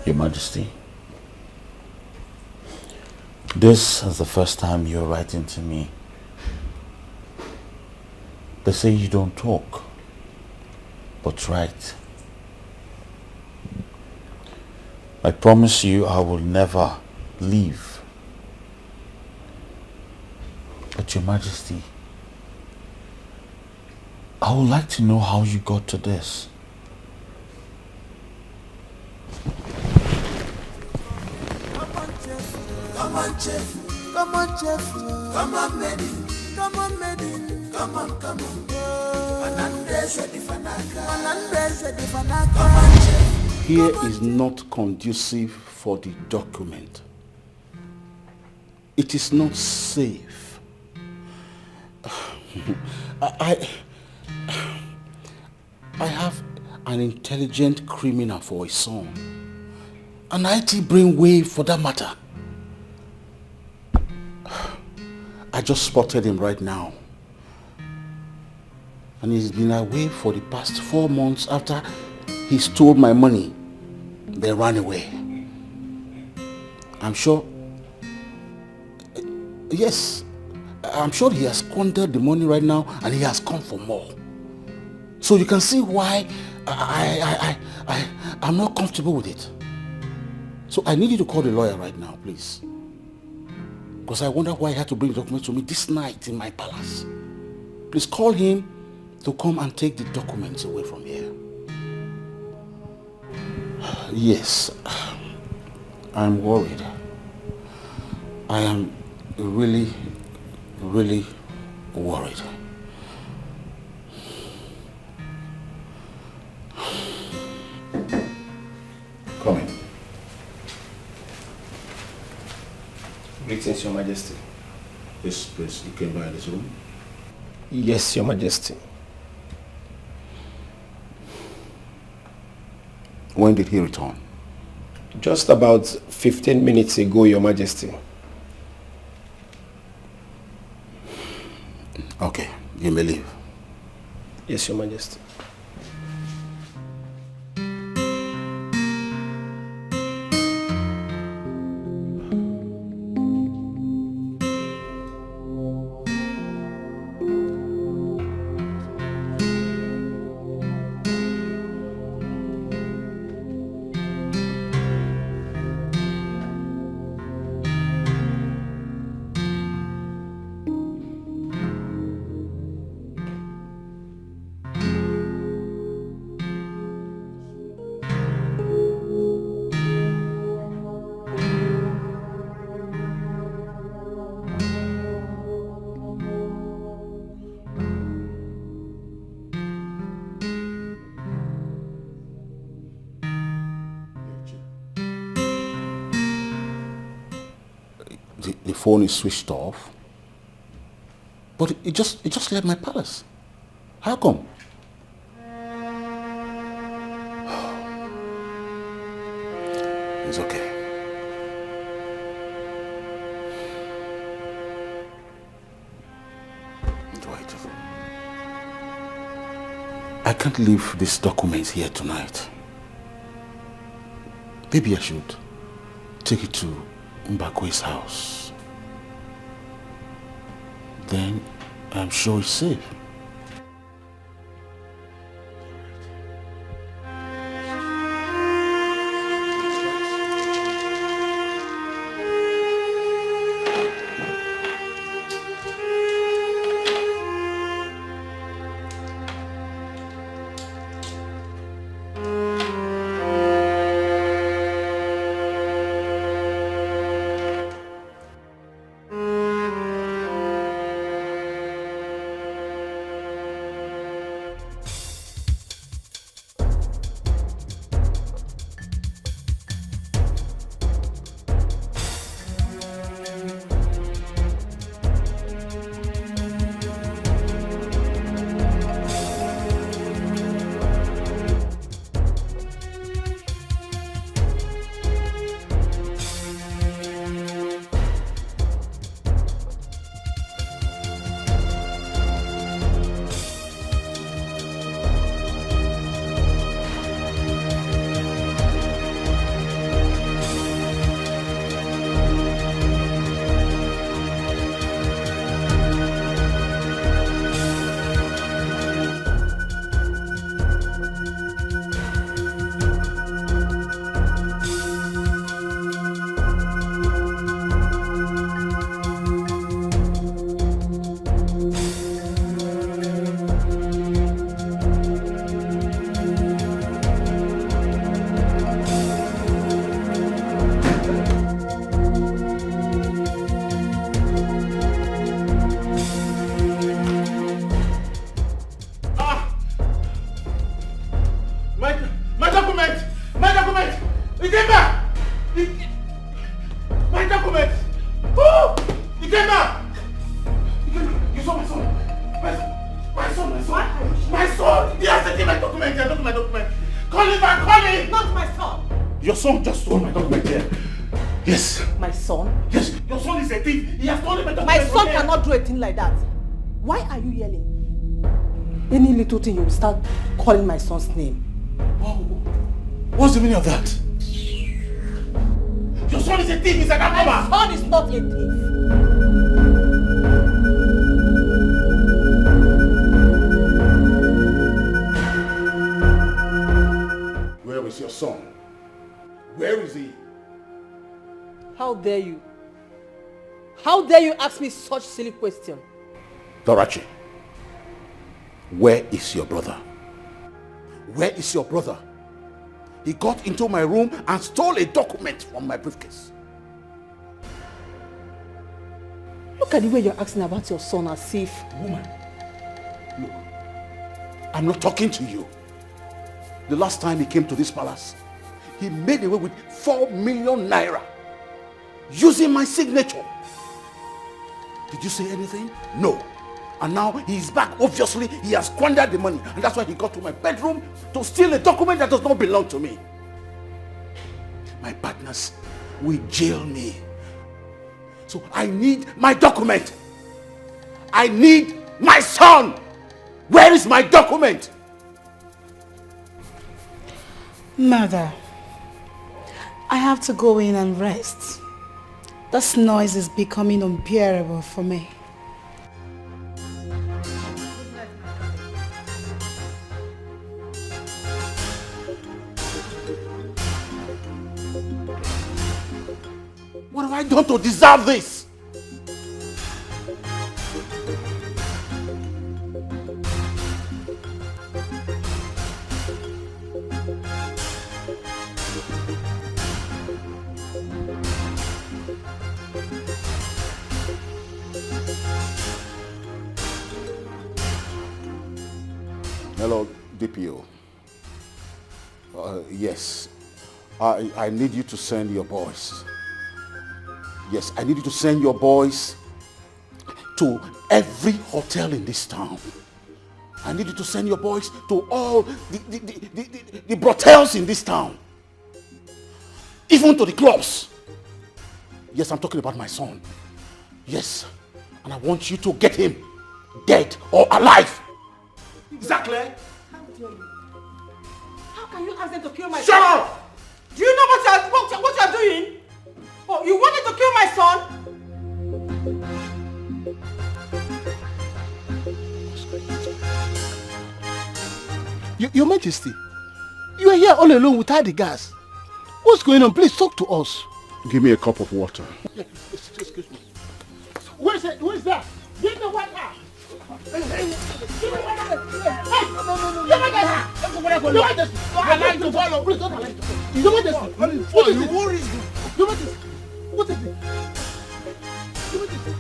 Your Majesty, this is the first time you're writing to me. They say you don't talk, but write. I promise you I will never leave. But Your Majesty, I would like to know how you got to this. Come on, chef. Come on, chef. Come on, maiden. Come on, maiden. Come on, come on. Manandese di fanaka. Manandese di fanaka. Come on, chef. Here is not conducive for the document. It is not safe. I have an intelligent criminal for a son. An IT brainwave for that matter. I just spotted him right now. And he's been away for the past 4 months after he stole my money, then ran away. I'm sure, yes, I'm sure he has squandered the money right now and he has come for more. So you can see why I'm not comfortable with it. So I need you to call the lawyer right now, please. Because I wonder why he had to bring the documents to me this night in my palace. Please call him to come and take the documents away from here. Yes, I'm worried. I am really, really worried. Come in. Greetings, Your Majesty. Yes, please, you came by this room? Yes, Your Majesty. When did he return? Just about 15 minutes ago, Your Majesty. Okay, you may leave. Yes, Your Majesty. The phone is switched off, but it just left my palace. How come? It's okay. Wait. I can't leave these documents here tonight. Maybe I should take it to Mbakwe's house. Then I'm sure it's safe. Your son just stole my document here. Yes. My son? Yes, your son is a thief. He has stolen my document. My son cannot do a thing like that. Why are you yelling? Any little thing you will start calling my son's name. What's the meaning of that? Your son is a thief, he's an My son is not a thief. Where is your son? Where is he? How dare you? How dare you ask me such silly question? Dorachi, where is your brother? Where is your brother? He got into my room and stole a document from my briefcase. Look at the way you're asking about your son as if... Woman, look, I'm not talking to you. The last time he came to this palace, he made away with 4 million naira using my signature. Did you say anything? No. And now he's back. Obviously, he has squandered the money. And that's why he got to my bedroom to steal a document that does not belong to me. My partners will jail me. So I need my document. I need my son. Where is my document? Mother, I have to go in and rest. This noise is becoming unbearable for me. What have I done to deserve this? Hello, DPO. Yes, I need you to send your boys. Yes, I need you to send your boys to every hotel in this town. I need you to send your boys to all the brothels in this town. Even to the clubs. Yes, I'm talking about my son. Yes, and I want you to get him dead or alive. Exactly. How dare you? How can you ask them to kill my Shut son? up! Do you know what you're doing? Oh, you wanted to kill my son? Your Majesty, you are here all alone without the gas. What's going on? Please talk to us. Give me a cup of water. Excuse me. Where's that? Give me water. Hey, give me water. Hey, no. Your Majesty. I like to follow. Please don't allow it. Your Majesty. What is it? What is it? Your Majesty. What is it? Your Majesty.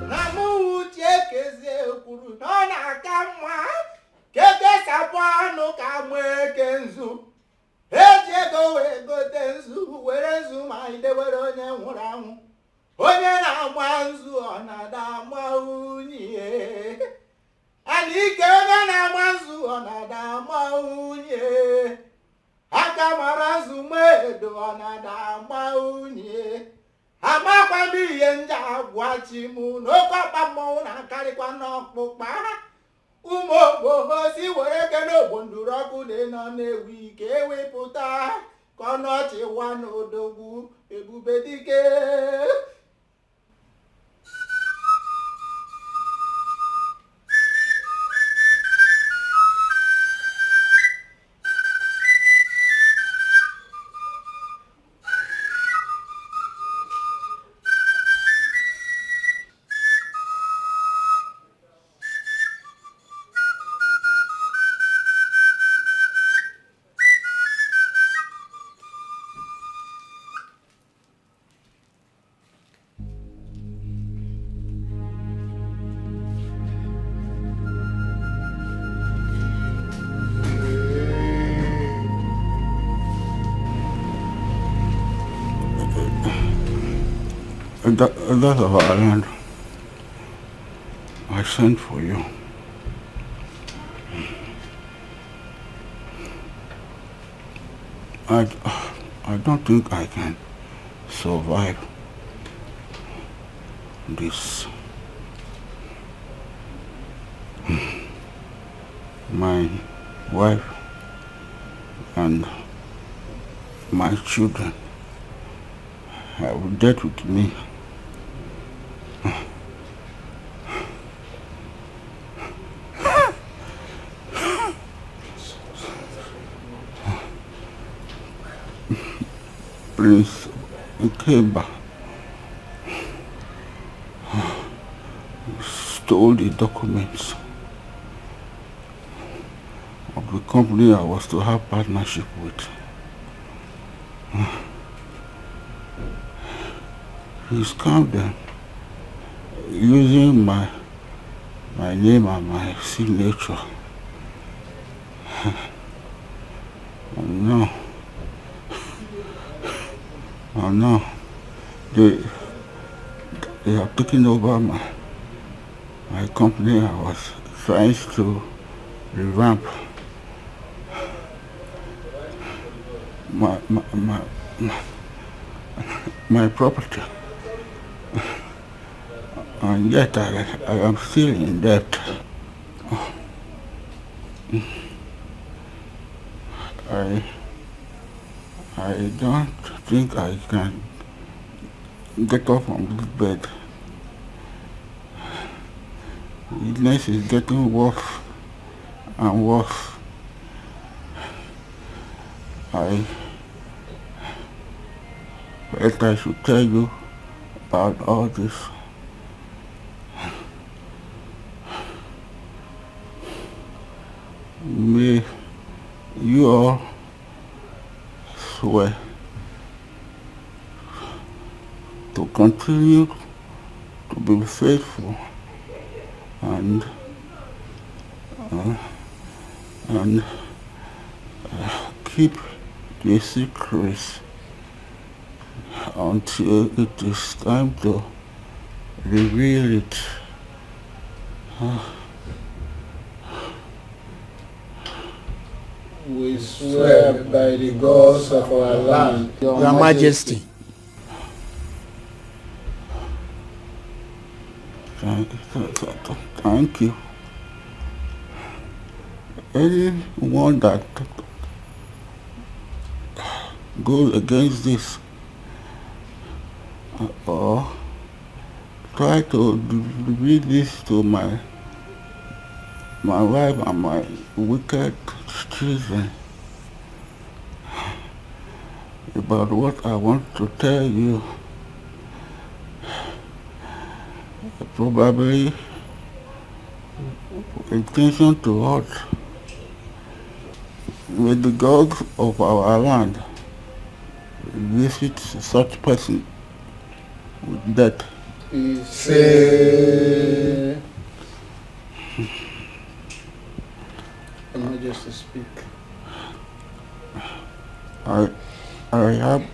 Namu chekeze kwuru na na-aka mma keke sapano ka mweke nzu eji ego wee gote nzu were nzu ma idewere onye nwụrụ anwụ onye na-agba nzu ọ na-ada ama unyi alike onye na-agba nzu ọ na-ada ama unyi aka mara nzu medo ọ na-ada ama unyi amakwa ndị ihe ndị agwachi mụ n'oke ọkpa mmọnwụ na-akarịkwa n'ọkpụkpa ụmụ ogboho si were ke n'ogbo nduru ọkụ dị nọ na-ewu ike ewepụta ka ọnọchị wa n'odogwu ebube dike. That's of Errand. I sent for you. I don't think I can survive this. my wife and my children have dealt with me. Prince Ikeba stole the documents of the company I was to have partnership with. He scammed them using my name and my signature. And now they have taken over my company I was trying to revamp. My property, and yet I am still in debt. I don't think I can get off from this bed. Illness is getting worse and worse. I should tell you about all this. May you all swear to continue to be faithful and keep the secrets until it is time to reveal it. We swear by the gods of our land, Your Majesty. Thank you. Anyone that goes against this or try to reveal this to my wife and my wicked children about what I want to tell you, probably intention to hurt. With the gods of our land visit such person with death. Say, Your Majesty, speak. I have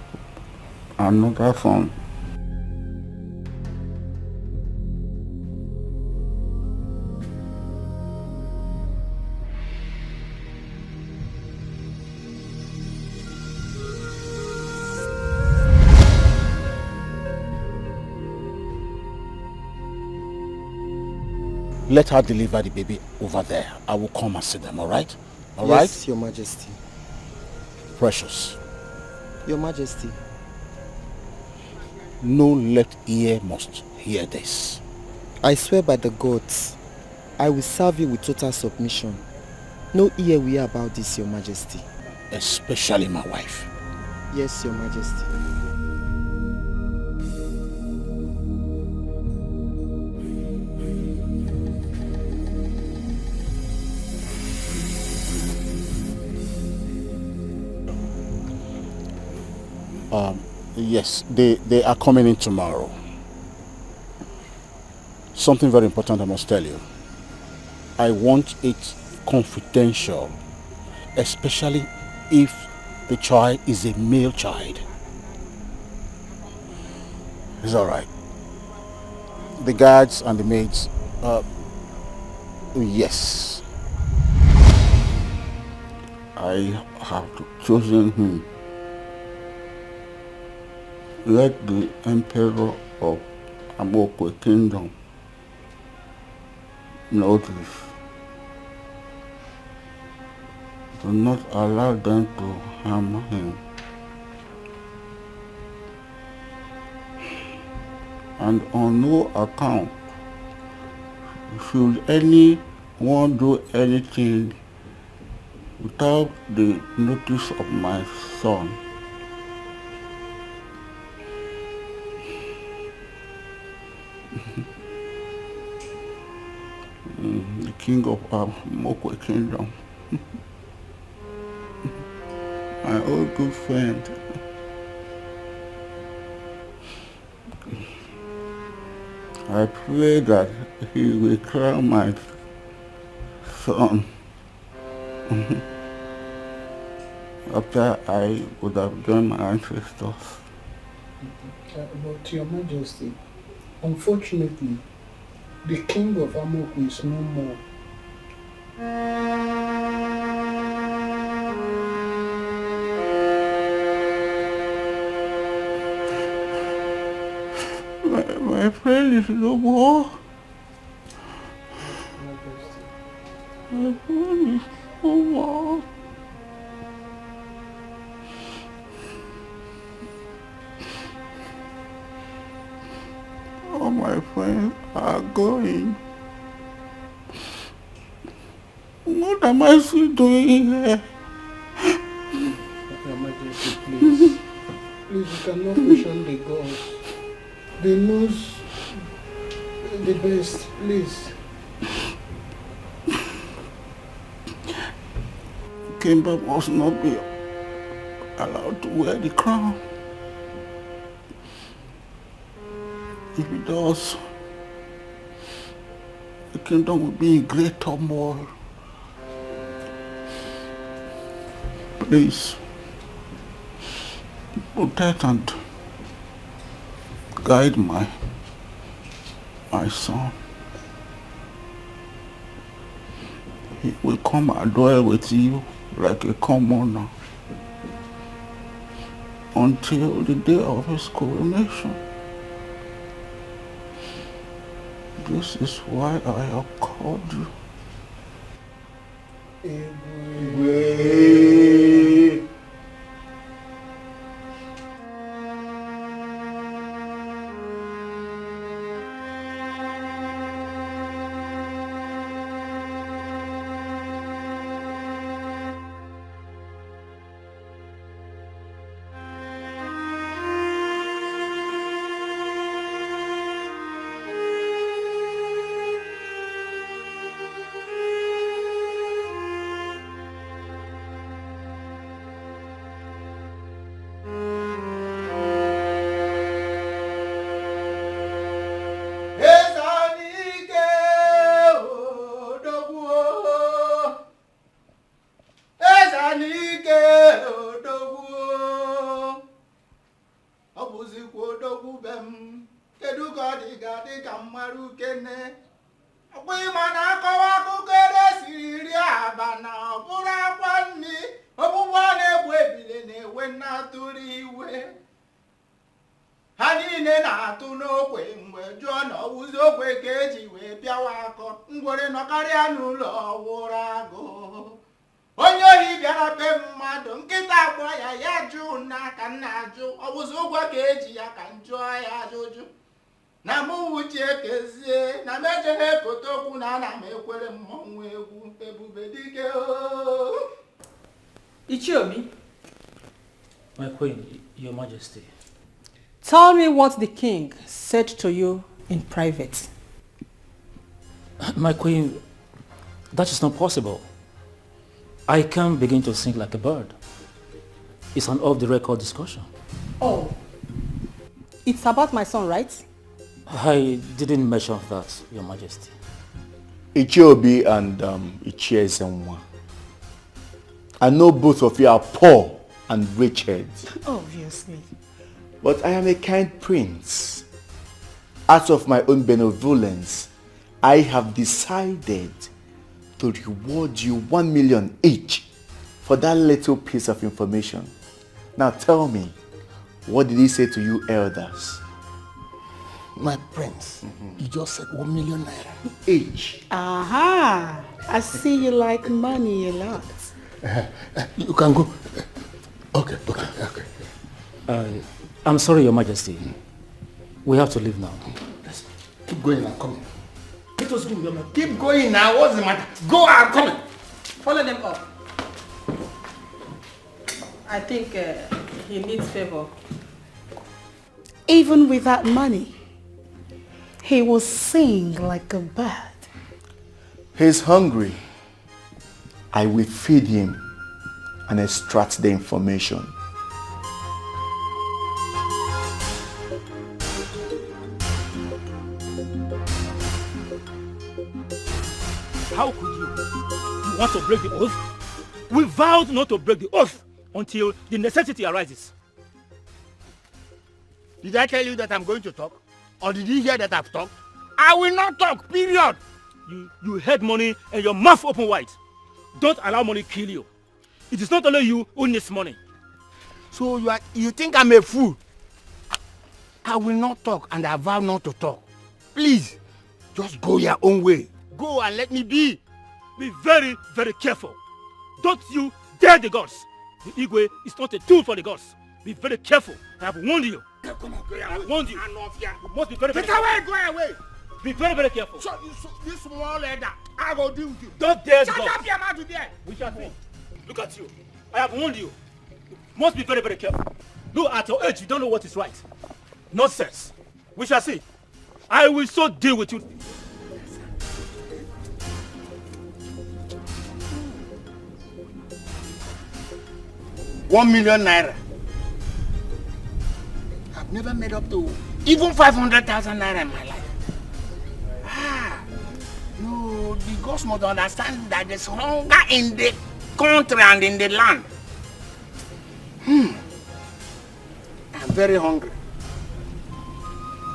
another son. Let her deliver the baby over there. I will come and see them, all right? All right? Yes, Your Majesty. Precious. Your Majesty. No left ear must hear this. I swear by the gods, I will serve you with total submission. No ear will hear about this, Your Majesty. Especially my wife. Yes, Your Majesty. Yes, they are coming in tomorrow. Something very important I must tell you. I want it confidential, especially if the child is a male child. It's all right. The guards and the maids, yes. I have chosen him. Let the Emperor of Amokwe Kingdom know this. Do not allow them to harm him. And on no account should anyone do anything without the notice of my son. The king of Mokwe kingdom. My old good friend. I pray that he will crown my son after I would have done my ancestors. But Your Majesty, unfortunately, the king of Amoku is no more. My friend is no more. My friend is no more. All my friends are going. What am I still doing here? Your Majesty, please. Please, you cannot question the gods. They know the best, please. Kimber must not be allowed to wear the crown. If he does, the kingdom will be in great turmoil. Please, protect and guide my son. He will come and dwell with you like a commoner until the day of his coronation. This is why I have called you. My queen, Your Majesty. Tell me what the king said to you in private. My queen, that is not possible. I can't begin to sing like a bird. It's an off-the-record discussion. Oh, it's about my son, right? I didn't mention that, Your Majesty. Ichiobi and Ichiezenwa. I know both of you are poor and wretched. Obviously. But I am a kind prince. Out of my own benevolence, I have decided to reward you 1 million each for that little piece of information. Now tell me, what did he say to you elders? My prince, you just said 1 million naira. Each. Aha! I see you like money a lot. You can go. Okay. I'm sorry, Your Majesty. We have to leave now. Let's keep going and coming. Let us go, Your Majesty. Keep going now. What's the matter? Go and coming. Follow them up. I think he needs favor. Even without money, he will sing like a bird. He's hungry. I will feed him and extract the information. How could you? You want to break the oath? We vowed not to break the oath until the necessity arises. Did I tell you that I'm going to talk? Or did you hear that I've talked? I will not talk, period. You had money and your mouth open wide. Don't allow money kill you. It is not only you who needs money. So you think I'm a fool? I will not talk and I vow not to talk. Please, just go your own way. Go and let me be. Be very, very careful. Don't you dare the gods. The Igwe is not a tool for the gods. Be very careful. I have warned you. Come on, go I have warned you. You must be very, very careful. careful. Go away. Be very, very careful. So this small leather, I will deal with you. Don't dare Shut God. up your mouth there. We shall see. Look at you. I have warned you. You must be very, very careful. Look, at your age, you don't know what is right. Nonsense. We shall see. I will so deal with you. ₦1 million. I've never made up to even 500,000 naira in my life. No, the gods must understand that there's hunger in the country and in the land. I'm very hungry.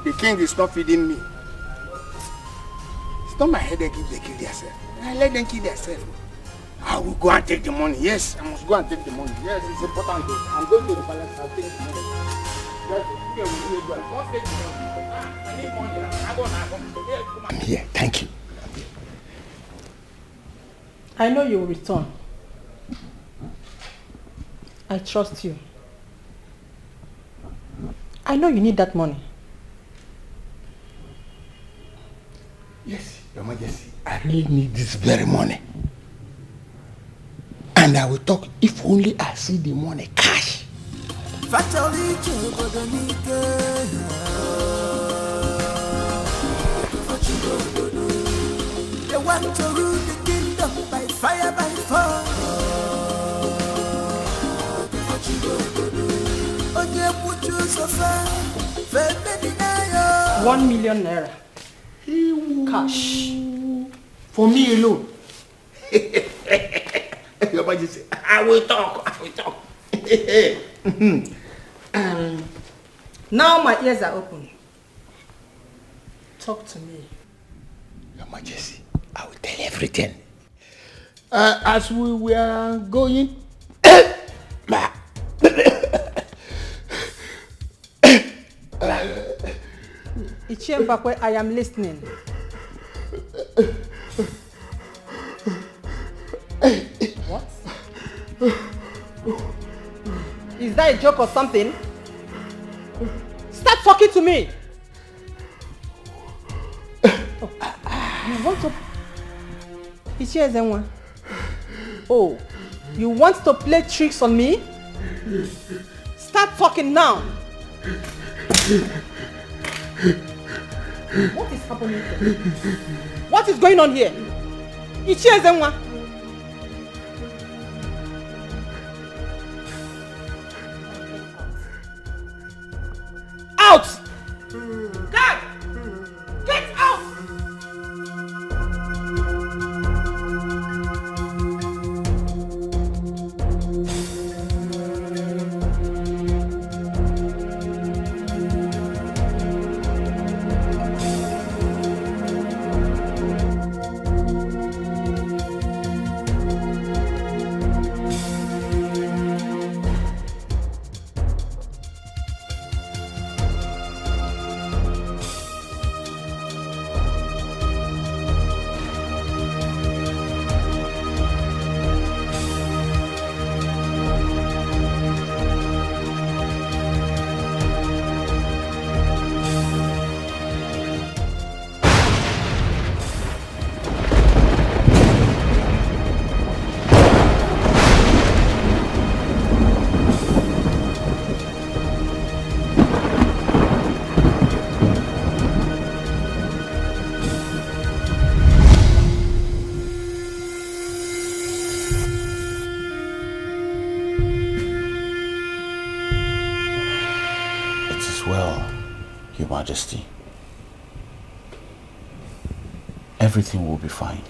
The king is not feeding me. It's not my headache if they kill themselves. I let them kill themselves. I will go and take the money. Yes, I must go and take the money. Yes, it's important. I'm going to the palace. I'll take the money. Don't take the money. I need money. I'm here. Thank you. I know you will return. I trust you. I know you need that money. Yes, Your Majesty. I really need this very money. And I will talk if only I see the money cash. They want to rule the kingdom by fire, by force. 1 million naira. Cash. For me alone. Your Majesty, I will talk. Now my ears are open. Talk to me. Your Majesty, I will tell everything. As we were going... Ichiembakwe, I am listening. What? Is that a joke or something? Stop talking to me! Oh, you want to... Ichiezenwa. Oh, you want to play tricks on me? Start talking now! What is happening here? What is going on here? Ichiezenwa. Out! God! Get out! Majesty. Everything will be fine.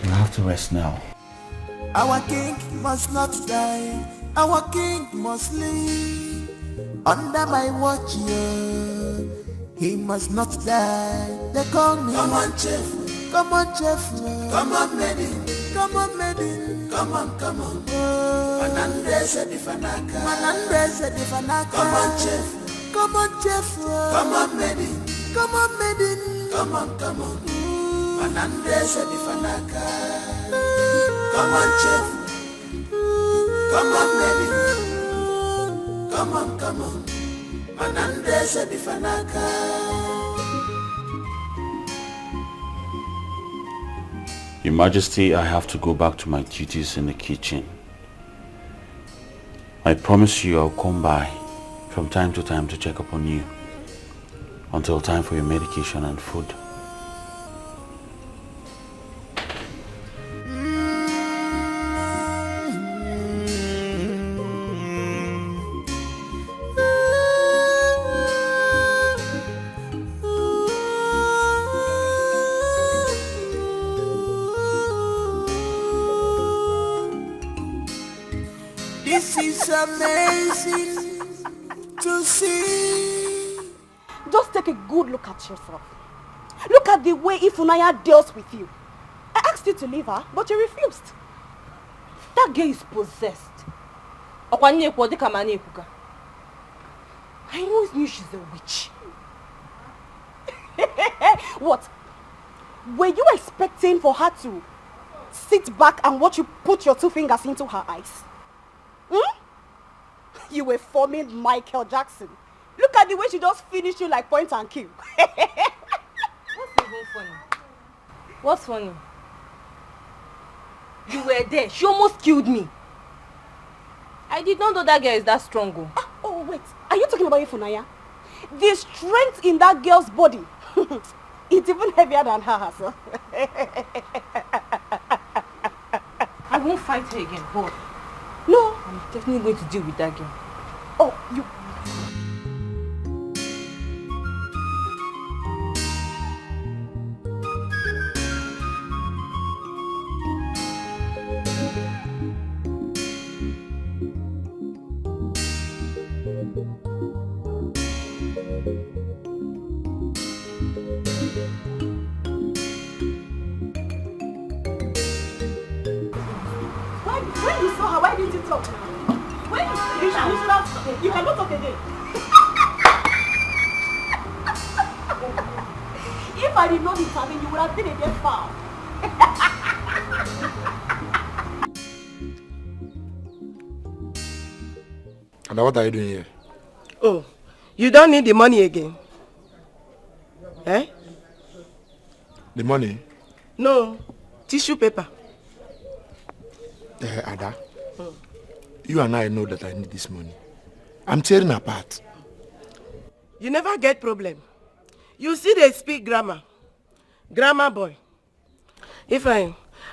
You have to rest now. Our king must not die. Our king must live. Under my watch, yeah. He must not die. They call me. Come on, chief. Come on, chief. Come on, maiden. Come on, maiden. Come on, come on. Manandrese di Fanaka. Manandrese di Fanaka. Come on, chief. Come on, chief. Come on, maiden. Come on, maiden. Come on, come on. Manandrese di Fanaka. Come on, chief. Come on, maiden. Come on, come on. Manandrese di Fanaka. Your Majesty, I have to go back to my duties in the kitchen. I promise you I'll come by from time to time to check up on you until time for your medication and food. Amazing to see. Just take a good look at yourself. Look at the way Ifunanya deals with you. I asked you to leave her, but you refused. That girl is possessed. I always knew she's a witch. What? Were you expecting for her to sit back and watch you put your 2 fingers into her eyes? You were forming Michael Jackson. Look at the way she just finished you like point and kill. What's even funny? What's funny? You were there. She almost killed me. I did not know that girl is that strong. Oh, wait. Are you talking about Ifunanya? The strength in that girl's body. It's even heavier than her herself. I won't fight her again, but... No. I'm definitely going to deal with that girl. Oh, you... When you saw her, why didn't you talk? When you should have talked. You cannot talk again. If I did not intervene, you would have been a dead foul. And what are you doing here? Oh, you don't need the money again? Eh? The money? No, tissue paper. Ada, you and I know that I need this money. I'm tearing apart. You never get problem. You see they speak grammar. Grammar boy.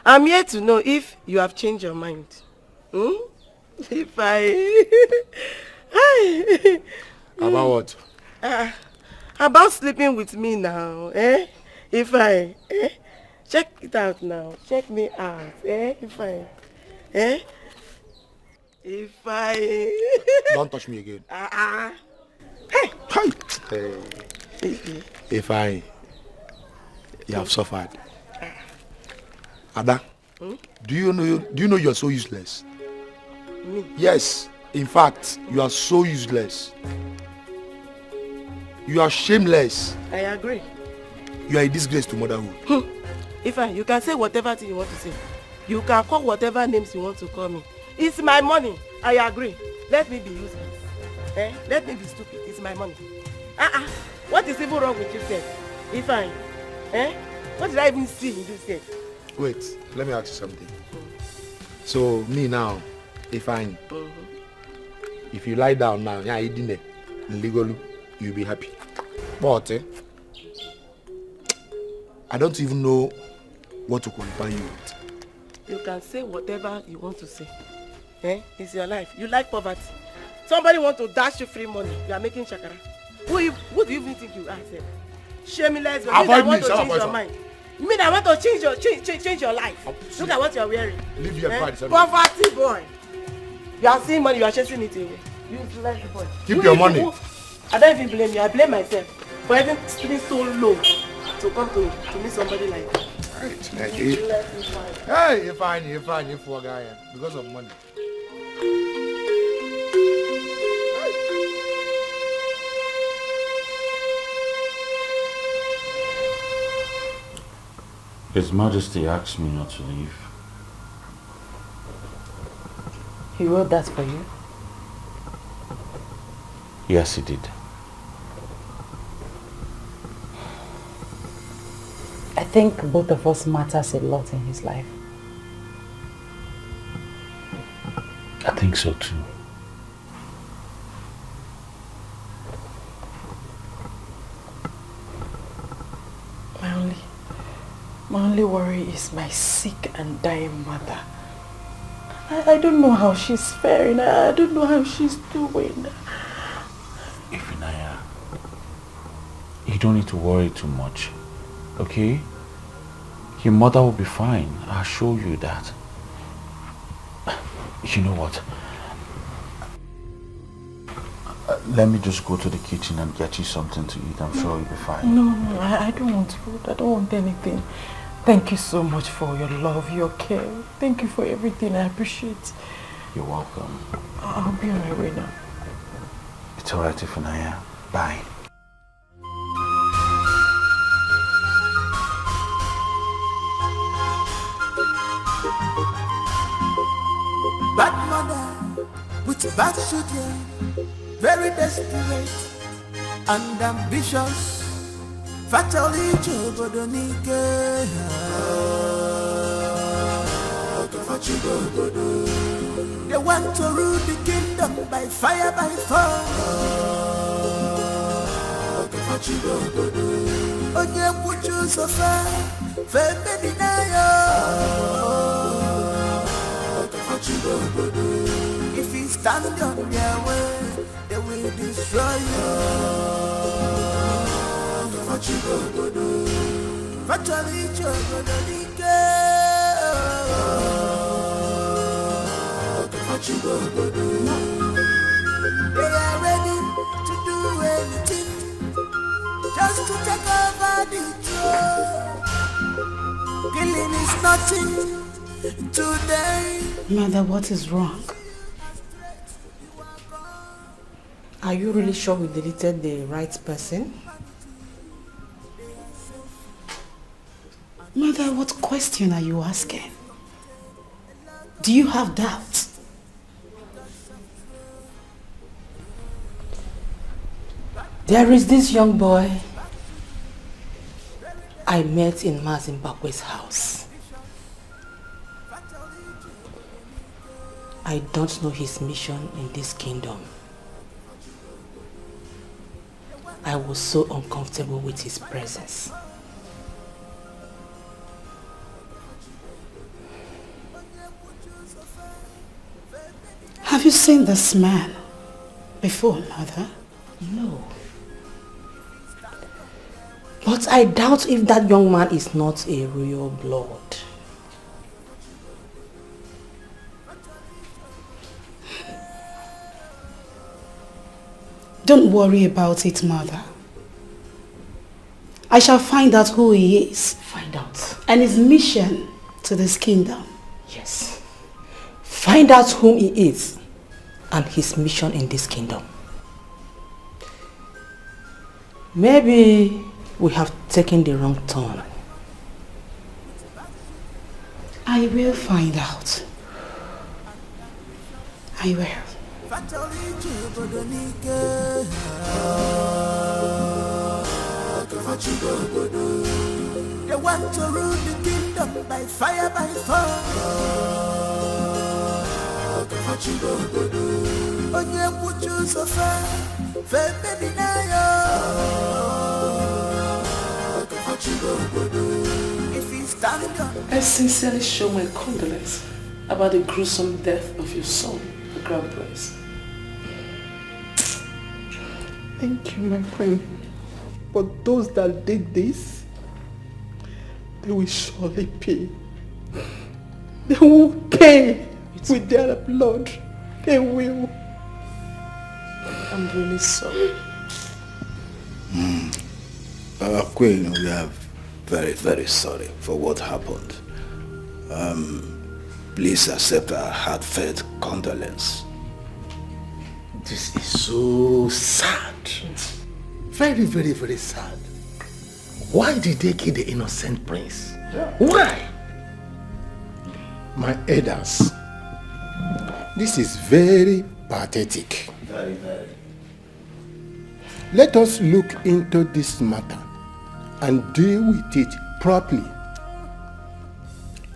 I'm here to know if you have changed your mind. About what? About sleeping with me now. Check it out now. Check me out. Don't touch me again. Hey. You have suffered. Ada, do you know you are so useless? Me? Yes, in fact, you are so useless. You are shameless. I agree. You are a disgrace to motherhood. You can say whatever thing you want to say. You can call whatever names you want to call me. It's my money. I agree. Let me be useless. Let me be stupid. It's my money. What is even wrong with you, sir? What did I even see in this set? Wait, let me ask you something. So, me now, if you lie down now, legally, you'll be happy. But, I don't even know what to qualify you with. You can say whatever you want to say. It's your life. You like poverty. Somebody want to dash you free money. You are making shakara. Who do you even think you are? Shameless. I want to change your mind. You mean I want to change your life? Look at what you are wearing. Leave your pride. Poverty boy. You are seeing money. You are chasing it away. You like boy. Keep your money. I don't even blame you. I blame myself for even stooping so low to come to meet somebody like that. Right. Hey, you're fine, you poor guy. Because of money. His Majesty asked me not to leave. He wrote that for you? Yes, he did. I think both of us matters a lot in his life. I think so too. My only worry is my sick and dying mother. I don't know how she's faring. I don't know how she's doing. Ifunanya, you don't need to worry too much, okay? Your mother will be fine. I'll show you that. You know what? Let me just go to the kitchen and get you something to eat. I'm sure you'll be fine. No, I don't want food. I don't want anything. Thank you so much for your love, your care. Thank you for everything. I appreciate. You're welcome. I'll be on my way now. It's alright, Ifunanya. Bye. Bad mother with bad children, very desperate and ambitious. Fatally Chobodonike. They want to rule the kingdom by fire, by force. Onye Puchu Sofa, Febe If you stand on their way, they will destroy you. Fatally Chobodonike. They are ready to do anything just to take over the throne. Killing is nothing today. Mother, what is wrong? Are you really sure we deleted the right person? Mother, what question are you asking? Do you have doubts? There is this young boy I met in Mazimbabwe's house. I don't know his mission in this kingdom. I was so uncomfortable with his presence. Have you seen this man before, Mother? No. But I doubt if that young man is not a royal blood. Don't worry about it, Mother. I shall find out who he is. Find out. And his mission to this kingdom. Yes. Find out whom he is and his mission in this kingdom. Maybe we have taken the wrong turn. I will find out. I will. They want to rule the kingdom by fire, by force. Onye Puchu Sofa, Febe If he stand on, I sincerely show my condolence about the gruesome death of your son, the Grand Prince. Thank you, my friend. But those that did this, they will surely pay. They will pay with their blood. They will. I'm really sorry. Queen, we are very, very sorry for what happened. Please accept our heartfelt condolence. This is so sad. Very, very, very sad. Why did they kill the innocent prince? Why? My elders, this is very pathetic. Very, very. Let us look into this matter and deal with it properly.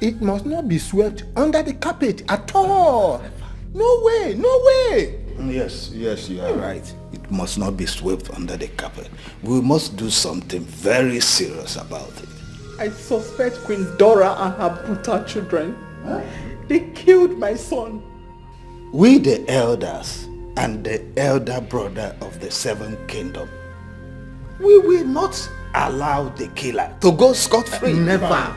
It must not be swept under the carpet at all. No way, no way. Yes, you are right. It must not be swept under the carpet. We must do something very serious about it. I suspect Queen Dora and her brutal children. They killed my son. We, the elders, and the elder brother of the Seventh Kingdom, we will not allow the killer to go scot-free. Never.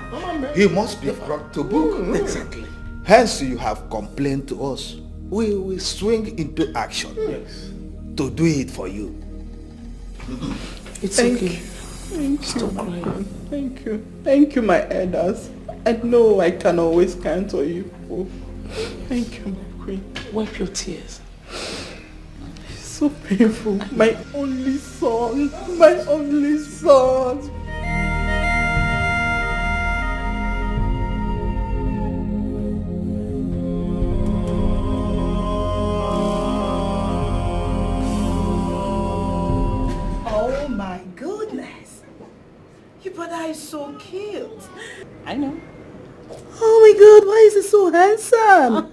He must be brought to book. Exactly. Hence you have complained to us. We will swing into action to do it for you. It's Thank okay. you. Thank Stop you. crying. Thank you. Thank you, my elders. I know I can always count on you. Oh, thank you, my queen. Wipe your tears. It's so painful. My only son. My only son. Oh my goodness. Your brother is so cute. I know. Oh my god, why is he so handsome?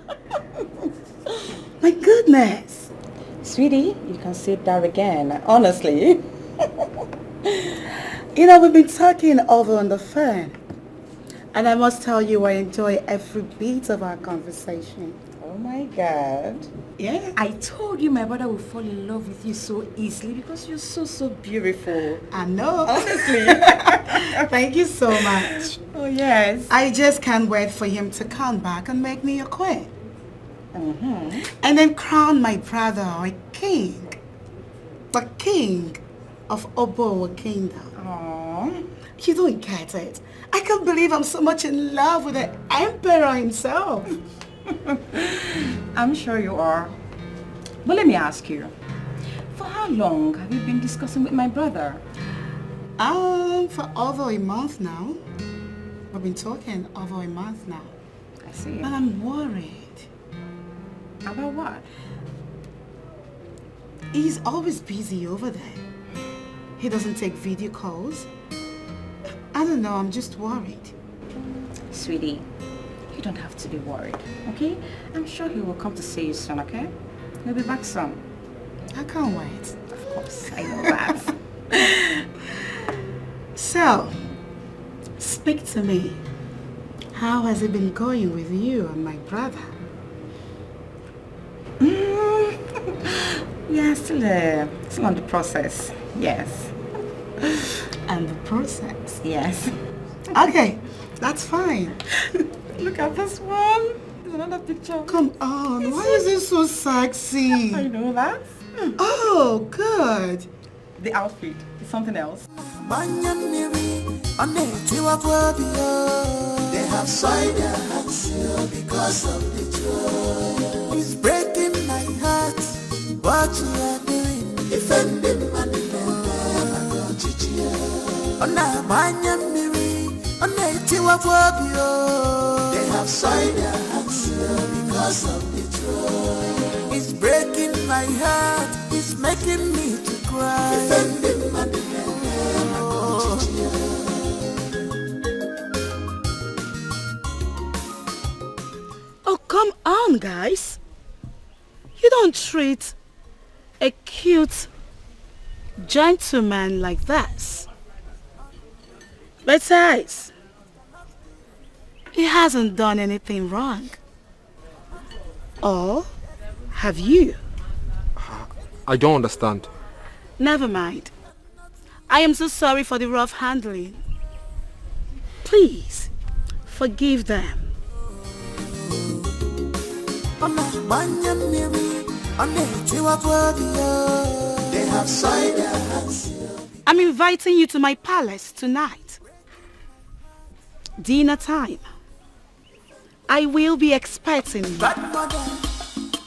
My goodness. Sweetie, you can sit down again, honestly. You know, we've been talking over on the phone. And I must tell you, I enjoy every bit of our conversation. Oh my God. Yeah. I told you my brother would fall in love with you so easily because you're so beautiful. I know. Honestly. Thank you so much. Oh, yes. I just can't wait for him to come back and make me a queen. Mm-hmm. And then crown my brother a king. The king of Obowa Kingdom. Aww. You don't get it. I can't believe I'm so much in love with the emperor himself. I'm sure you are. But let me ask you, for how long have you been discussing with my brother? For over a month now. We've been talking over a month now. I see. But I'm worried. About what? He's always busy over there. He doesn't take video calls. I don't know, I'm just worried. Sweetie, you don't have to be worried, okay? I'm sure he will come to see you soon, okay? He'll be back soon. I can't wait. Of course, I know that. So, speak to me. How has it been going with you and my brother? Yeah, still on the process, yes. And the process? Yes. Okay, that's fine. Look at this one. There's another picture. Come on, why is it so sexy? I know that. Oh, good. The outfit is something else. They have signed their hands because of the joy. It's breaking my heart. What you are doing, defending my They have signed their hands because of the joy. It's breaking my heart. It's making me to cry. Defending my Oh, come on, guys. You don't treat a cute gentleman like this. Besides, he hasn't done anything wrong. Or have you? I don't understand. Never mind. I am so sorry for the rough handling. Please, forgive them. They have signed their hands. I'm inviting you to my palace tonight. Dinner time. I will be expecting you. Bad mother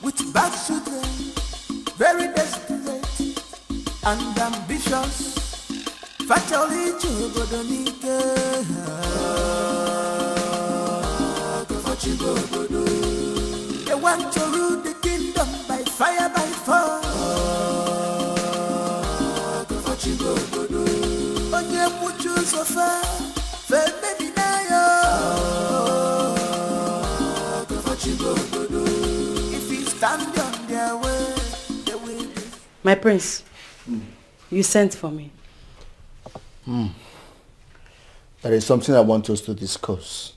with bad children, very desperate and ambitious. Fatally they want to rule the kingdom by fire, by force. Onye muchu sofa, fe baby nayo. If you stand on their way, they will be. My prince, you sent for me. There is something I want us to discuss.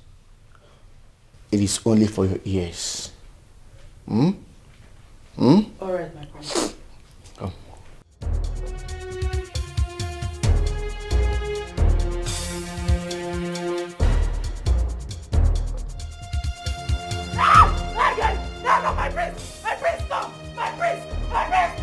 It is only for your ears. All right, my prince. Come. No, my prince! My prince, stop! My prince! My prince!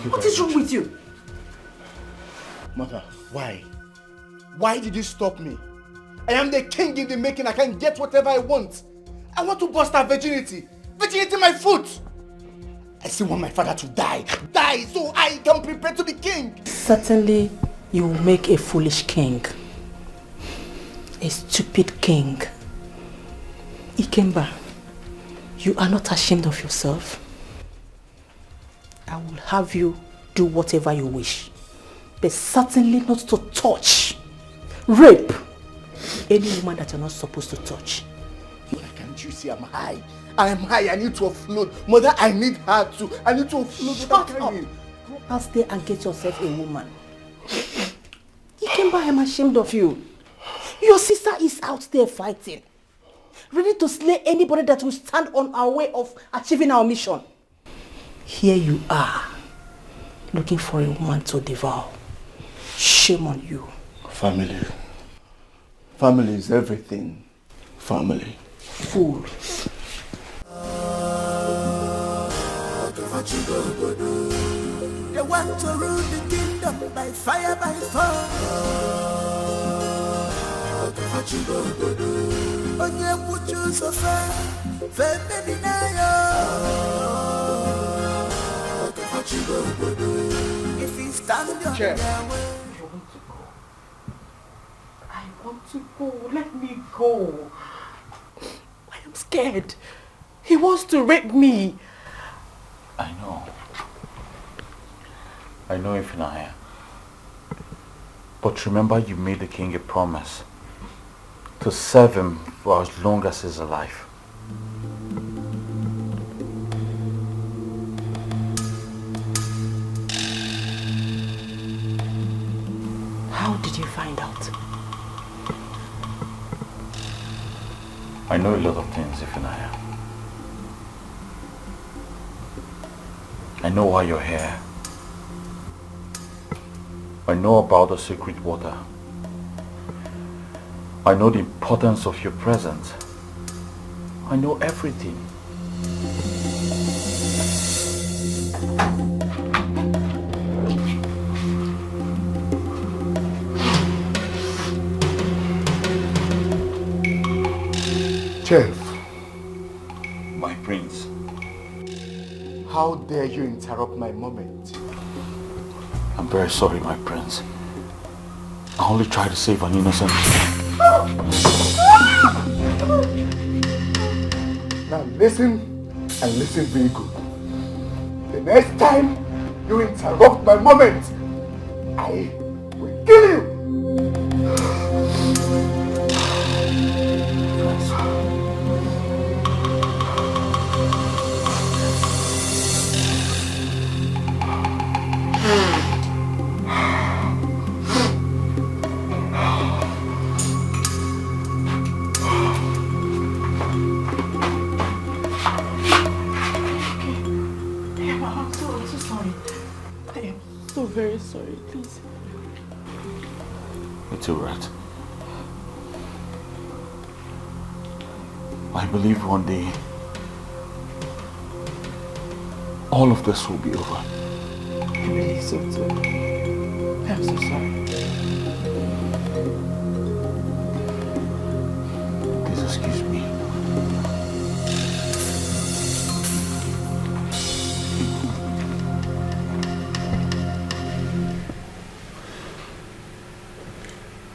What is wrong with you? Mother, why? Why did you stop me? I am the king in the making. I can get whatever I want. I want to bust her virginity. Virginity my foot. I still want my father to die. Die so I can prepare to be king. Certainly, you will make a foolish king. A stupid king. Ikemba, you are not ashamed of yourself. I will have you do whatever you wish, but certainly not to touch, rape any woman that you're not supposed to touch. Mother, can't you see I'm high? I am high. I need to offload. Mother, I need her too. I need to offload. Shut up. Go out there and get yourself a woman. Ikemba, I'm ashamed of you. Your sister is out there fighting, ready to slay anybody that will stand on our way of achieving our mission. Here you are, looking for a woman to devour. Shame on you. Family. Family is everything. Family. Fool. They want to rule the kingdom by fire, by force. Onye muchu sofa, fe baby nayo. If you stand on their way. I want to go. Let me go. I am scared. He wants to rape me. I know. I know, Ifunanya. But remember, you made the king a promise to serve him for as long as he's alive. How did you find out? I know a lot of things, Ifunanya. I know why you're here. I know about the secret water. I know the importance of your presence. I know everything. Chef. My prince. How dare you interrupt my moment? I'm very sorry, my prince. I only tried to save an innocent. Now listen, and listen very good. The next time you interrupt my moment, I will kill you! I am so very sorry, please. It's alright. I believe one day all of this will be over. I believe so too. I'm so sorry. Please excuse me.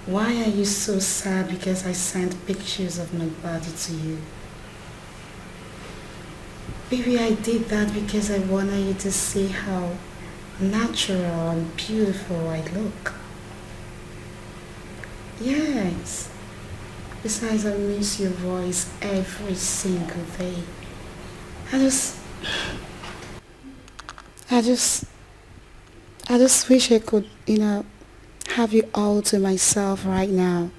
Why are you so sad because I sent pictures of my body to you? Baby, I did that because I wanted you to see how natural and beautiful I look. Yes. Besides, I miss your voice every single day. I just wish I could, have you all to myself right now.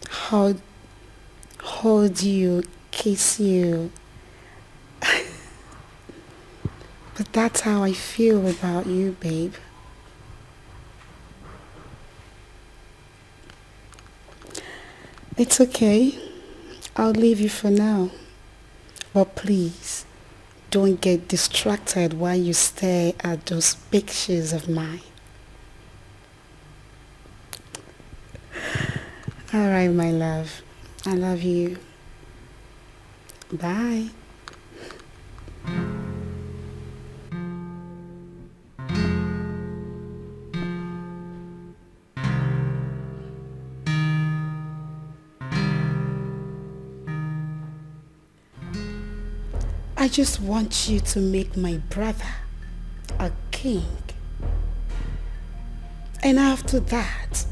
Hold you, kiss you. But that's how I feel about you, babe. It's okay. I'll leave you for now. But please, don't get distracted while you stare at those pictures of mine. All right, my love. I love you. Bye. I just want you to make my brother a king. And after that,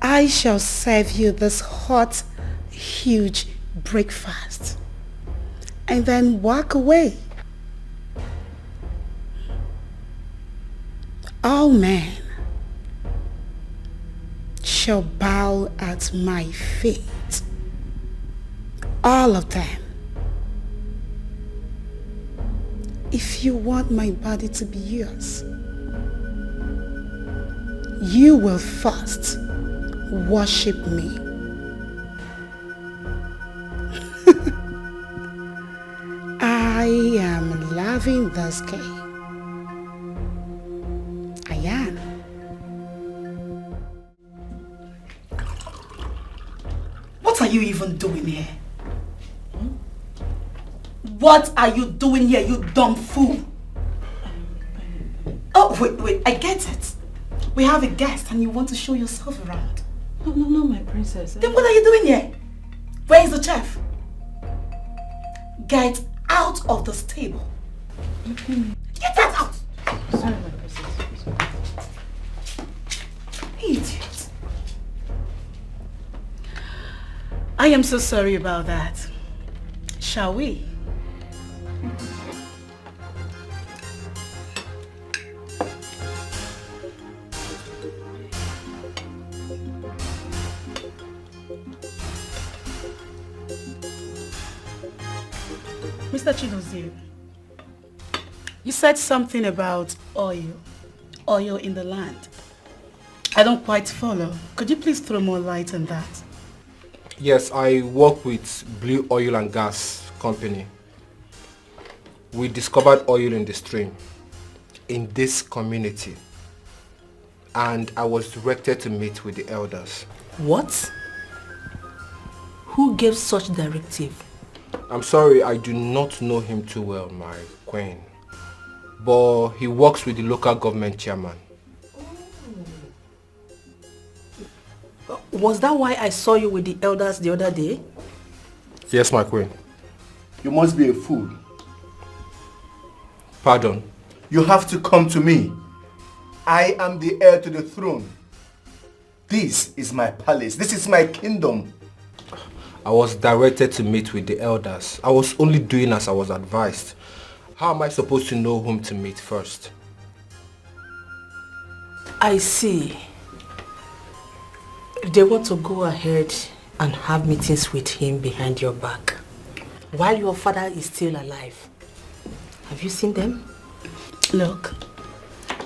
I shall serve you this hot, huge breakfast and then walk away. All men shall bow at my feet. All of them. If you want my body to be yours, you will first worship me. I am loving this game. I am. What are you even doing here? What are you doing here, you dumb fool? Oh, wait, I get it. We have a guest and you want to show yourself around. No, my princess. Then what are you doing here? Where is the chef? Get out of this table. Get that out! Sorry, my princess. Idiot. I am so sorry about that. Shall we? Mr. Chidozie, you said something about oil in the land. I don't quite follow. Could you please throw more light on that? Yes, I work with Blue Oil and Gas Company. We discovered oil in the stream in this community, and I was directed to meet with the elders. What? Who gave such directive? I'm sorry, I do not know him too well, my queen. But he works with the local government chairman. Was that why I saw you with the elders the other day? Yes, my queen. You must be a fool. Pardon? You have to come to me. I am the heir to the throne. This is my palace. This is my kingdom. I was directed to meet with the elders. I was only doing as I was advised. How am I supposed to know whom to meet first? I see. They want to go ahead and have meetings with him behind your back. while your father is still alive. Have you seen them? Look,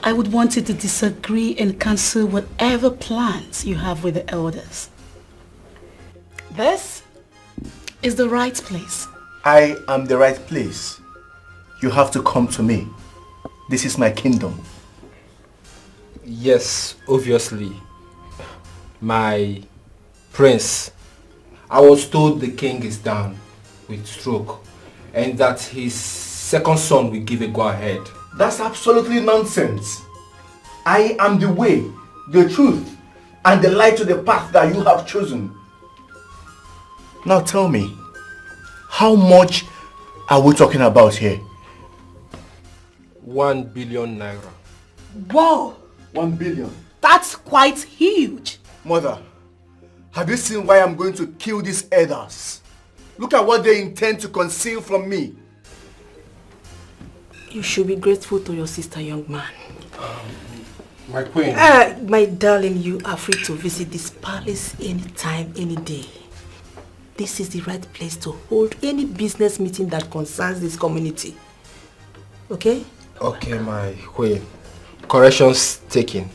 I would want you to disagree and cancel whatever plans you have with the elders. This is the right place. I am the right place. You have to come to me. This is my kingdom. Yes, obviously. My prince. I was told the king is down with stroke and that his second son will give a go-ahead. That's absolutely nonsense. I am the way, the truth, and the light to the path that you have chosen. Now tell me, how much are we talking about here? 1 billion naira. Whoa! 1 billion. That's quite huge. Mother, have you seen why I'm going to kill these elders? Look at what they intend to conceal from me. You should be grateful to your sister, young man. My queen. My darling, you are free to visit this palace anytime, any day. This is the right place to hold any business meeting that concerns this community. Okay? Okay, my queen. Corrections taken.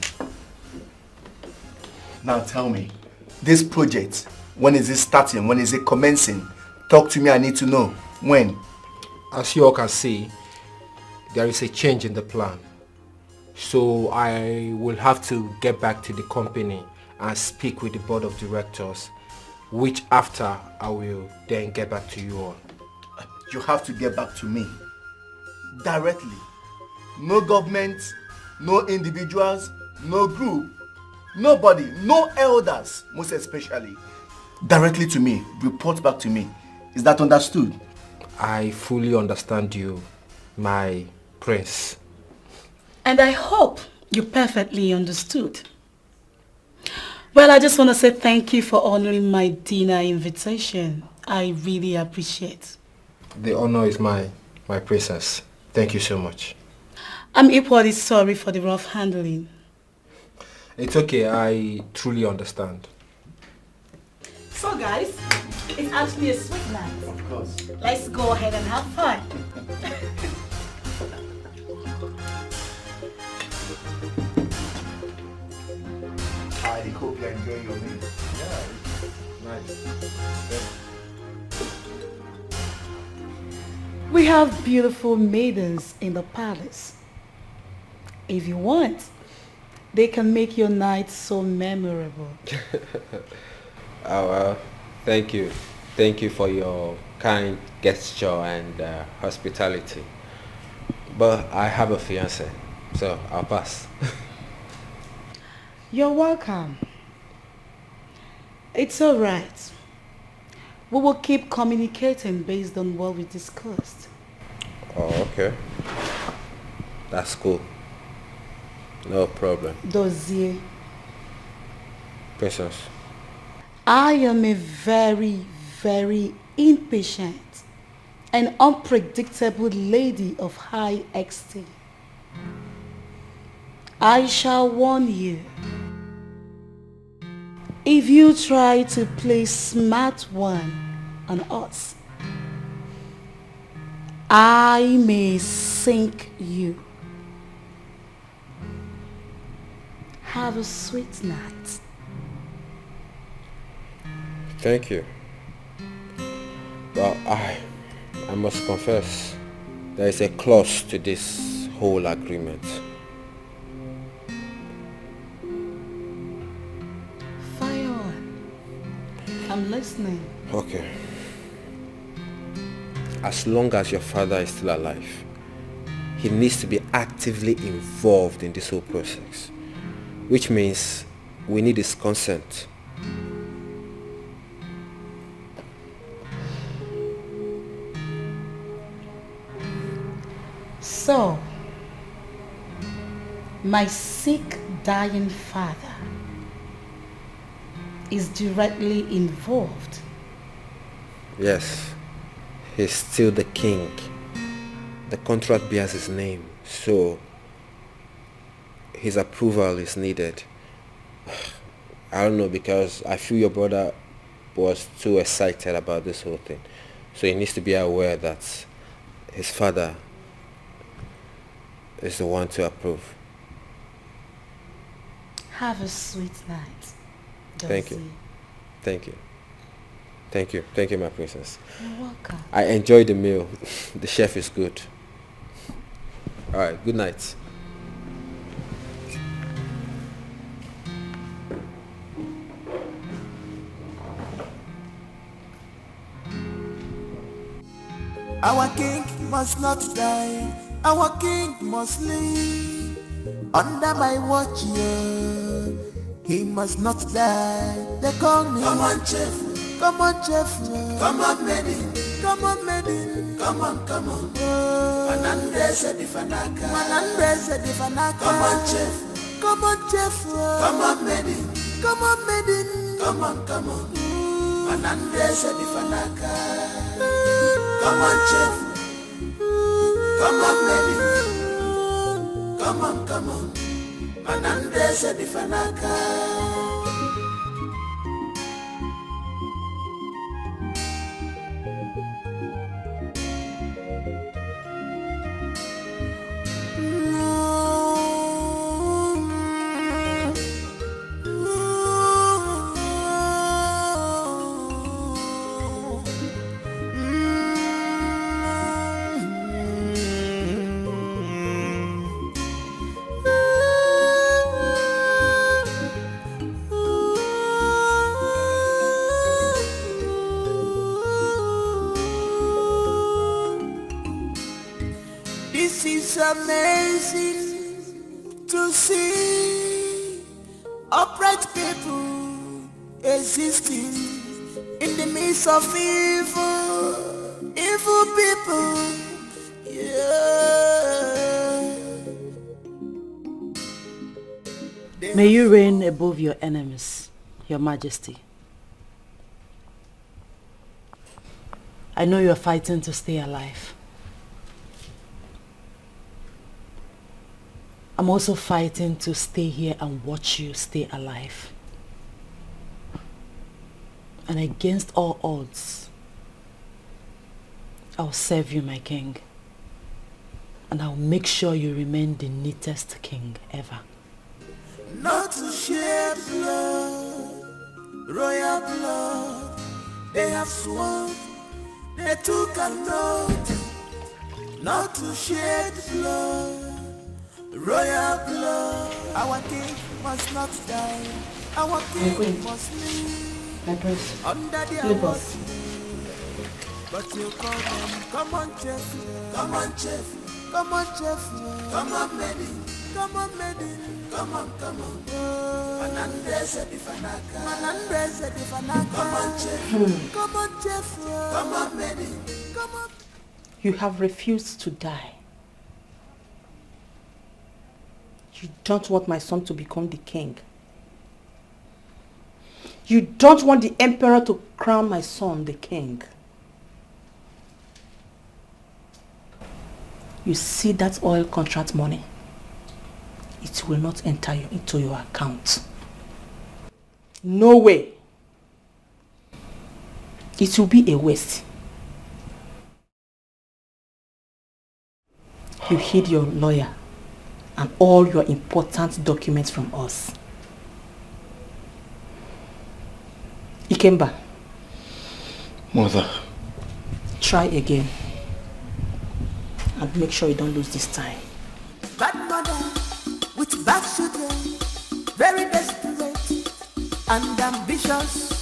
Now tell me, this project, when is it starting? When is it commencing? Talk to me, I need to know. When? As you all can see, there is a change in the plan. So I will have to get back to the company and speak with the board of directors, which after I will then get back to you all. You have to get back to me. Directly. No government, no individuals, no group, nobody, no elders, most especially. Directly to me. Report back to me. Is that understood? I fully understand you, my prince. And I hope you perfectly understood. Well, I just want to say thank you for honoring my dinner invitation. I really appreciate. The honor is mine, my princess. Thank you so much. I'm equally sorry for the rough handling. It's okay, I truly understand. So guys, it's actually a sweet night. Of course. Let's go ahead and have fun. I hope you're enjoying your meal. Yeah, nice. We have beautiful maidens in the palace. If you want, they can make your night so memorable. Oh, well, thank you. Thank you for your kind gesture and hospitality. But I have a fiancé, so I'll pass. You're welcome. It's all right. We will keep communicating based on what we discussed. Oh, okay. That's cool. No problem. Dozier, Princess. I am a very, very impatient and unpredictable lady of high esteem. I shall warn you. If you try to play smart one on us, I may sink you. Have a sweet night. Thank you. Well, I must confess, there is a clause to this whole agreement. Fire on. I'm listening. Okay. As long as your father is still alive, he needs to be actively involved in this whole process, which means we need his consent. So, my sick, dying father is directly involved. Yes, he's still the king. The contract bears his name, so his approval is needed. I don't know, because I feel your brother was too excited about this whole thing. So he needs to be aware that his father is the one to approve. Have a sweet night. Thank you. Thank you. Thank you. Thank you, my princess. You're welcome. I enjoyed the meal. The chef is good. All right, good night. Our king must not die. Our king must live. Under my watch, yeah. He must not die. They call me. Come on, chef. Come on, chef. Come on, maiden. Come on, maiden. Come on, come on. Manandrese di fanaka. Manandrese di fanaka. Come on, chef. Come on, chef. Come on, maiden. Come on, maiden. Come on, come on. Manandrese di fanaka. Come on, chef. Come on, maiden. Come on, come on. Manandrese di fanaka. This is amazing to see upright people existing in the midst of evil people. Yeah. May you reign above your enemies, Your Majesty. I know you are fighting to stay alive. I'm also fighting to stay here and watch you stay alive. And against all odds, I'll serve you, my king. And I'll make sure you remain the neatest king ever. Not to shed blood, royal blood. They have sworn, they took an oath. Not to shed blood, royal blood. Our king must not die. Our king must live under their watch. But you call them, come on, Jeff. Come on, Jeff. Come on, Jeff. Come on, maiden. Come on, maiden. Come on, come on. Manandrese di fanaka. Manandrese di fanaka. Come on, Jeff. Come on, Jeff. Come on, maiden. Come on. You have refused to die. You don't want my son to become the king. You don't want the emperor to crown my son the king. You see that oil contract money? It will not enter into your account. No way. It will be a waste. You hid your lawyer and all your important documents from us. Ikemba. Mother. Try again. And make sure you don't lose this time. Bad mother with bad children, very desperate and ambitious.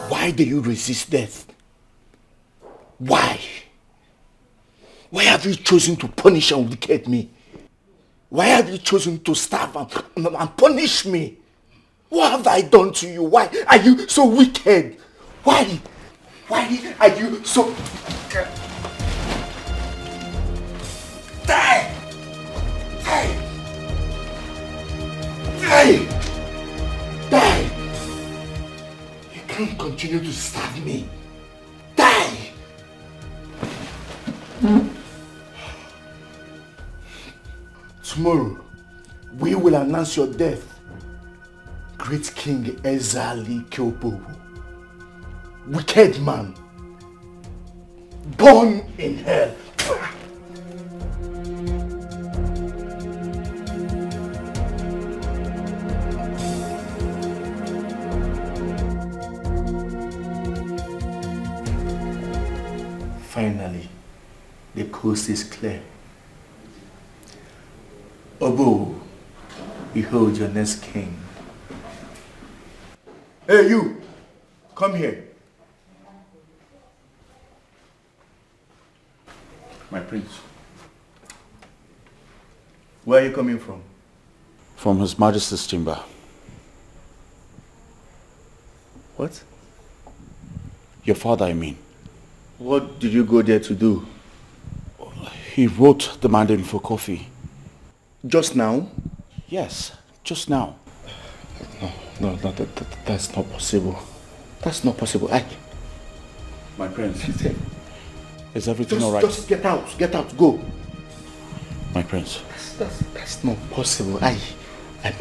Why do you resist death? Why? Why have you chosen to punish and wicked me? Why have you chosen to starve and punish me? What have I done to you? Why are you so wicked? Why? Why are you so... Die! Die! Die! Die! You can't continue to starve me. Die! Tomorrow, we will announce your death. great King Ezali Kyopo. Wicked man. Born in hell. Finally, the coast is clear. Obo, behold your next king. Hey you, come here. My prince. Where are you coming from? From His Majesty's chamber. What? Your father, I mean. What did you go there to do? He wrote demanding for coffee. Just now? Yes, just now. No, that's not possible. That's not possible. My prince. Is everything all right? Just get out, go. My prince. That's not possible. I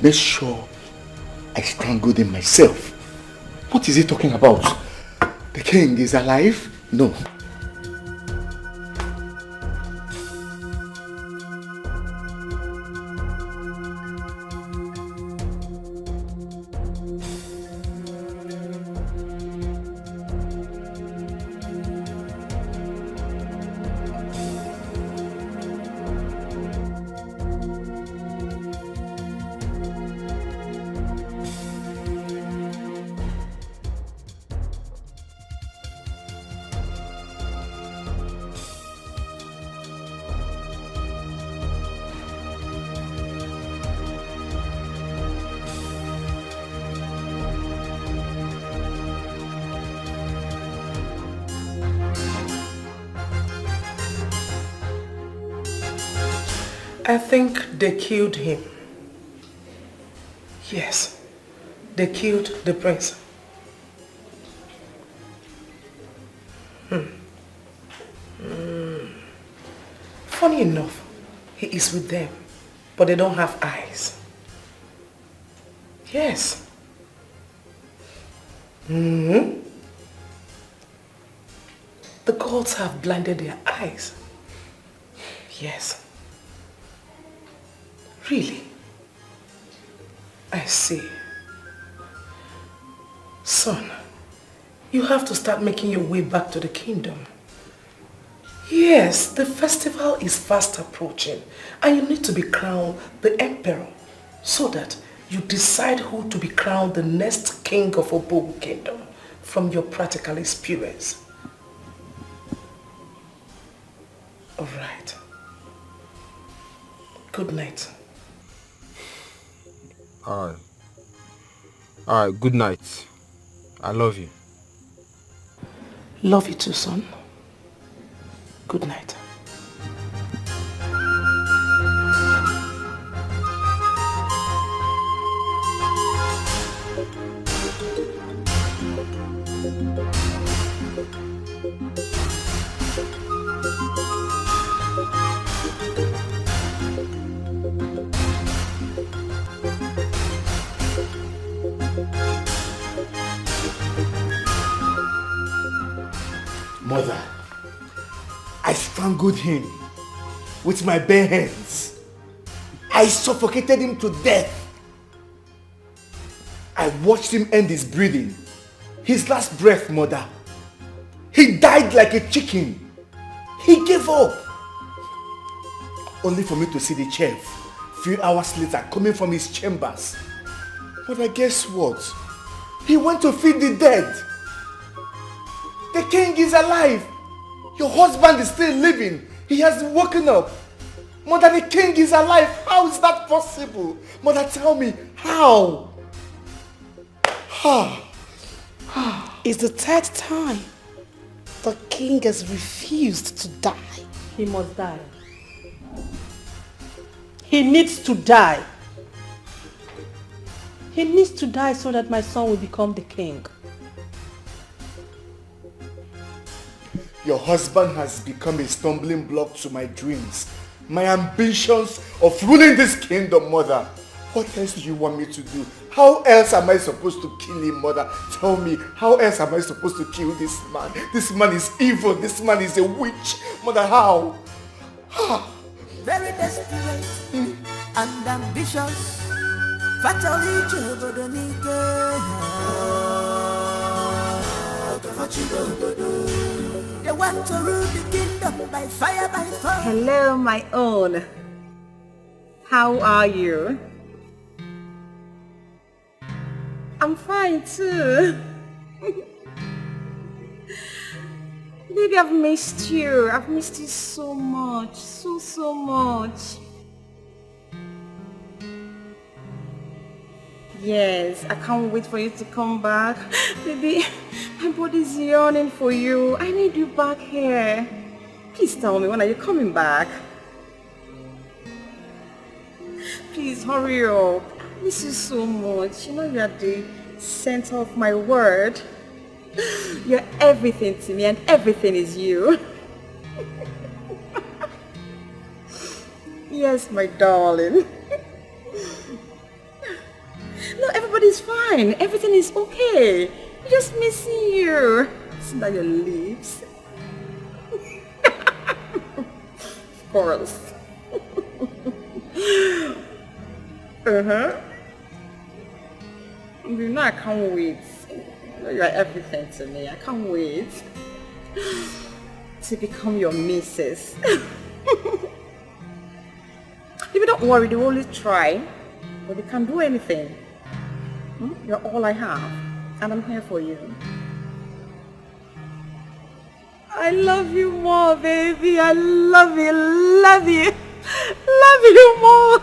made sure I strangled him myself. What is he talking about? The king is alive? No. I think they killed him. Yes, they killed the prince. Funny enough, he is with them, but they don't have eyes. Yes. The gods have blinded their eyes. Yes. Really? I see. Son, you have to start making your way back to the kingdom. Yes, the festival is fast approaching and you need to be crowned the emperor so that you decide who to be crowned the next king of Obogu kingdom from your practical experience. All right. Good night. All right, good night. I love you. Love you too, son. Good night. Mother, I strangled him with my bare hands. I suffocated him to death. I watched him end his breathing. His last breath, Mother. He died like a chicken. He gave up. Only for me to see the chef few hours later coming from his chambers. Mother, guess what? He went to feed the dead. The king is alive. Your husband is still living. He has woken up. Mother, the king is alive. How is that possible? Mother, tell me, how? It's the third time the king has refused to die. He must die. He needs to die. He needs to die so that my son will become the king. Your husband has become a stumbling block to my dreams, my ambitions of ruling this kingdom, Mother. What else do you want me to do? How else am I supposed to kill him, mother? Tell me, how else am I supposed to kill this man? This man is evil. This man is a witch. Mother, how? Very desperate and ambitious. Fatally they want to rule the kingdom by fire, by force. Hello, my own. How are you? I'm fine too. Baby, I've missed you. I've missed you so much. So much. Yes, I can't wait for you to come back. Baby, my body's yearning for you. I need you back here. Please tell me, when are you coming back? Please hurry up. I miss you so much. You know you are the center of my world. You're everything to me and everything is you. Yes, my darling. No, everybody's fine. Everything is okay. I'm just missing you. See that your lips? Of course. You know I can't wait. You know you are everything to me. I can't wait to become your missus. If you don't worry, they will only try, but they can't do anything. You're all I have, and I'm here for you. I love you more, baby. I love you, love you, love you more.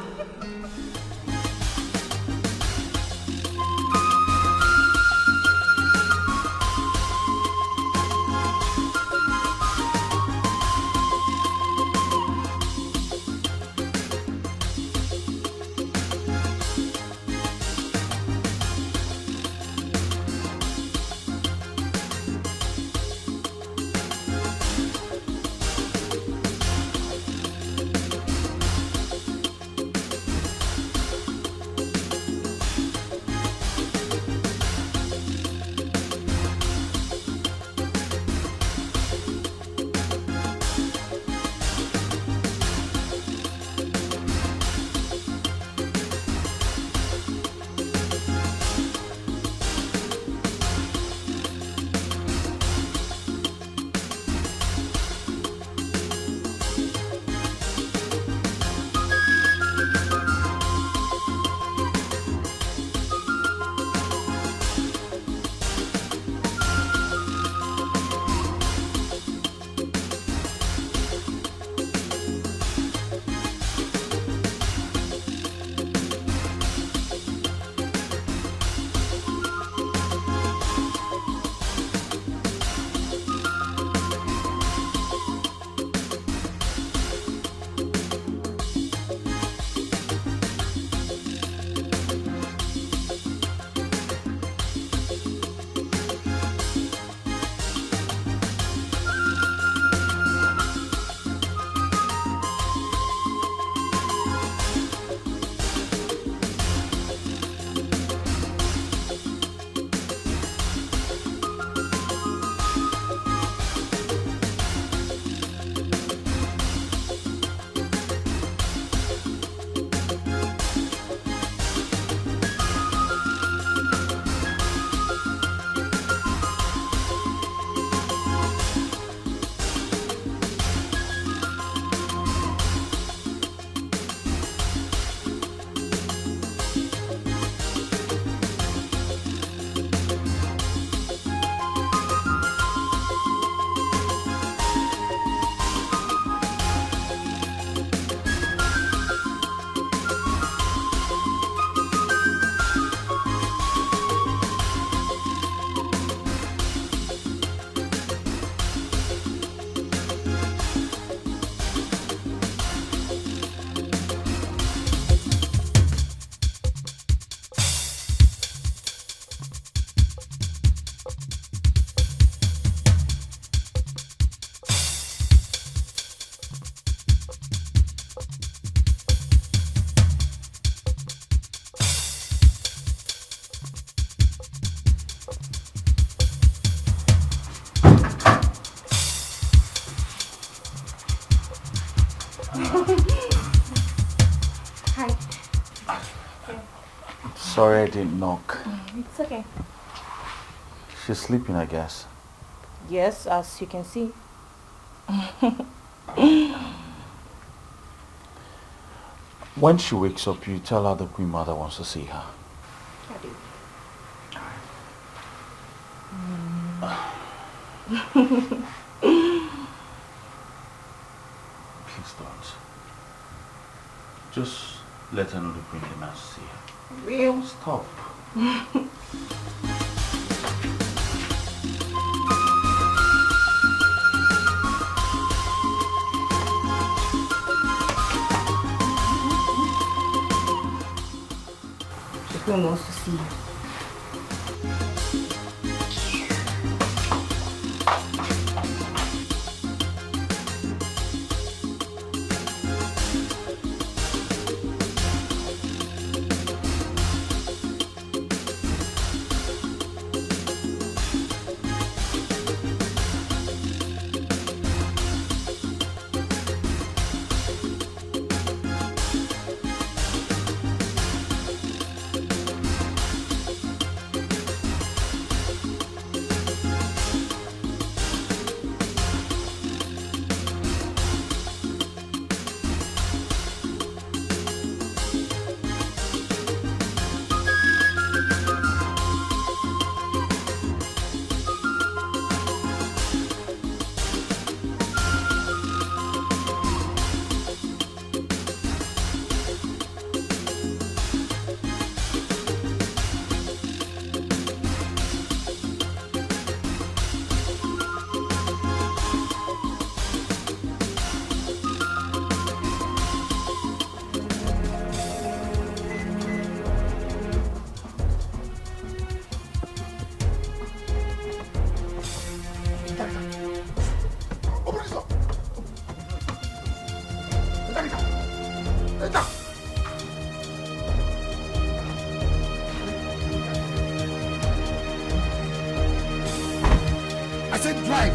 sorry I didn't knock. It's okay. She's sleeping, I guess. Yes, as you can see. When she wakes up, you tell her the Queen Mother wants to see her. I do. Please don't. Just let her know the Queen demands to see her. Real? Stop. The Queen wants to see you. I said drive.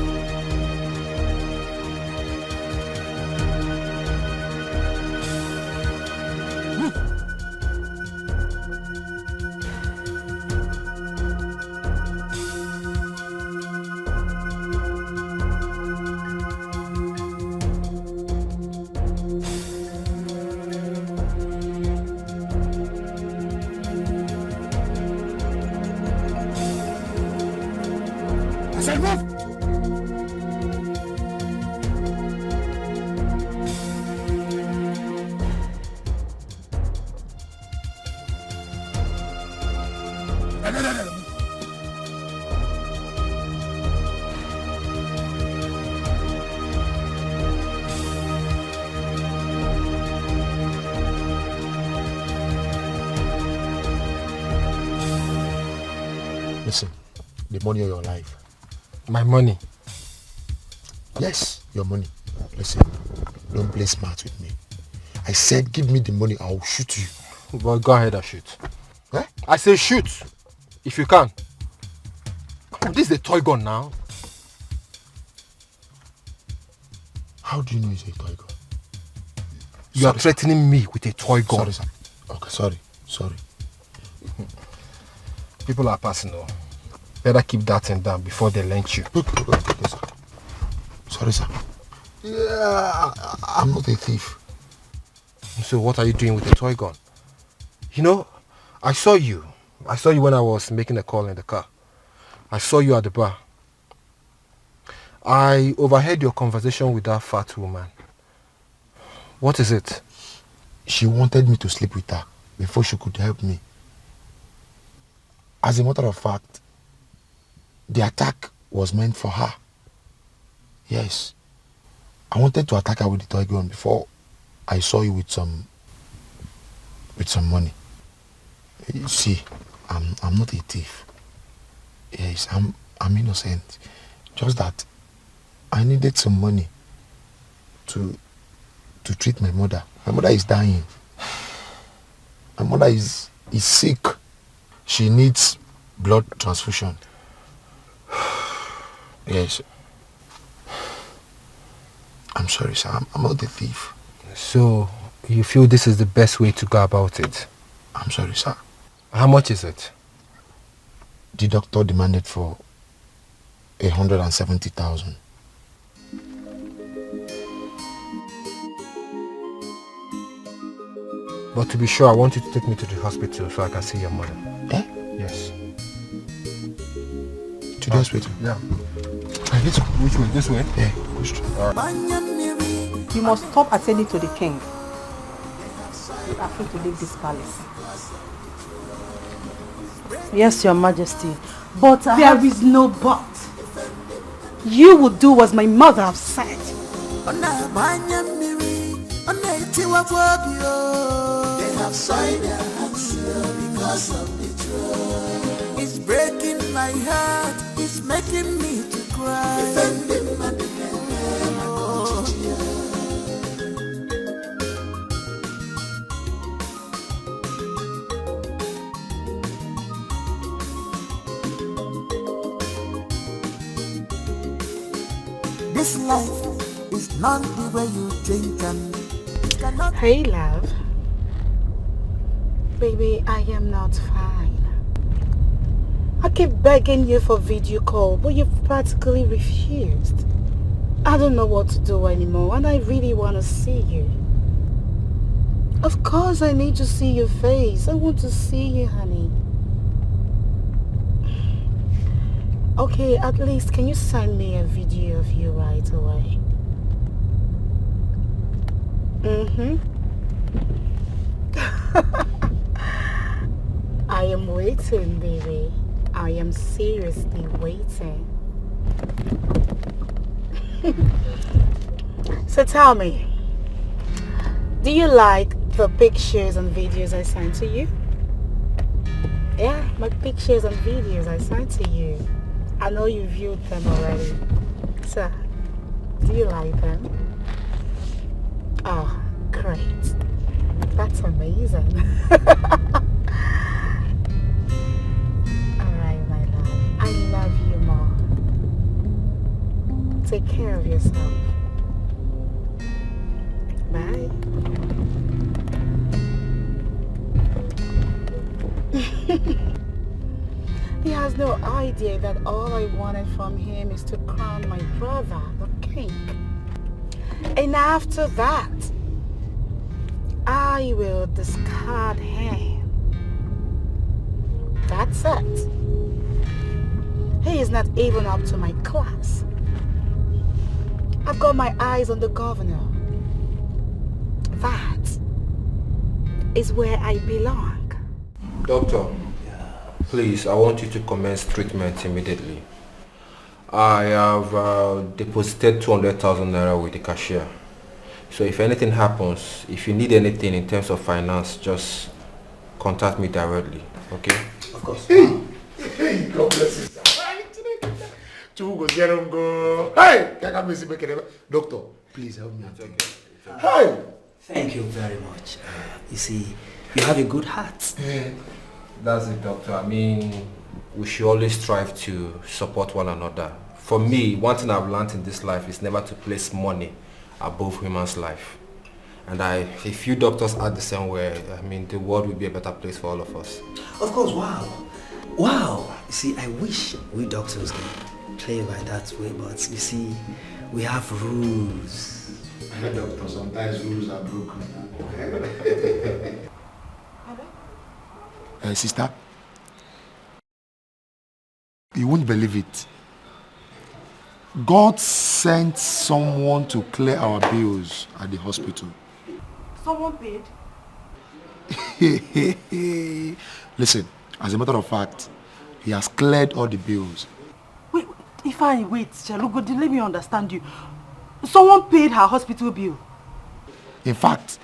I said move. Listen, the money of your life. My money? Yes, your money. Listen, don't play smart with me. I said give me the money, I'll shoot you. But go ahead and shoot. Eh? I say shoot, if you can. This is a toy gun now. How do you know it's a toy gun? You are threatening me with a toy gun. Sorry, sir. Okay, sorry. People are passing though. Better keep that thing down before they lynch you. Okay, sir. Sorry, sir. Yeah, I'm not a thief. So what are you doing with a toy gun? You know, I saw you when I was making a call in the car. I saw you at the bar. I overheard your conversation with that fat woman. What is it? She wanted me to sleep with her before she could help me. As a matter of fact, the attack was meant for her. Yes. I wanted to attack her with the toy gun before I saw you with some money. You see, I'm not a thief. Yes, I'm innocent. Just that I needed some money to treat my mother. My mother is dying. My mother is sick. She needs blood transfusion. Yes. I'm sorry, sir. I'm not a thief. So, you feel this is the best way to go about it? I'm sorry, sir. How much is it? The doctor demanded for 170,000. But to be sure, I want you to take me to the hospital so I can see your mother. Eh? Yes. To the hospital? Yeah. Which way? This way? Yeah, go straight. You must stop attending to the king. You are free to leave this palace. Yes, Your Majesty. But there is no but. You will do as my mother has said. They have signed their hands because of the truth. It's breaking my heart, it's making me to cry. Defending my This life is not the way you think and Hey, love. Baby, I am not fine. I keep begging you for video call, but you've practically refused. I don't know what to do anymore, and I really want to see you. Of course, I need to see your face. I want to see you, honey. Okay, at least can you send me a video of you right away? I am waiting, baby. I am seriously waiting. So tell me, do you like the pictures and videos I sent to you? Yeah, my pictures and videos I sent to you. I know you viewed them already. So, do you like them? Oh, great. That's amazing. Alright, my love. I love you more. Take care of yourself. Bye. He has no idea that all I wanted from him is to crown my brother, the king. And after that, I will discard him. That's it. He is not even up to my class. I've got my eyes on the governor. That is where I belong. Doctor, please, I want you to commence treatment immediately. I have deposited 200,000 naira with the cashier. So if anything happens, if you need anything in terms of finance, just contact me directly, okay? Of course. Hey, God bless you. Hey, doctor, please help me. Hey. Thank you very much. You see, you have a good heart. That's it, doctor. I mean, we should always strive to support one another. For me, one thing I've learned in this life is never to place money above human's life. And if you doctors act the same way, I mean, the world will be a better place for all of us. Of course, wow. Wow. You see, I wish we doctors can play by that way, but you see, we have rules. Doctor, sometimes rules are broken. Sister, you won't believe it. God sent someone to clear our bills at the hospital. Someone paid? Listen, as a matter of fact, he has cleared all the bills. Wait, Chalugo, let me understand you. Someone paid her hospital bill? In fact,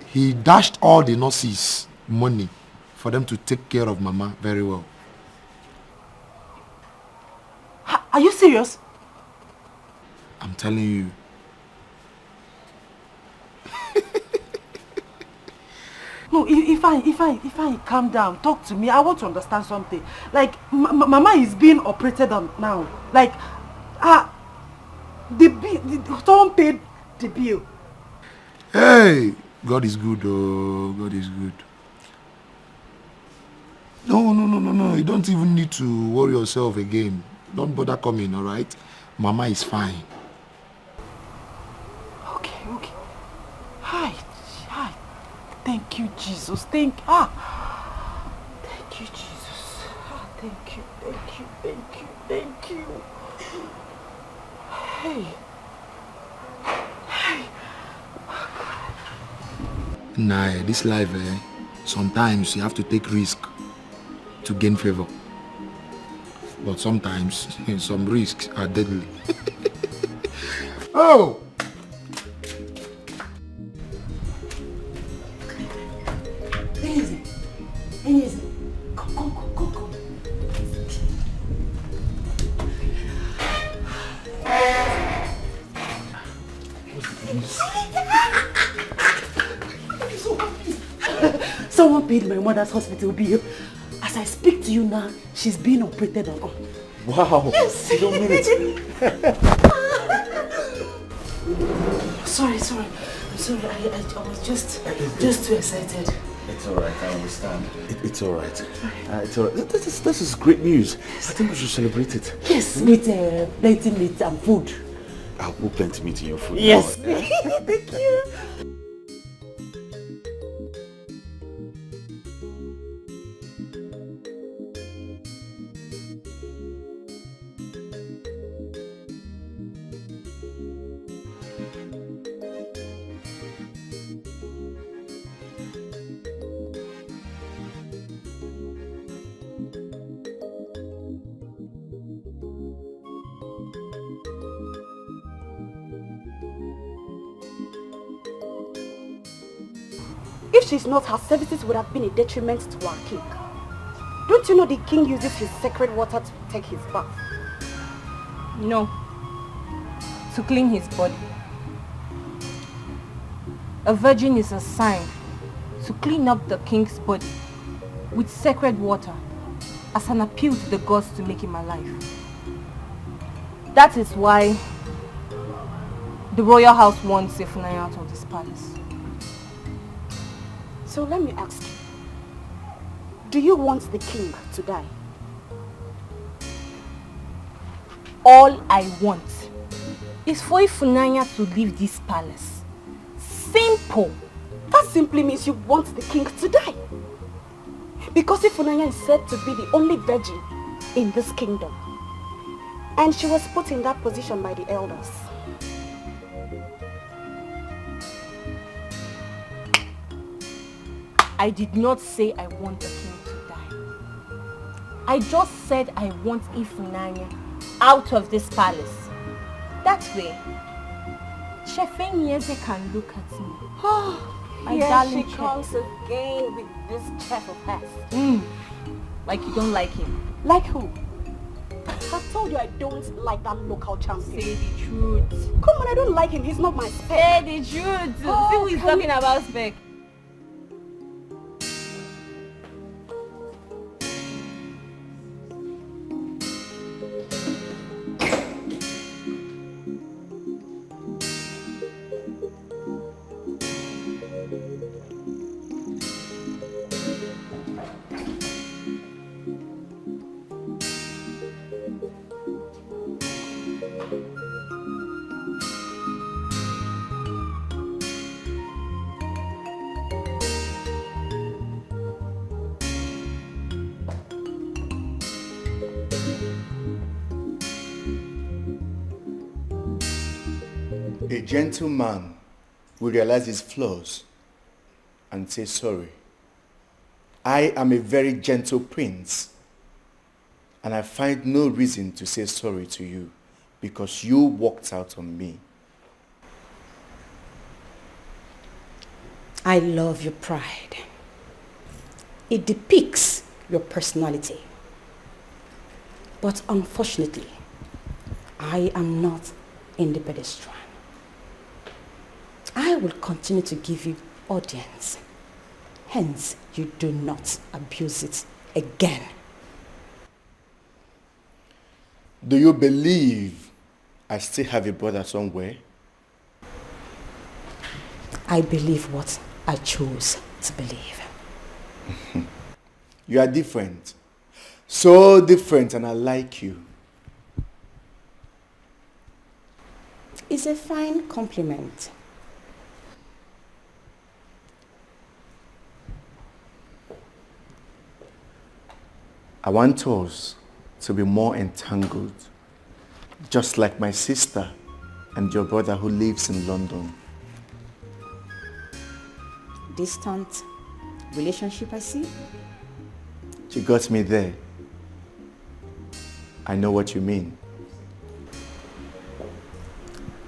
he dashed all the nurses money for them to take care of Mama very well. Are you serious? I'm telling you. No, if I calm down, talk to me. I want to understand something. Like, Mama is being operated on now. Like, the bill, someone paid the bill. Hey, God is good, oh, God is good. No. You don't even need to worry yourself again. Don't bother coming, all right? Mama is fine. Okay. Hi. Thank you, Jesus. Thank you, Jesus. Thank you. Hey. Nah, this life, sometimes you have to take risk to gain favor. But sometimes, some risks are deadly. Oh! Easy. Come. Someone paid my mother's hospital bill. As I speak to you now, she's being operated on. Wow. Yes. You don't mean it. Sorry. I'm sorry. I was just too excited. It's alright, I understand. It's alright. It's alright. This is great news. I think we should celebrate it. Yes, with plenty meat and food. I'll put plenty meat in your food. Yes. Now. Thank you. If she's not, her services would have been a detriment to our king. Don't you know the king uses his sacred water to take his bath? No. To clean his body. A virgin is assigned to clean up the king's body with sacred water as an appeal to the gods to make him alive. That is why the royal house wants Zephaniah out of this palace. So let me ask you, do you want the king to die? All I want is for Ifunanya to leave this palace. Simple. That simply means you want the king to die. Because Ifunanya is said to be the only virgin in this kingdom. And she was put in that position by the elders. I did not say I want the king to die. I just said I want Ifunanya out of this palace. That way, Chefenyeze can look at me. My Here darling she chef. comes again with this chef of hers. Like you don't like him. Like who? I told you I don't like that local champion. Say the truth. Come on, I don't like him. He's not my spec. Say the truth. See who is talking about spec. A gentleman will realize his flaws and say sorry. I am a very gentle prince, and I find no reason to say sorry to you because you walked out on me. I love your pride. It depicts your personality. But unfortunately, I am not in the pedestrian. I will continue to give you audience. Hence, you do not abuse it again. Do you believe I still have a brother somewhere? I believe what I chose to believe. You are different. So different, and I like you. It's a fine compliment. I want us to be more entangled, just like my sister and your brother who lives in London. Distant relationship, I see. You got me there. I know what you mean.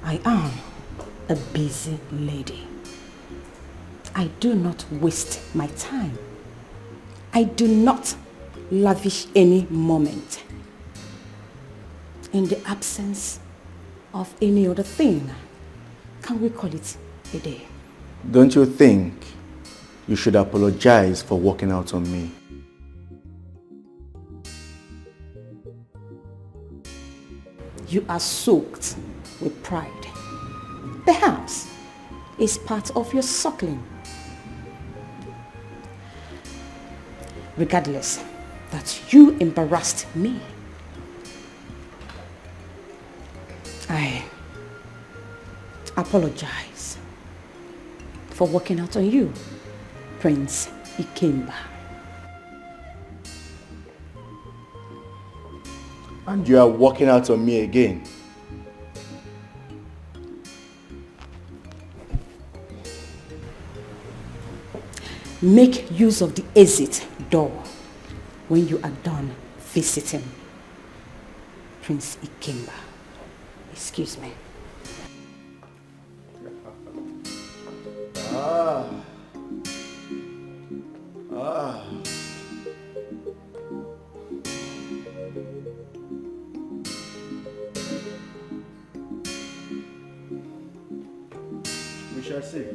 I am a busy lady. I do not waste my time. I do not lavish any moment. In the absence of any other thing, can we call it a day? Don't you think you should apologize for walking out on me? You are soaked with pride. Perhaps it's part of your suckling. Regardless, that you embarrassed me. I apologize for walking out on you, Prince Ikemba. And you are walking out on me again. Make use of the exit door when you are done visiting Prince Ikemba. Excuse me. We shall see.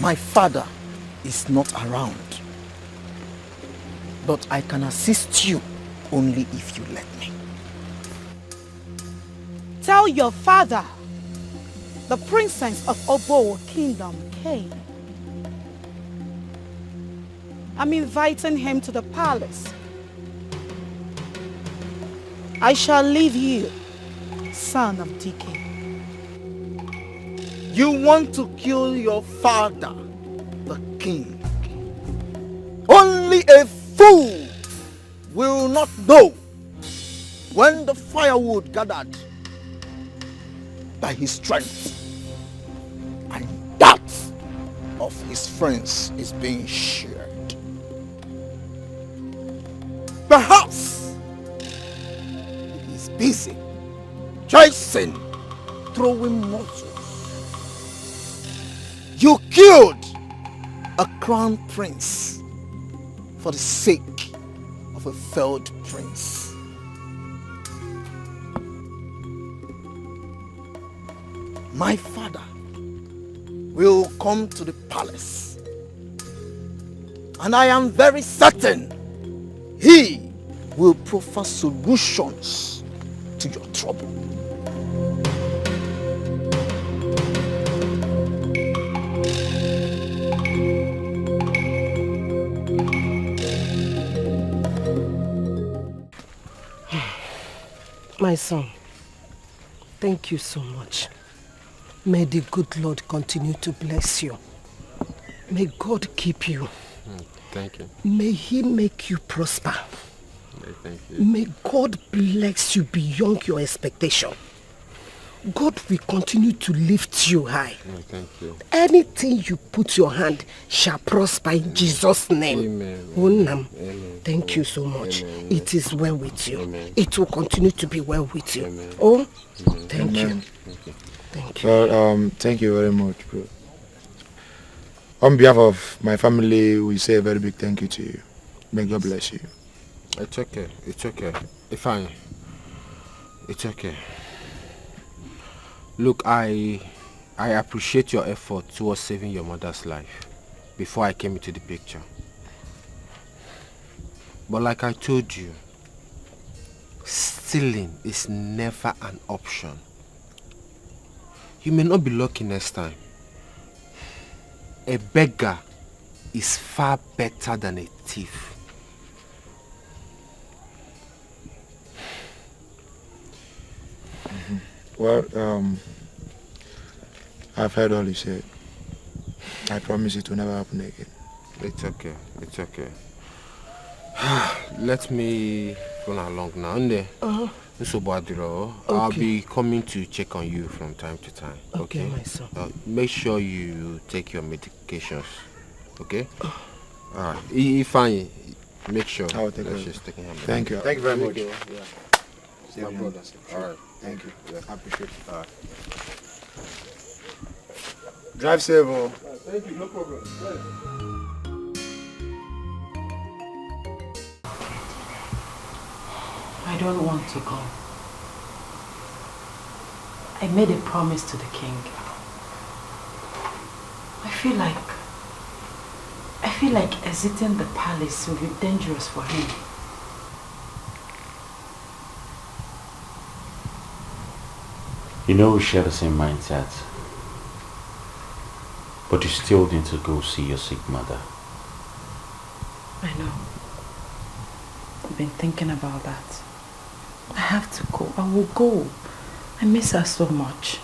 My father is not around, but I can assist you only if you let me. Tell your father the princess of Obo Kingdom came. I'm inviting him to the palace. I shall leave you, son of DK. You want to kill your father, the king. Only a fool will not know when the firewood gathered by his strength and that of his friends is being shared. Perhaps he is busy chasing, throwing muscles. You killed a crown prince for the sake of a failed prince. My father will come to the palace, and I am very certain he will proffer solutions to your trouble. My son, thank you so much. May the good Lord continue to bless you. May God keep you. Thank you. May He make you prosper. Thank you. May God bless you beyond your expectation. God will continue to lift you high. Thank you. Anything you put your hand shall prosper in Jesus' name. Amen. Amen. Thank you so much. Amen. It is well with you. Amen. It will continue to be well with you. Amen. Oh, Amen. thank you. Thank you. Thank you. Well, thank you very much, bro. On behalf of my family, we say a very big thank you to you. May God bless you. It's okay. It's okay. Fine. It's okay. Look, I appreciate your effort towards saving your mother's life before I came into the picture. But like I told you, stealing is never an option. You may not be lucky next time. A beggar is far better than a thief. Well, I've heard all you said. I promise it will never happen again. It's okay. It's okay. Let me run along now. I'll be coming to check on you from time to time. Okay, my son. Make sure you take your medications. Okay? Alright. If I make sure. I will take Let's care. just take care. Thank you. Thank you very much. Yeah. My brother. Alright. Thank you. Yeah. I appreciate it. Alright. Drive safe. Oh. Thank you. No problem. I don't want to go. I made a promise to the king. I feel like exiting the palace will be dangerous for him. You know we share the same mindset. But you still need to go see your sick mother. I know. I've been thinking about that. I have to go. I will go. I miss her so much.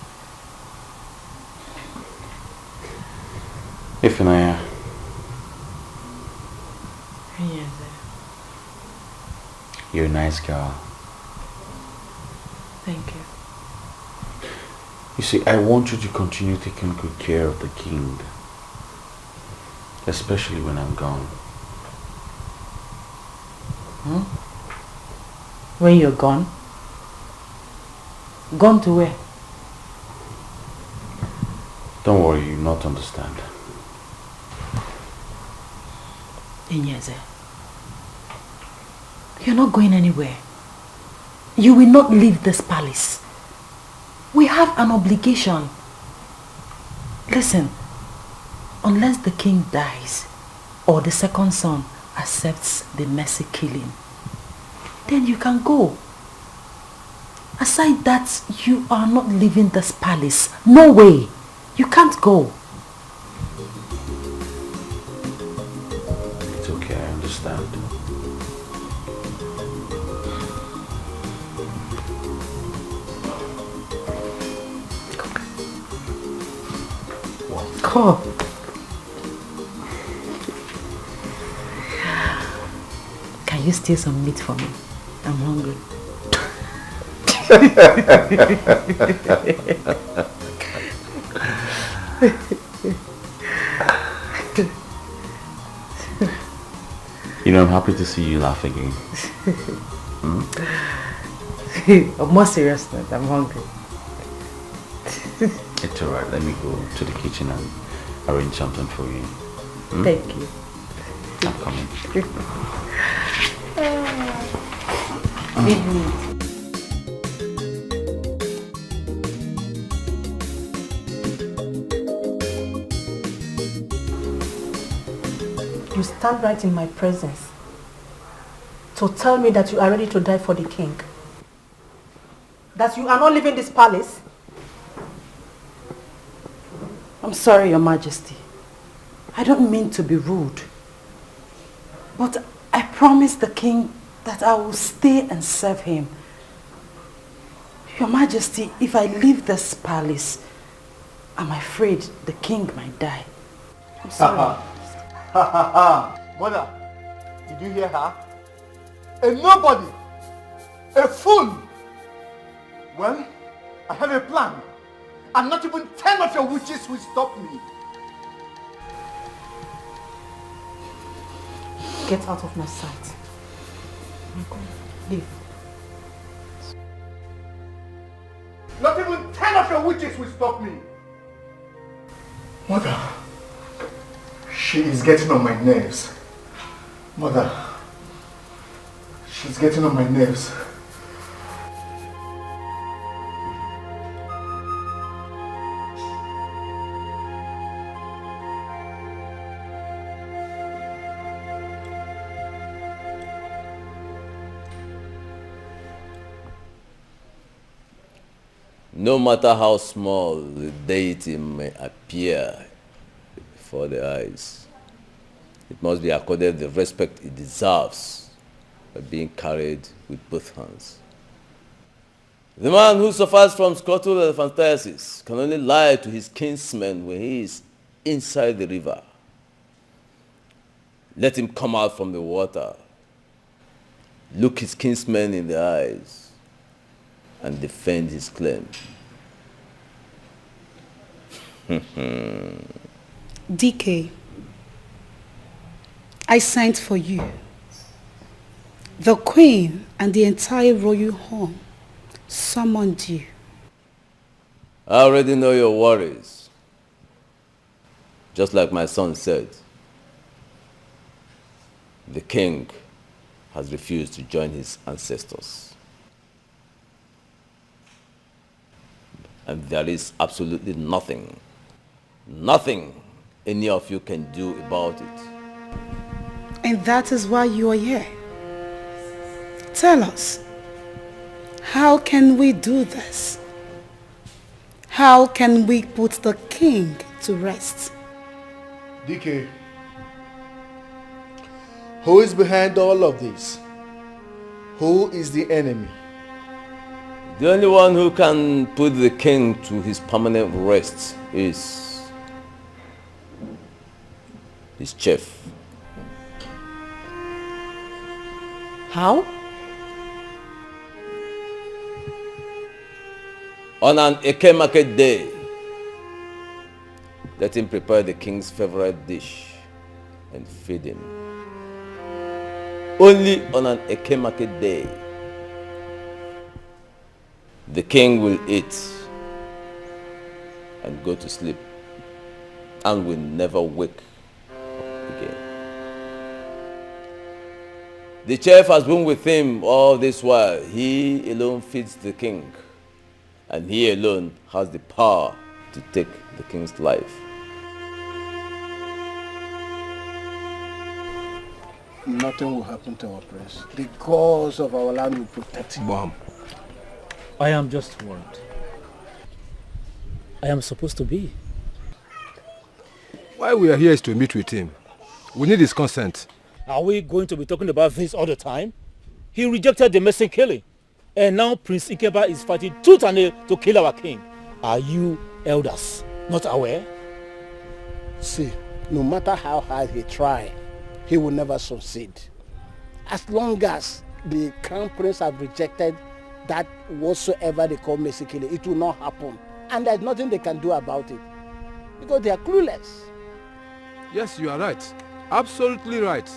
Ifunanya. Yes. You're a nice girl. Thank you. You see, I want you to continue taking good care of the king. Especially when I'm gone. Hmm? When you're gone? Gone to where? Don't worry, you'll not understand. Inyeze, you're not going anywhere. You will not leave this palace. We have an obligation. Listen, unless the king dies or the second son accepts the mercy killing, then you can go. Aside that, you are not leaving this palace. No way. You can't go. It's okay, I understand. Come. Can you steal some meat for me? I'm hungry. You know, I'm happy to see you laugh again. On more serious note, I'm hungry. It's alright, let me go to the kitchen and arrange something for you. Thank you. I'm coming. Big meat. You stand right in my presence to tell me that you are ready to die for the king. That you are not leaving this palace. I'm sorry, Your Majesty. I don't mean to be rude. But I promised the king that I will stay and serve him. Your Majesty, if I leave this palace, I'm afraid the king might die. I'm sorry. Mother, did you hear her? A nobody, a fool. Well, I have a plan, and not even 10 of your witches will stop me. Get out of my sight. Leave. Not even 10 of your witches will stop me. Mother, she is getting on my nerves. Mother, She's getting on my nerves. No matter how small the deity may appear before the eyes, it must be accorded the respect it deserves by being carried with both hands. The man who suffers from scrotal elephantiasis can only lie to his kinsman when he is inside the river. Let him come out from the water, look his kinsman in the eyes, and defend his claim. DK, I sent for you. The Queen and the entire royal home summoned you. I already know your worries. Just like my son said, the king has refused to join his ancestors. And there is absolutely nothing any of you can do about it. And that is why you are here. Tell us, how can we do this? How can we put the king to rest? DK, who is behind all of this? Who is the enemy? The only one who can put the king to his permanent rest is his chief. How? On an Eke market day, let him prepare the king's favorite dish and feed him. Only on an Eke market day, the king will eat and go to sleep and will never wake up again. The chef has been with him all this while. He alone feeds the king, and he alone has the power to take the king's life. Nothing will happen to our prince. The gods of our land will protect him. Mom. I am just worried. I am supposed to be. Why we are here is to meet with him. We need his consent. Are we going to be talking about this all the time? He rejected the message killing. And now Prince Ikeba is fighting tooth and nail to kill our king. Are you elders not aware? See, no matter how hard he tries, he will never succeed. As long as the crown prince have rejected that whatsoever they call Mesikile, it will not happen. And there's nothing they can do about it. Because they are clueless. Yes, you are right. Absolutely right.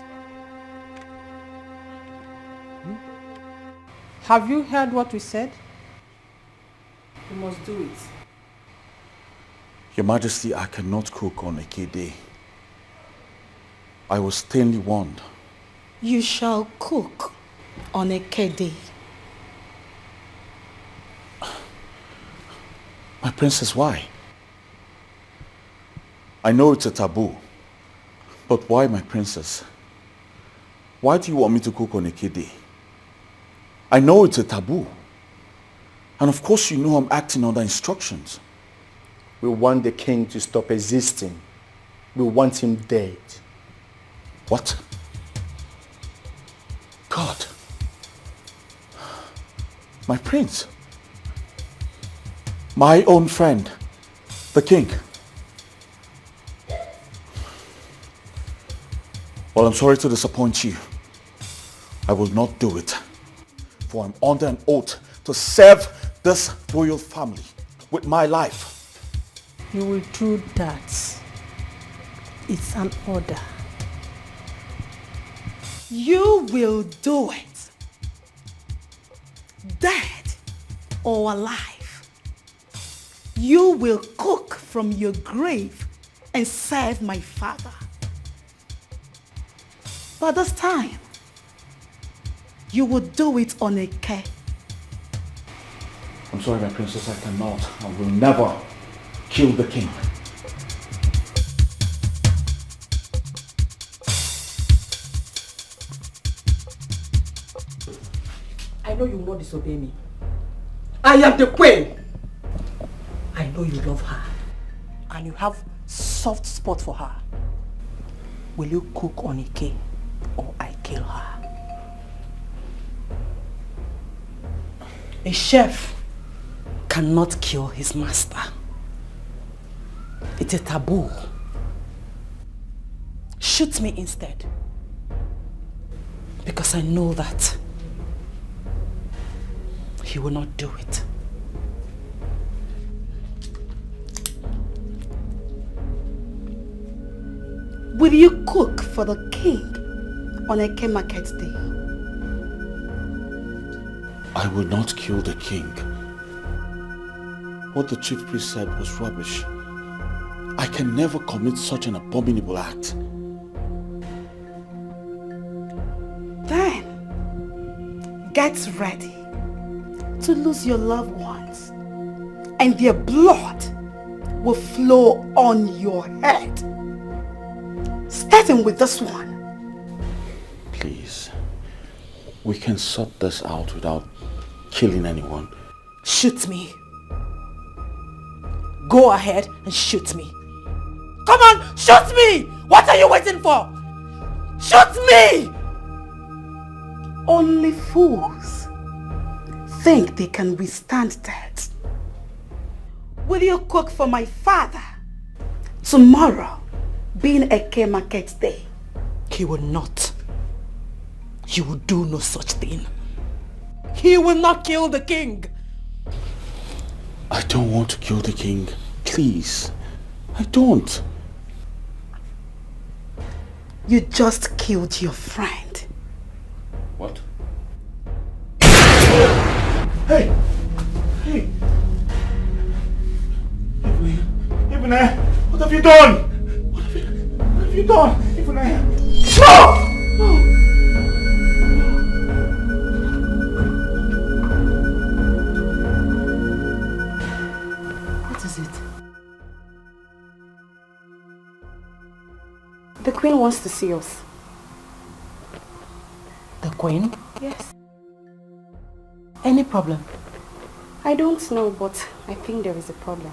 Have you heard what we said? You must do it. Your Majesty, I cannot cook on a K-day. I was sternly warned. You shall cook on a K-day. My princess, why? I know it's a taboo, but why, my princess? Why do you want me to cook on a K-day? I know it's a taboo. And of course you know I'm acting under instructions. We want the king to stop existing. We want him dead. What? God. My prince. My own friend, the king. Well, I'm sorry to disappoint you. I will not do it. For I'm under an oath to serve this royal family with my life. You will do that. It's an order. You will do it. Dead or alive. You will cook from your grave and serve my father. But this time, you would do it on a K. I'm sorry, my princess, I cannot. I will never kill the king. I know you will not disobey me. I am the queen. I know you love her. And you have soft spot for her. Will you cook on a K or I kill her? A chef cannot kill his master. It's a taboo. Shoot me instead. Because I know that he will not do it. Will you cook for the king on a K market day? I will not kill the king. What the chief priest said was rubbish. I can never commit such an abominable act. Then, get ready to lose your loved ones, and their blood will flow on your head. Starting with this one. Please, we can sort this out without killing anyone. Shoot me. Go ahead and shoot me. Come on, shoot me! What are you waiting for? Shoot me! Only fools think they can withstand that. Will you cook for my father tomorrow, being a K market day? He will not. He will do no such thing. He will not kill the king. I don't want to kill the king. Please. I don't. You just killed your friend. What? Hey! Hey! Ifunanya, what have you done? What have you done? Ifunanya! No! No! What is it? The queen wants to see us. The queen? Yes. Any problem? I don't know, but I think there is a problem.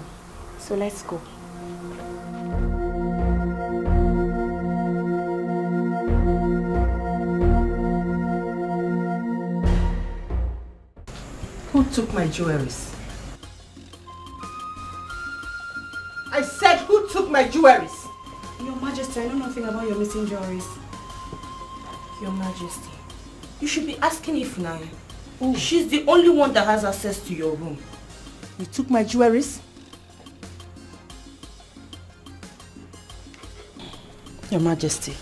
So let's go. Who took my jewelries? I said, who took my jewelries? Your Majesty, I know nothing about your missing jewelries. Your Majesty, you should be asking Ifunanya. She's the only one that has access to your room. You took my jewelries? Your Majesty,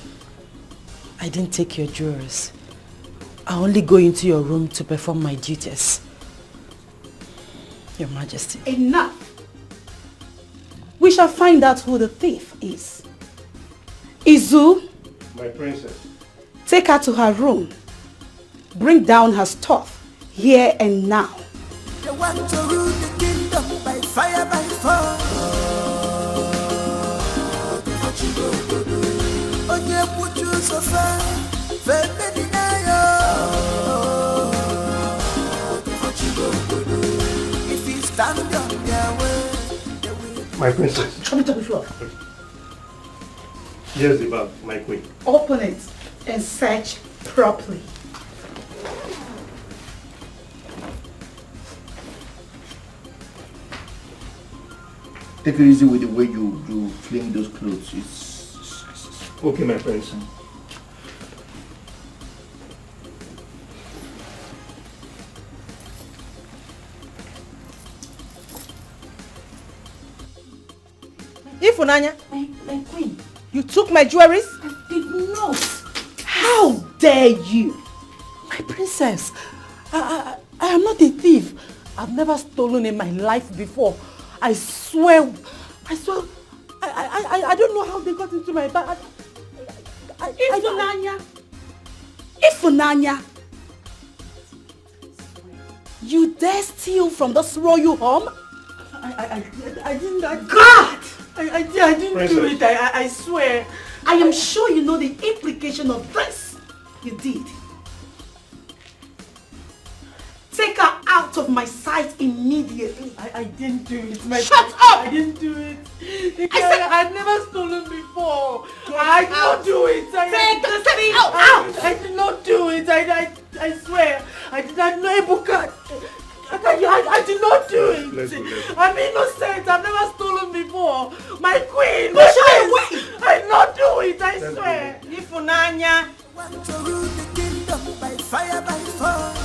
I didn't take your jewelries. I only go into your room to perform my duties. Your Majesty. Enough! We shall find out who the thief is. Izu, My princess. take her to her room. Bring down her stuff here and now. They want to rule the kingdom by fire, by force. Onye puchu sofa, femeni nayo. If you stand on their way, My princess. Show me to the floor. Here's the bag, my queen. Open it and search properly. Take it easy with the way you fling those clothes. It's Okay, my prince. Ifunanya, my queen, you took my jewelries? I did not. How dare you? My princess, I am not a thief. I've never stolen in my life before. I swear, I don't know how they got into my bag. Ifunanya, You dare steal from this royal home? I didn't. God! I didn't do it. I swear. I am sure you know the implication of this. You did. Take her out of my sight immediately. I didn't do it. Shut up! I didn't do it. I said I've never stolen before. I did not do it. Take the thing out! I did not do it. I swear. I did not know Ebuka. I did not do it. I'm innocent. I've never stolen before. My queen. Push her away. I did not do it. I swear. Ifunanya. Want to rule the kingdom by fire, by force.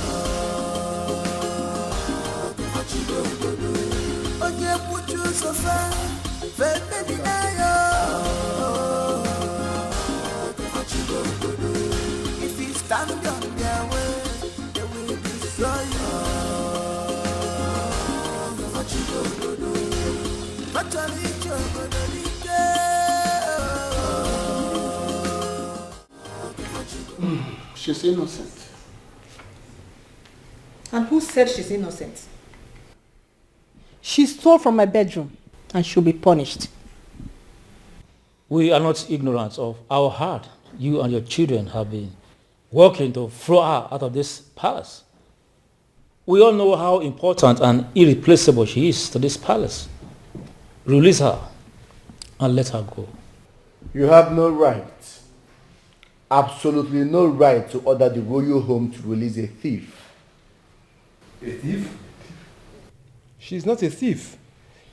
Oye, put you so far. If you stand on their way, they will destroy you. She's innocent. And who said she's innocent? She stole from my bedroom and she'll be punished. We are not ignorant of how hard you and your children have been working to throw her out of this palace. We all know how important and irreplaceable she is to this palace. Release her and let her go. You have no right, absolutely no right to order the royal home to release a thief. A thief? She's not a thief.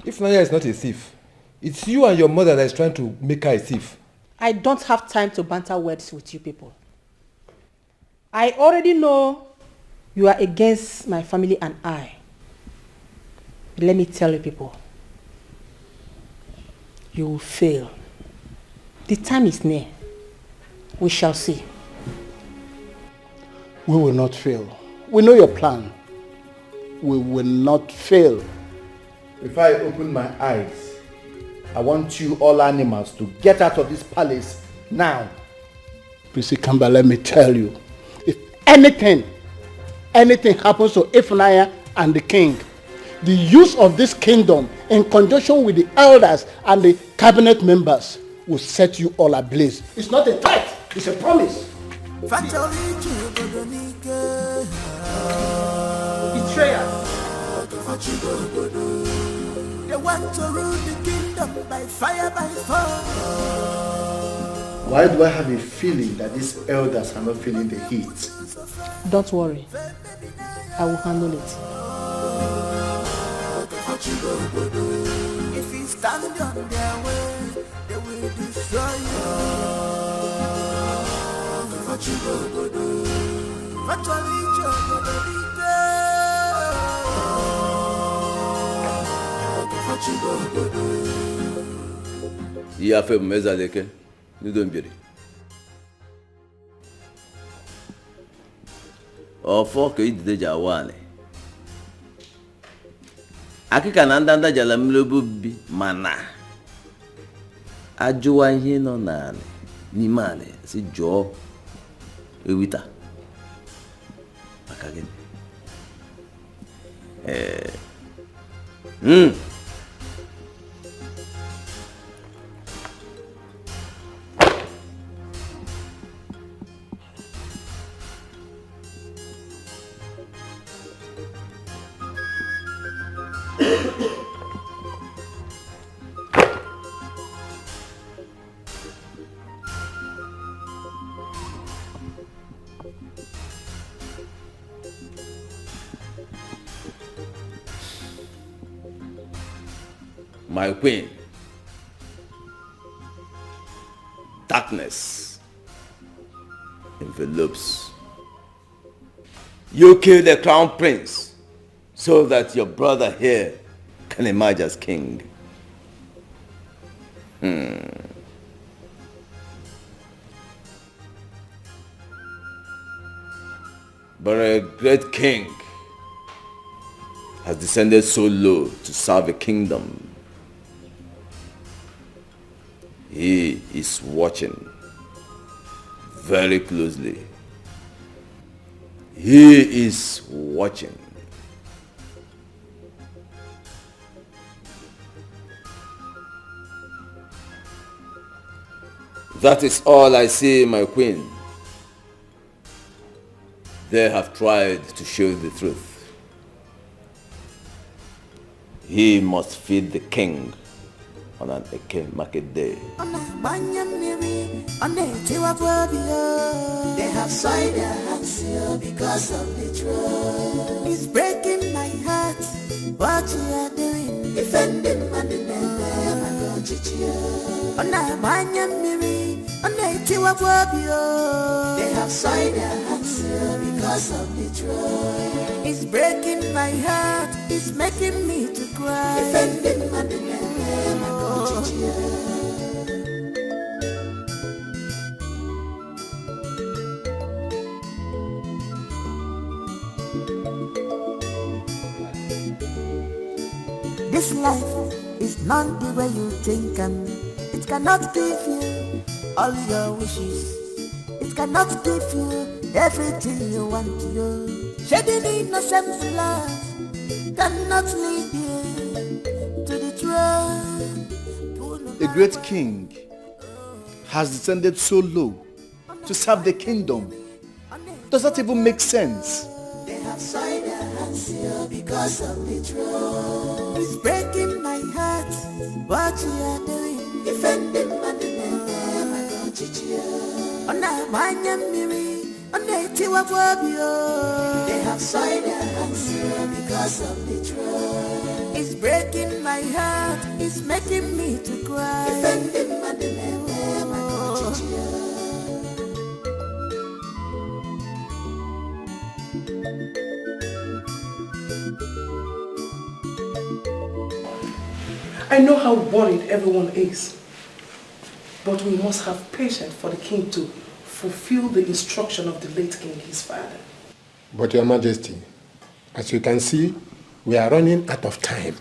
If Naya is not a thief, it's you and your mother that is trying to make her a thief. I don't have time to banter words with you people. I already know you are against my family and I. Let me tell you people, you will fail. The time is near. We shall see. We will not fail. We know your plan. We will not fail. If I open my eyes, I want you all animals to get out of this palace now. Prissy Kamba, let me tell you, if anything happens to Ifunanya and the king, the use of this kingdom in conjunction with the elders and the cabinet members will set you all ablaze. It's not a threat, it's a promise. Betrayal. They want to rule the kingdom by fire, by force. Why do I have a feeling that these elders are not feeling the heat? Don't worry. I will handle it. If you stand on their way, they will destroy Il a fait mes aleke, nous donne bien. Au fort que il déjà wane. Akika na ndanda jala mlobubi mana. Ajuwa ihe no na ni mane si jo ewita. Akageni. My queen, darkness envelopes. You kill the crown prince so that your brother here can emerge as king. But a great king has descended so low to serve a kingdom. He is watching very closely. He is watching That is all I see, my queen. They have tried to show the truth. He must feed the king on an Eke market day. They have soiled their hands here because of the truth. It's breaking my heart what you are doing. Defending my name and don't cheat you. They have soiled their hands here because of the truth. It's breaking my heart, it's making me to cry. Defending my name and don't cheat you. This life is not the way you think, and it cannot give you all your wishes. It cannot give you everything you want to do. Shedding innocent blood cannot lead you to the truth. A great king has descended so low to serve the kingdom. Does that even make sense? They have soiled their hands here because of the truth. It's breaking my heart what you are doing. Defending my name and don't cheat you. They have soiled their hands here because of the truth. It's breaking my heart, it's making me to cry. Defending my name and don't cheat you. I know how worried everyone is, but we must have patience for the king to fulfill the instruction of the late king, his father. But Your Majesty, as you can see, we are running out of time.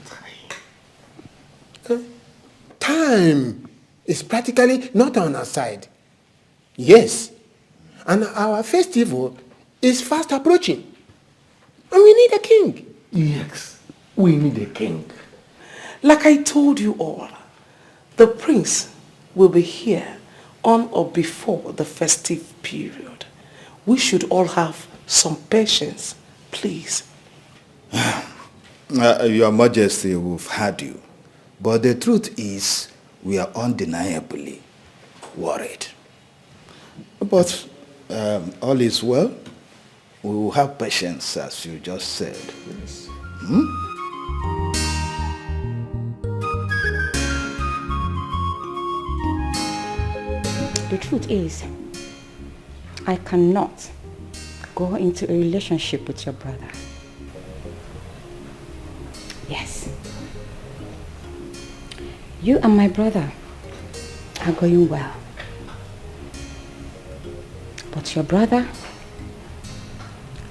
Time is practically not on our side. Yes, and our festival is fast approaching. And we need a king. Yes, we need a king. Like I told you all, the prince will be here on or before the festive period. We should all have some patience, please. Your Majesty, we've had you. But the truth is, we are undeniably worried. But all is well. We will have patience, as you just said. Yes. The truth is, I cannot go into a relationship with your brother. Yes. You and my brother are going well. But your brother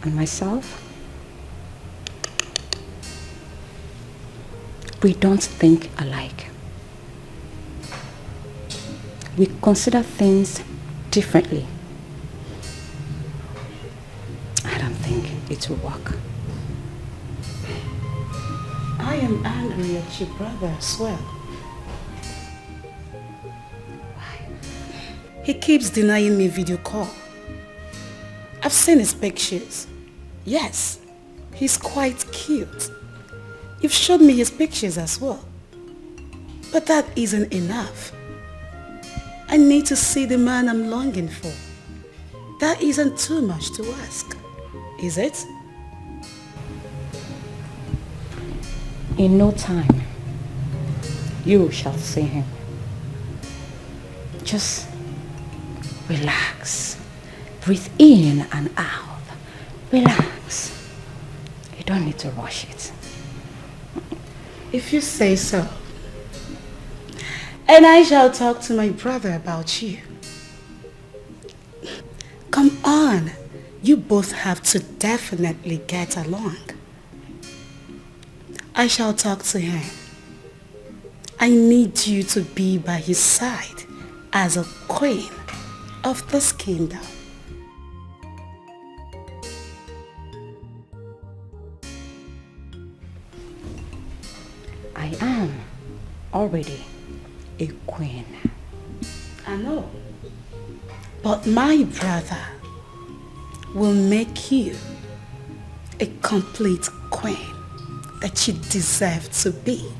and myself, we don't think alike. We consider things differently. I don't think it will work. I am angry at your brother as well. Why? He keeps denying me video call. I've seen his pictures. Yes, he's quite cute. You've showed me his pictures as well. But that isn't enough. I need to see the man I'm longing for. That isn't too much to ask, is it? In no time, you shall see him. Just relax. Breathe in and out. Relax. You don't need to rush it. If you say so. And I shall talk to my brother about you. Come on. You both have to definitely get along. I shall talk to him. I need you to be by his side as a queen of this kingdom. I am already a queen. I know. But my brother will make you a complete queen that you deserve to be.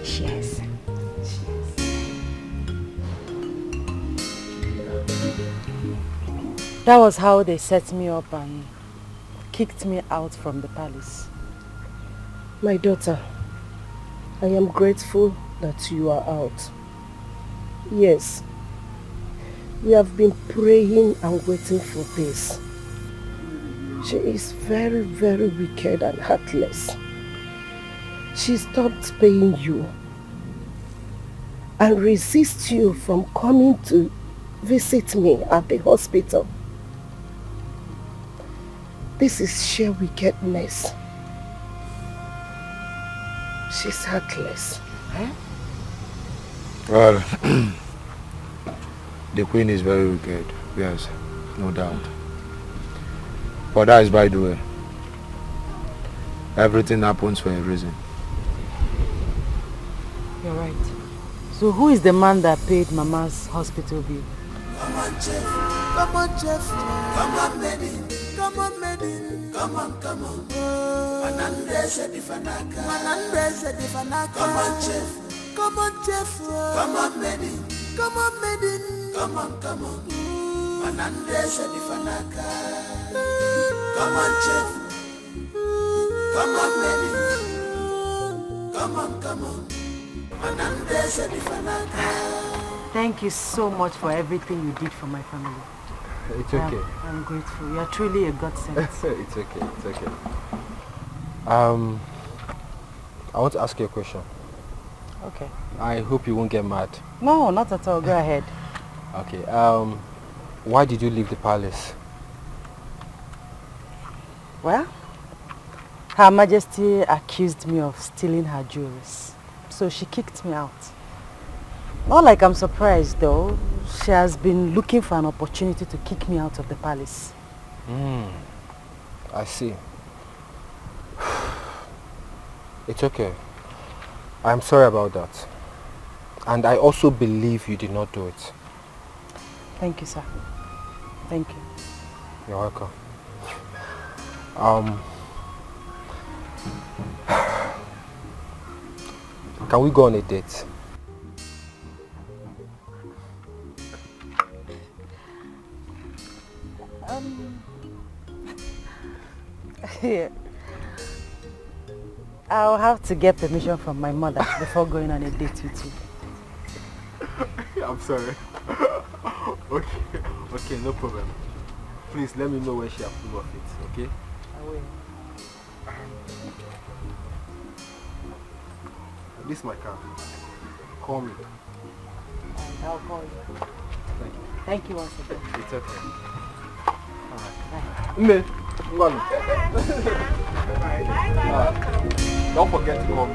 Cheers. That was how they set me up and kicked me out from the palace. My daughter, I am grateful that you are out. Yes, we have been praying and waiting for this. She is very, very wicked and heartless. She stopped paying you and resists you from coming to visit me at the hospital. This is sheer wickedness. She's heartless. Huh? Well, the queen is very wicked, yes, no doubt. But that is by the way. Everything happens for a reason. You're right. So who is the man that paid Mama's hospital bill? Come on, Jeff. Come on, Jeff. Come on, Maiden. Come on, Maiden. Come on, come on. Manandese difanaka. Manandese difanaka. Come on, Jeff. Come on, Jeff. Come on, Maiden. Come on, Maiden. Come on, come on. Manandese difanaka. Come on, Jeff. Come on, Maiden. Come on, come on. Manandese difanaka. Thank you so much for everything you did for my family. It's okay. I'm grateful. You are truly a godsend. It's okay, it's okay. I want to ask you a question. Okay. I hope you won't get mad. No, not at all. Go ahead. Okay. Why did you leave the palace? Well, Her Majesty accused me of stealing her jewels, so she kicked me out. Not like I'm surprised though. She has been looking for an opportunity to kick me out of the palace. I see. It's okay. I'm sorry about that. And I also believe you did not do it. Thank you, sir. Thank you. You're welcome. Can we go on a date? Yeah. I'll have to get permission from my mother before going on a date with you. I'm sorry. Okay, no problem. Please let me know when she approves of it, okay? I will. This is my car. Call me. I'll call you. Thank you. Thank you once again. It's okay. Bye. Me. Don't forget to call me.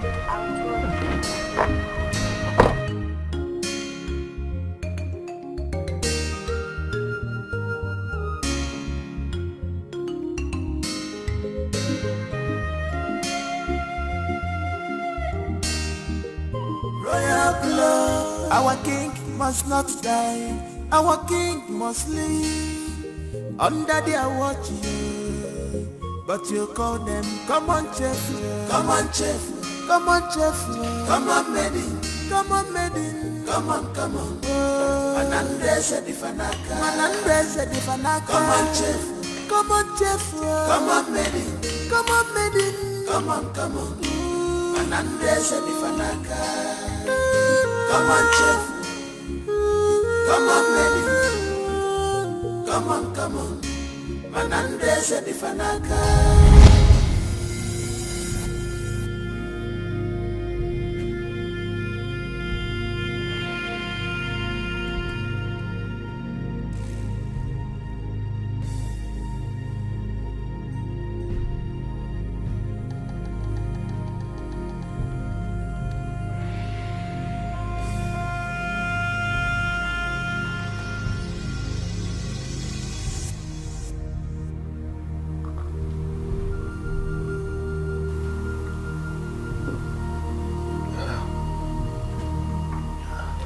Royal blood, our king must not die. Our king must live under their watch. But you call them, come on, Jeff. Come on, Jeff. Come on, Jeff. Come on, Maiden. Come on, Maiden. Come on, come on. Manandese difanaka. Manandese difanaka. Come on, Jeff. Come on, Jeff. Come on, Maiden. Come on, Maiden. Come on, come on. Manandese difanaka. Come on, Jeff. Come on, Maiden. Come on, come on. Manandese difanaka.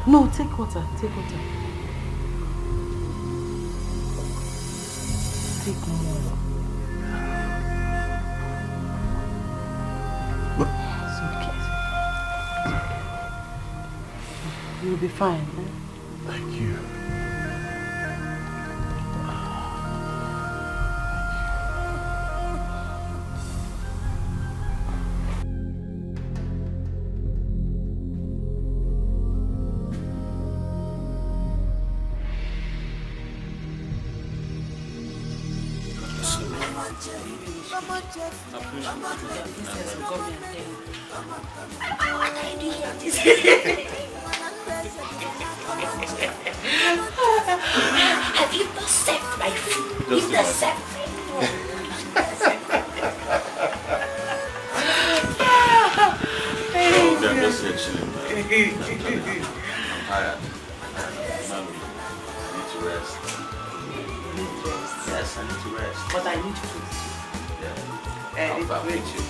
No, take water. Take water. Take more. It's okay. You'll be fine. Eh? Thank you. Have you not saved my food? You've not saved me. I'm just here chilling, man. I'm tired. I need to rest. Yes, I need to rest. But I need food. Yeah. I'll fix you.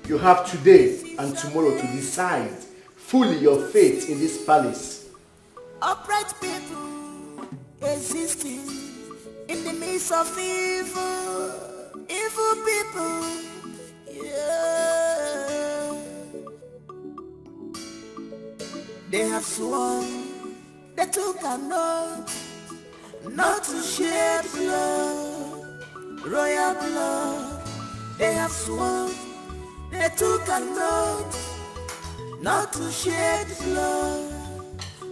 You have today and tomorrow to decide fully your fate in this palace. Upright people existing in the midst of evil, evil people. Yeah. They have sworn they took an oath not to shed blood, royal blood. They have sworn they took an oath not to shed blood,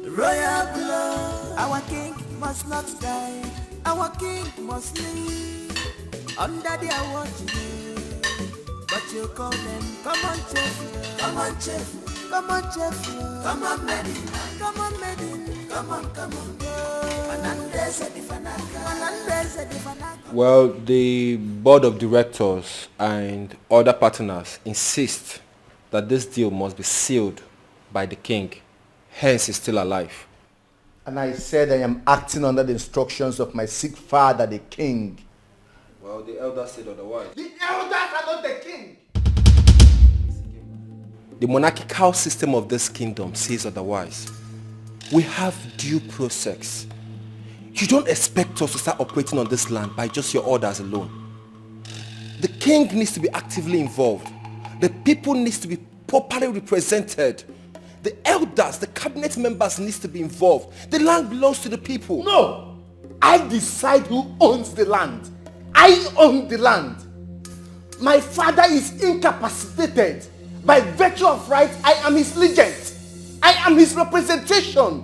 royal blood. Our king must not die, our king must live under their watching. But you call them, come on chef, come on chef, come on chef, come on Medin, come on Medin, come on, come on. Well, the board of directors and other partners insist that this deal must be sealed by the king, hence he's still alive. And I said I am acting under the instructions of my sick father, the king. Well, the elders said otherwise. The elders are not the king. The monarchical system of this kingdom says otherwise. We have due process. You don't expect us to start operating on this land by just your orders alone. The king needs to be actively involved. The people needs to be properly represented. The elders, the cabinet members needs to be involved. The land belongs to the people. No! I decide who owns the land. I own the land. My father is incapacitated. By virtue of right, I am his legend. I am his representation.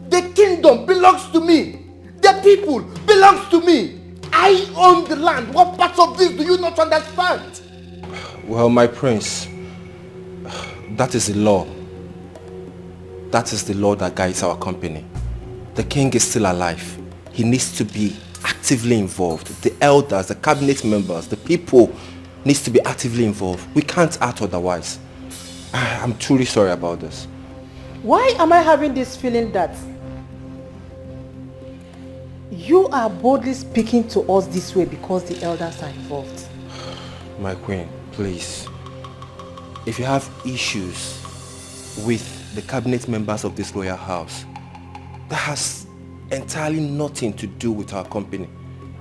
The kingdom belongs to me. The people belongs to me. I own the land. What part of this do you not understand? Well, my prince, that is the law. That is the law that guides our company. The king is still alive. He needs to be actively involved. The elders, the cabinet members, the people needs to be actively involved. We can't act otherwise. I'm truly sorry about this. Why am I having this feeling that you are boldly speaking to us this way because the elders are involved? My queen, please. If you have issues with the cabinet members of this royal house, that has entirely nothing to do with our company.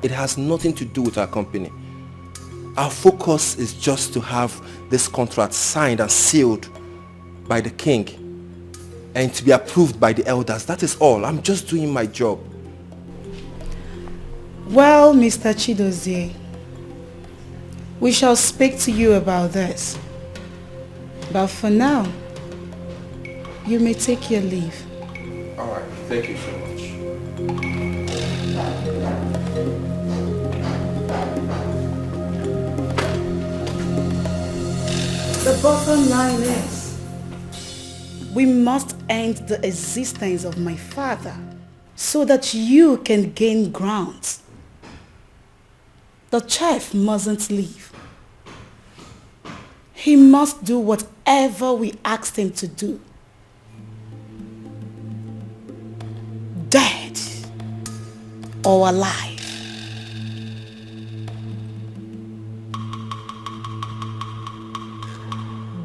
It has nothing to do with our company. Our focus is just to have this contract signed and sealed by the king and to be approved by the elders. That is all. I'm just doing my job. Well, Mr. Chidozie, we shall speak to you about this. But for now, you may take your leave. All right. Thank you so much. The bottom line is, We must end the existence of my father so that you can gain ground. The chief mustn't leave. He must do whatever we asked him to do. Dead or alive.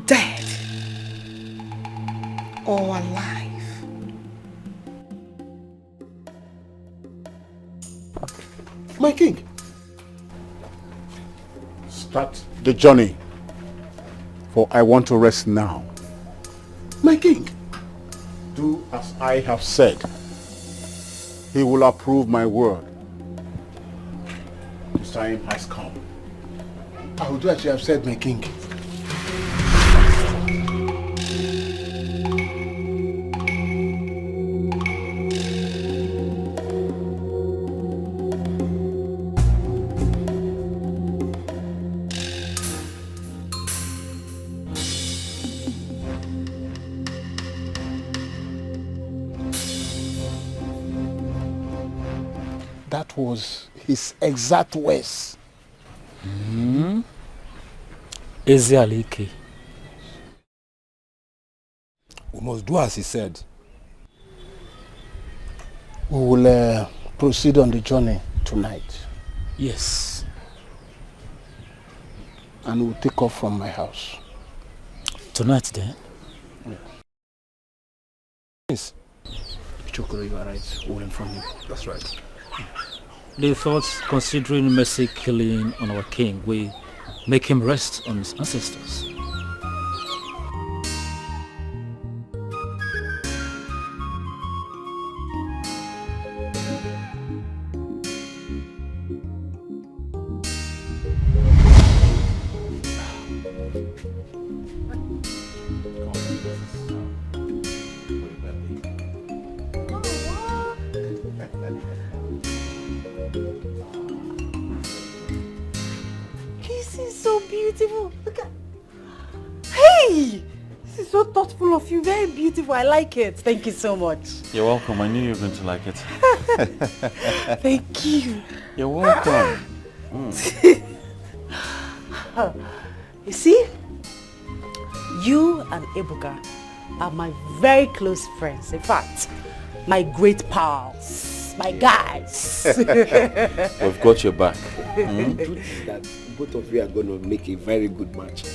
Dead or alive. My king, start the journey, for I want to rest now. My king, do as I have said. He will approve my word. His time has come. I will do as you have said, my king. That was his exact words. Eze Alike. We must do as he said. We will proceed on the journey tonight. Yes. And we'll take off from my house. Tonight then? Yes. Chokoro, you are right. We'll inform you. That's right. The thoughts considering mercy killing on our king, we make him rest on his ancestors. This is so beautiful. Look at... Hey! This is so thoughtful of you. Very beautiful. I like it. Thank you so much. You're welcome. I knew you were going to like it. Thank you. You're welcome. You see, you and Ebuka are my very close friends. In fact, my great pals, my guys. We've got your back. That both of you are going to make a very good match.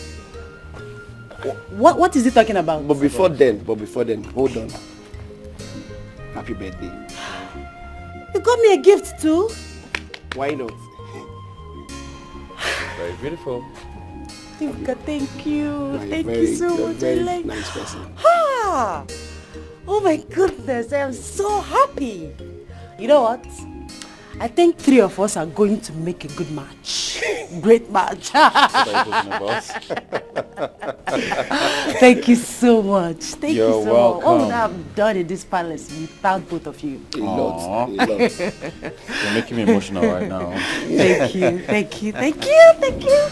What is he talking about? But before then, hold on. Happy birthday. You got me a gift too? Why not? Very beautiful. Ebuka, thank you. Thank very, you so much. Very Like... nice person. Ah! Oh my goodness, I am so happy. You know what? I think three of us are going to make a good match. Great match. Thank you so much. Thank You're you so welcome. much. What would I have done in this palace without both of you? A lot. You're making me emotional right now. Thank you, thank you, thank you, thank you.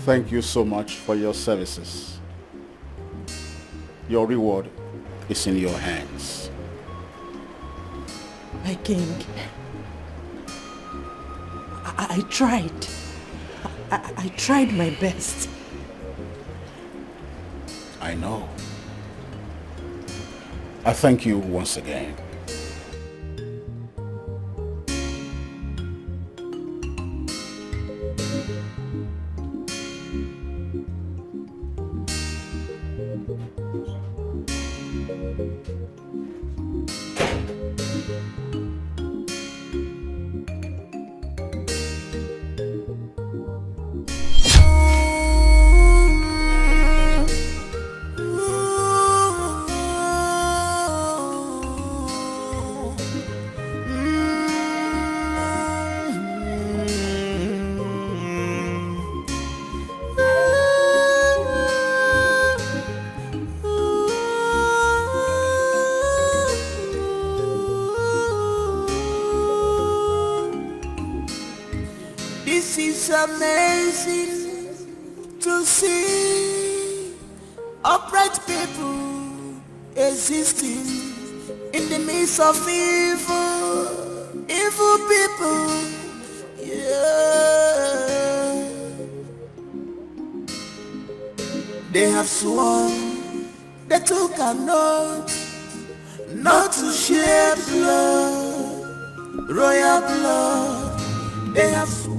Thank you so much for your services. Your reward is in your hands. My king, I tried. I tried my best. I know. I thank you once again. It is amazing to see upright people existing in the midst of evil people. Yeah. They have sworn they took an oath not to shed blood, royal blood. They have sworn.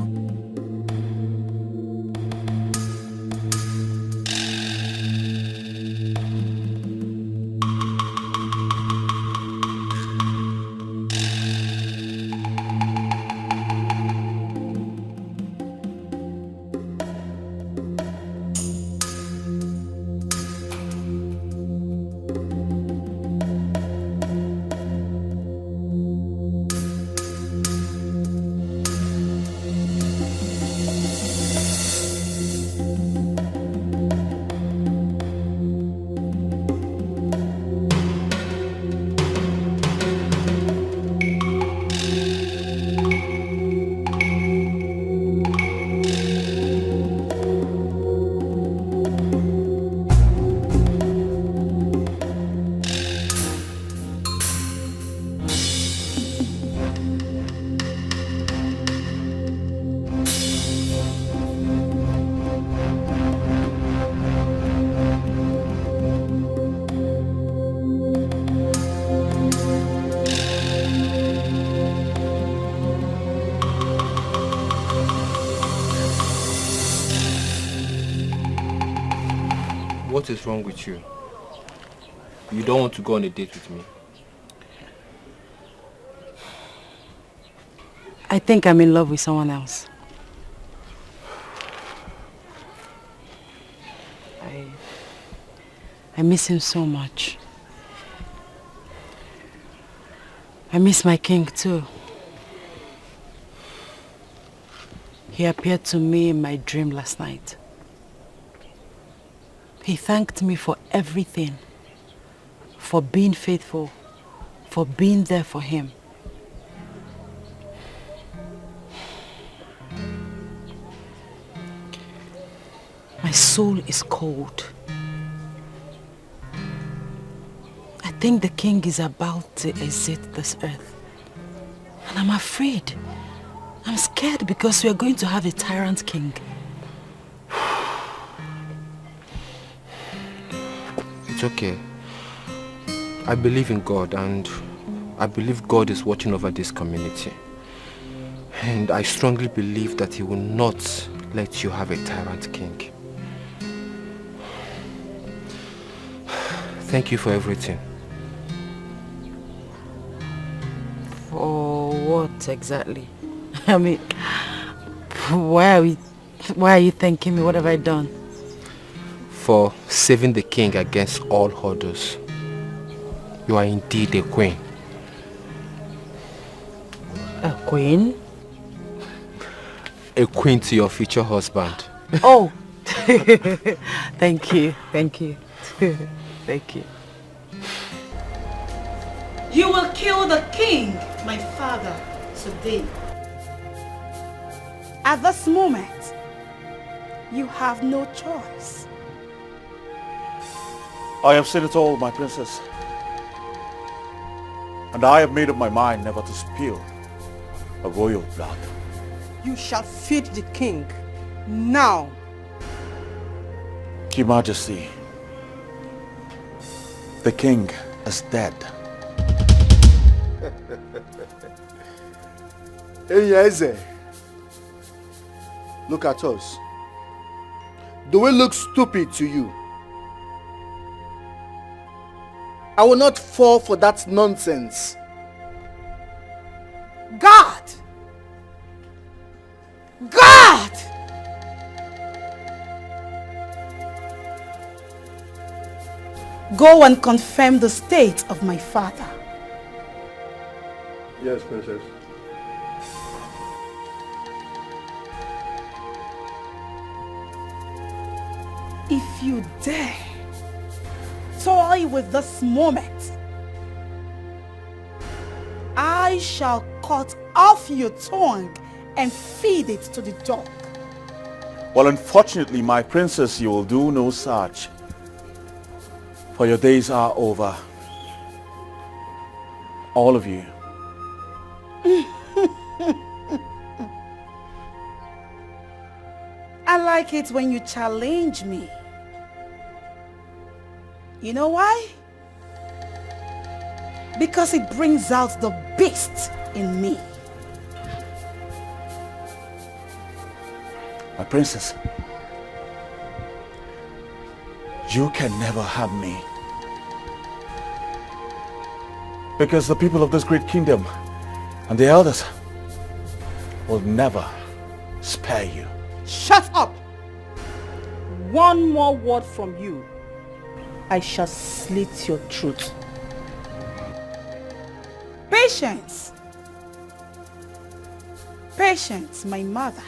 What is wrong with you? You don't want to go on a date with me? I think I'm in love with someone else. I miss him so much. I miss my king too. He appeared to me in my dream last night. He thanked me for everything, for being faithful, for being there for him. My soul is cold. I think the king is about to exit this earth. And I'm afraid. I'm scared because we are going to have a tyrant king. It's okay. I believe in God, and I believe God is watching over this community. And I strongly believe that he will not let you have a tyrant king. Thank you for everything. For what exactly? I mean, why are you thanking me? What have I done? For saving the king against all others. You are indeed a queen. A queen? A queen to your future husband. Oh! Thank you, thank you. Thank you. You will kill the king, my father, today. At this moment, you have no choice. I have seen it all, my princess. And I have made up my mind never to spill a royal blood. You shall feed the king, now. Your Majesty, the king is dead. Eze, look at us. Do we look stupid to you? I will not fall for that nonsense. God! God! Go and confirm the state of my father. Yes, princess. If you dare toy with this moment, I shall cut off your tongue and feed it to the dog. Well, unfortunately, my princess, you will do no such. For your days are over. All of you. I like it when you challenge me. You know why? Because it brings out the beast in me. My princess, you can never harm me. Because the people of this great kingdom and the elders will never spare you. Shut up! One more word from you, I shall slit your throat. Patience. Patience, my mother.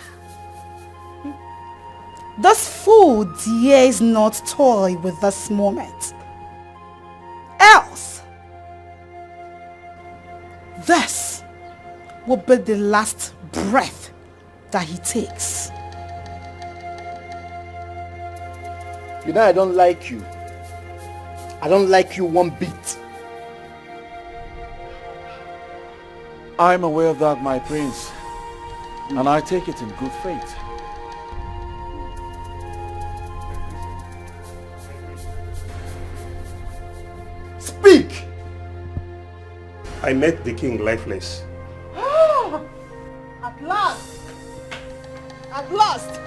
This fool dares not toy with this moment. Else, this will be the last breath that he takes. You know I don't like you. I don't like you one bit. I'm aware of that, my prince. And I take it in good faith. Speak! I met the king lifeless. At last! At last!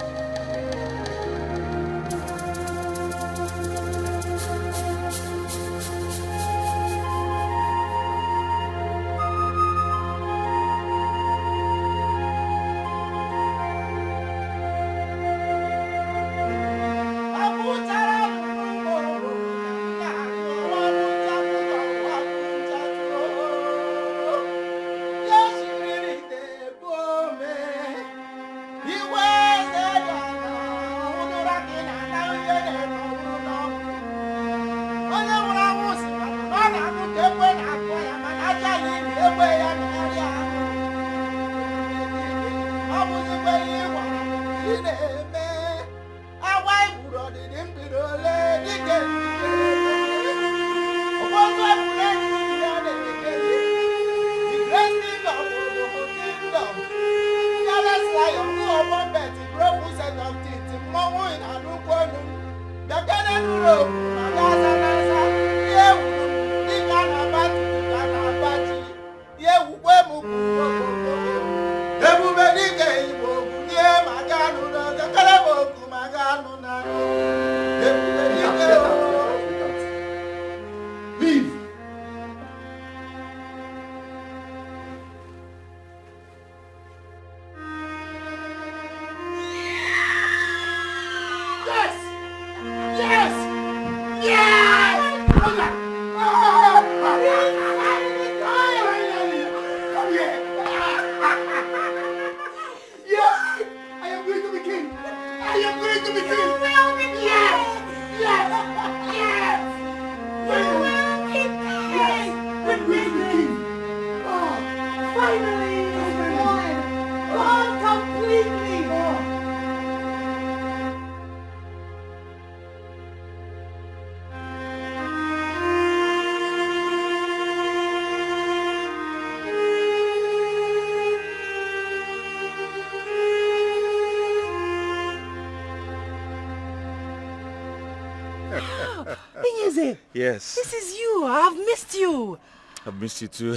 Yes. This is you. I've missed you. I've missed you too.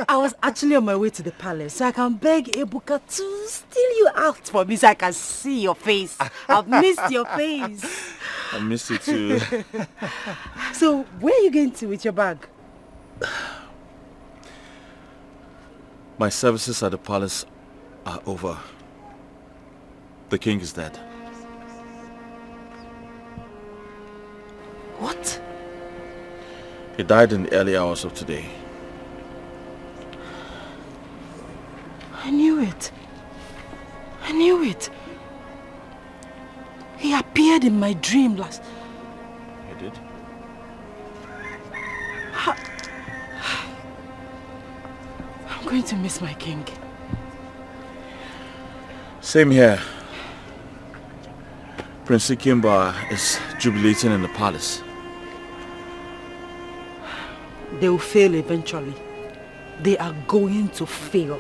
I was actually on my way to the palace so I can beg Ebuka to steal you out for me so I can see your face. I've missed your face. I missed you too. So where are you going to with your bag? My services at the palace are over. The king is dead. What? He died in the early hours of today. I knew it. I knew it. He appeared in my dream last... He did? I'm going to miss my king. Same here. Prince Ikemba is jubilating in the palace. They will fail eventually. They are going to fail.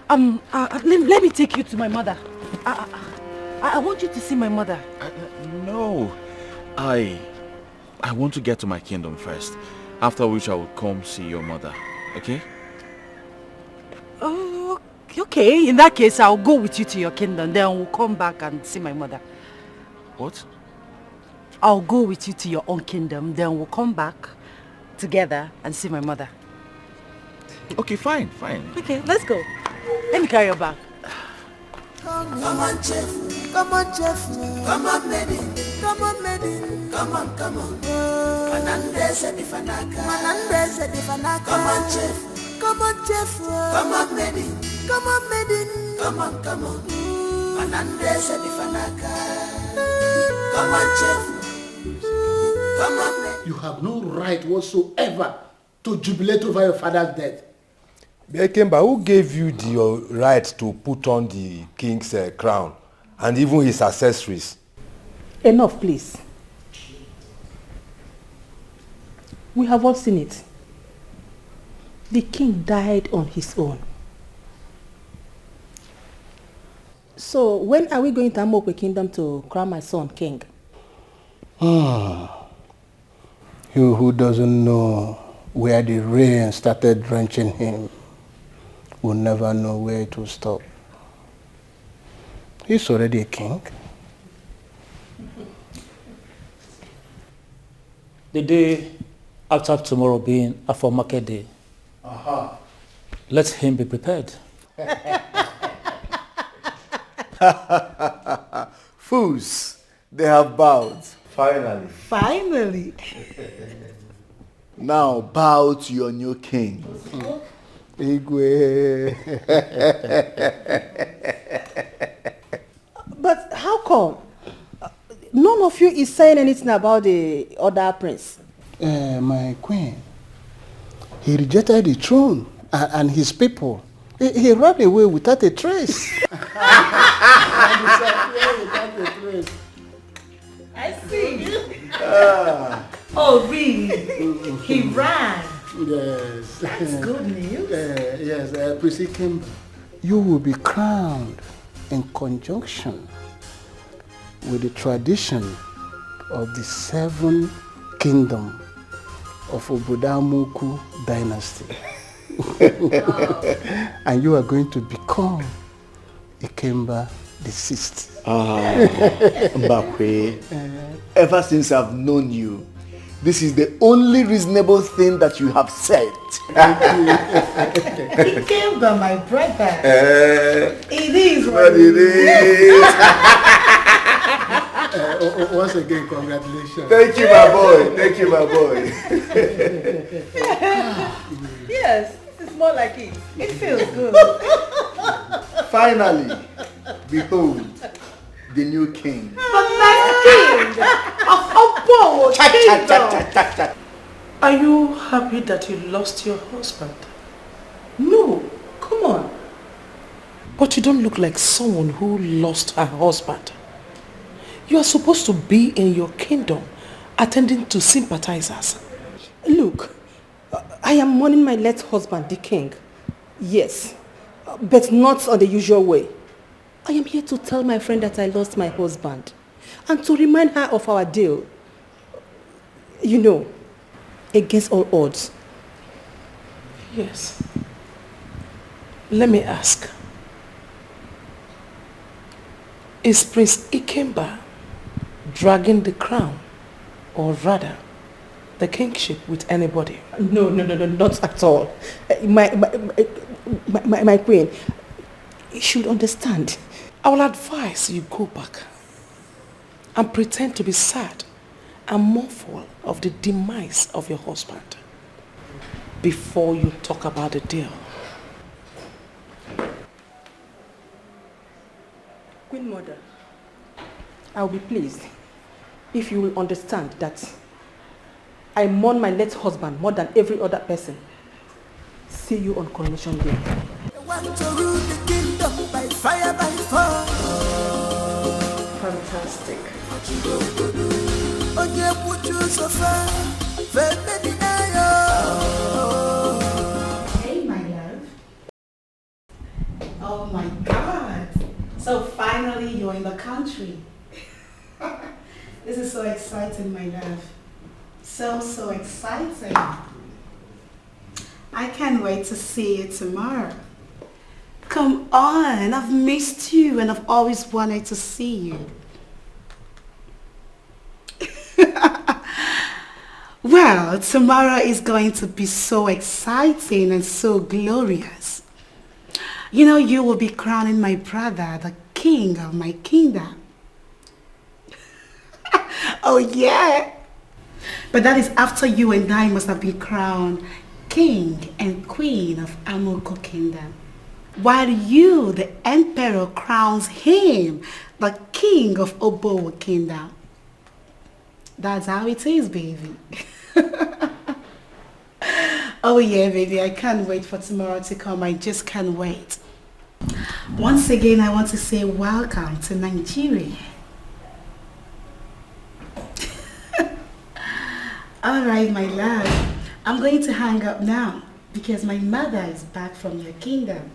Let me take you to my mother. I want you to see my mother. No. I want to get to my kingdom first. After which I will come see your mother. Okay? Oh, okay. In that case, I'll go with you to your kingdom. Then we'll come back and see my mother. What? I'll go with you to your own kingdom. Then we'll come back together and see my mother. Okay, fine. Okay, let's go. Let me carry your bag. Come on, chef. Come on, chef. Come on, maiden. Come on, maiden. Come on. Manandese di fanaka. Come on, chef. Come on, chef. Come on, maiden. Come on, maiden. Come on. Manandese di fanaka. Come on, chef. Come on, maiden. You have no right whatsoever to jubilate over your father's death. Ikemba, who gave you the right to put on the king's crown and even his accessories? Enough, please. We have all seen it. The king died on his own. So when are we going to Amokwe Kingdom to crown my son king? You who doesn't know where the rain started drenching him will never know where it will stop. He's already a king. The day after tomorrow being a for market day, let him be prepared. Fools, they have bowed. Finally. Now bow to your new king. Igwe. But how come? None of you is saying anything about the other prince. My queen, he rejected the throne and his people. He ran away without a trace. I see. Oh, really? He ran. Yes. That's good news. Yes, Prince Ikemba, you will be crowned in conjunction with the tradition of the 7 kingdom of Obodamuku dynasty. And you are going to become Ikemba the 6th. Mbakwe, ever since I've known you, this is the only reasonable thing that you have said. Ikemba, my brother. It is what it is. Once again, congratulations. Thank you, my boy. Yes, this is more like it. It feels good. Finally, behold, the new king. The next king of Opo Kingdom. Are you happy that you lost your husband? No, come on. But you don't look like someone who lost her husband. You are supposed to be in your kingdom, attending to sympathizers. Look, I am mourning my late husband, the king. Yes, but not on the usual way. I am here to tell my friend that I lost my husband and to remind her of our deal. You know, against all odds. Yes. Let me ask. Is Prince Ikemba dragging the crown, or rather, the kingship with anybody? No, not at all. My queen, you should understand. I will advise you go back and pretend to be sad and mournful of the demise of your husband before you talk about the deal. Queen Mother, I will be pleased if you will understand that I mourn my late husband more than every other person. See you on Coronation Day. want to rule the kingdom by fire, by force. Fantastic. Oh, yeah, put you so far. Hey, my love. Oh my God. So finally you're in the country. This is so exciting, my love. So exciting. I can't wait to see you tomorrow. Come on, I've missed you and I've always wanted to see you. Well, tomorrow is going to be so exciting and so glorious. You know, you will be crowning my brother, the king of my kingdom. Oh yeah. But that is after you and I must have been crowned king and queen of Amoko kingdom. While you, the emperor, crowns him, the king of Obowo kingdom. That's how it is, baby. Oh yeah, baby, I can't wait for tomorrow to come. I just can't wait. Once again, I want to say welcome to Nigeria. All right, my love. I'm going to hang up now because my mother is back from your kingdom.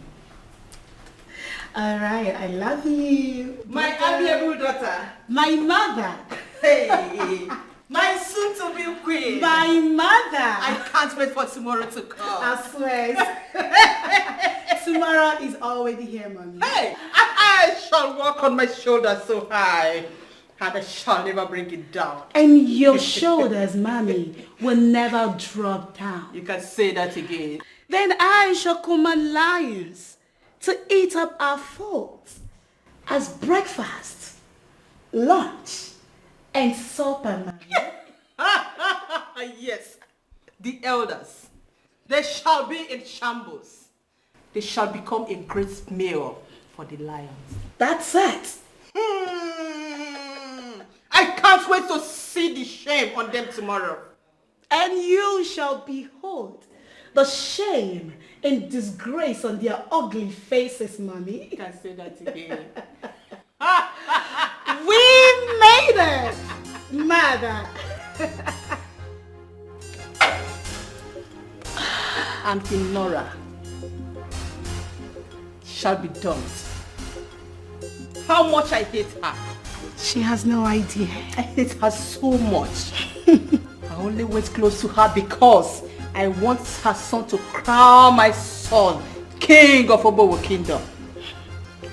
All right, I love you. My amiable daughter. My mother. Hey, my soon-to-be queen. My mother. I can't wait for tomorrow to come. I swear. Tomorrow is already here, mommy. Hey, I shall walk on my shoulders so high, and I shall never bring it down. And your shoulders, mommy, will never drop down. You can say that again. Then I shall command lions to eat up our folks as breakfast, lunch, and supper, mommy. Yes, the elders, they shall be in shambles. They shall become a great meal for the lions. That's it. I can't wait to see the shame on them tomorrow. And you shall behold the shame and disgrace on their ugly faces, mommy. You can say that again. We made it, mother. Auntie Nora shall be dumped. How much I hate her. She has no idea. I hate her so much. I only wait close to her because I want her son to crown my son king of Obowo kingdom.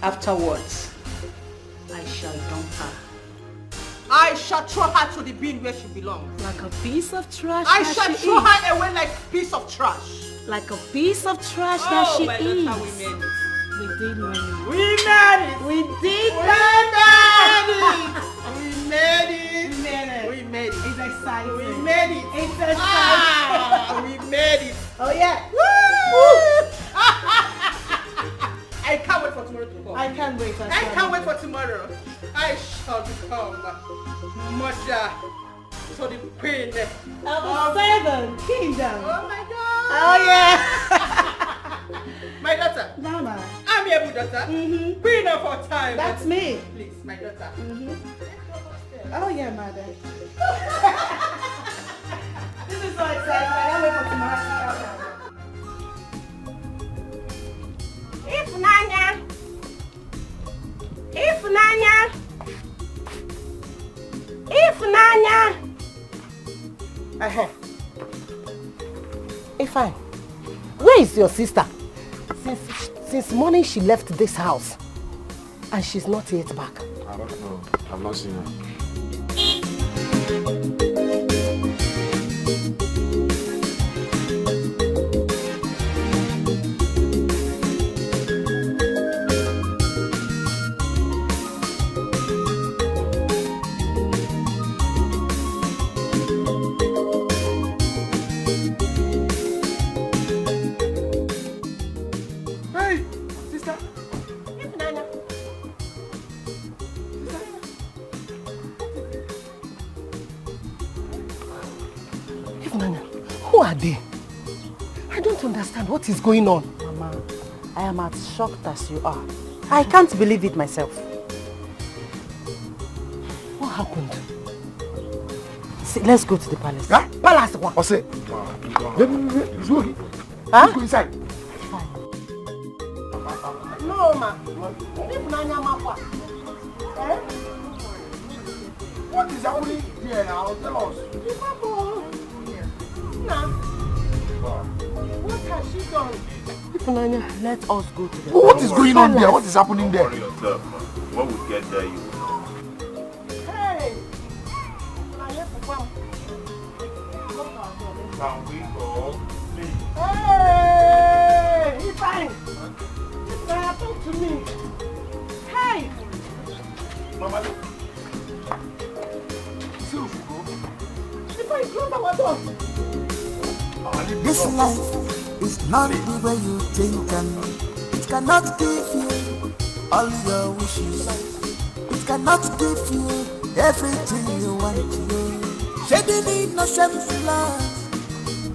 Afterwards, I shall dump her. I shall throw her to the bin where she belongs. Like a piece of trash. I shall throw her away like a piece of trash. Like a piece of trash that she my is. daughter, we made it. We did, mommy. We made it. We did, We made it. We made it. We made it. It's exciting. We made it. It's exciting. We made it. Oh yeah. Woo! I can't wait for tomorrow to come. I can't wait. I can't wait for tomorrow. I shall become mother to the queen of seven kingdom. Oh my God. Oh yeah. My daughter. Mama. I'm your daughter. Queen of our time. That's me. Please, my daughter. Oh yeah, mother. This is so exciting. I can't wait for tomorrow to come. Ifunanya! Ifunanya! Ifunanya! Ifeanyi, where is your sister? Since morning she left this house and she's not yet back. I don't know. I've not seen her. Who are they? I don't understand what is going on. Mama, I am as shocked as you are. I can't believe it myself. What happened? See, let's go to the palace. Huh? Palace one. Ose. Let's go. Huh? Let's go inside. No, ma. What is happening here now? Tell us. What has she done? Let us go to the What is going on there? What is happening there? Worry yourself, man. When we get there, you will know. Hey! Can we go, please? Hey! He's fine! Now talk to me. Hey! Mama, If I close our door. This life is not the way you think, and it cannot give you all your wishes. It cannot give you everything you want. Shedding innocent blood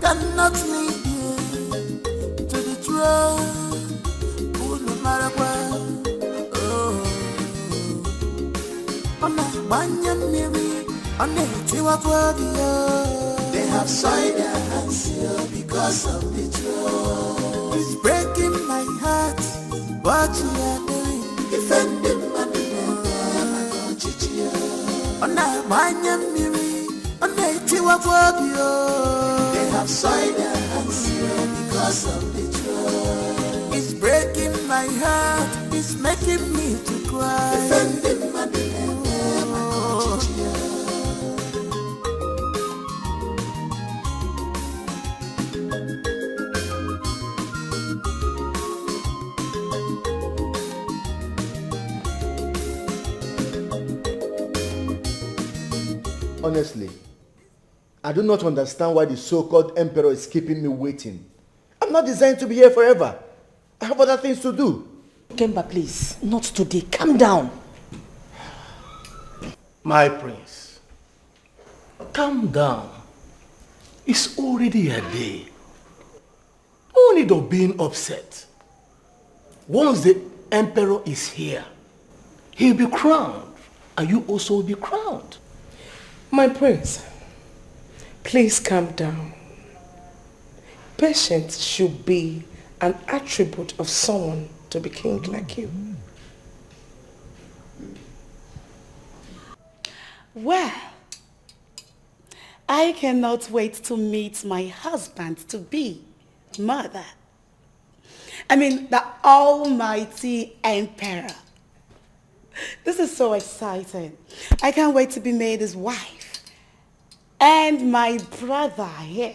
cannot lead you to the truth. No matter what. Oh, they have signed their hands here because of the truth. It's breaking my heart what you are doing. Defending my they have signed their hands here because of the truth. It's breaking my heart. It's making me to cry. Defending my Honestly, I do not understand why the so-called emperor is keeping me waiting. I'm not designed to be here forever. I have other things to do. Kemba, please. Not today. Calm down. My prince, calm down. It's already a day. No need of being upset. Once the emperor is here, he'll be crowned, and you also will be crowned. My prince, please calm down. Patience should be an attribute of someone to be king like you. Well, I cannot wait to meet my husband-to-be, mother. I mean, the almighty emperor. This is so exciting. I can't wait to be made his wife. And my brother here,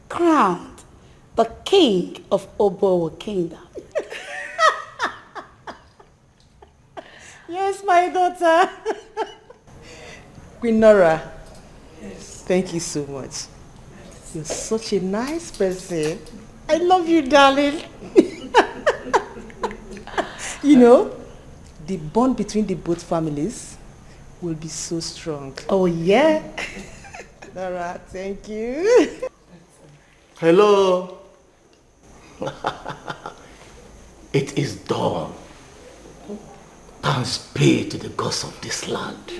crowned the king of Obowo Kingdom. Yes, my daughter. Queen Nora, yes. Thank you so much. You're such a nice person. I love you, darling. You know, the bond between the both families will be so strong. Oh, yeah? Nora, thank you. Hello. It is dawn. Thanks be to the gods of this land.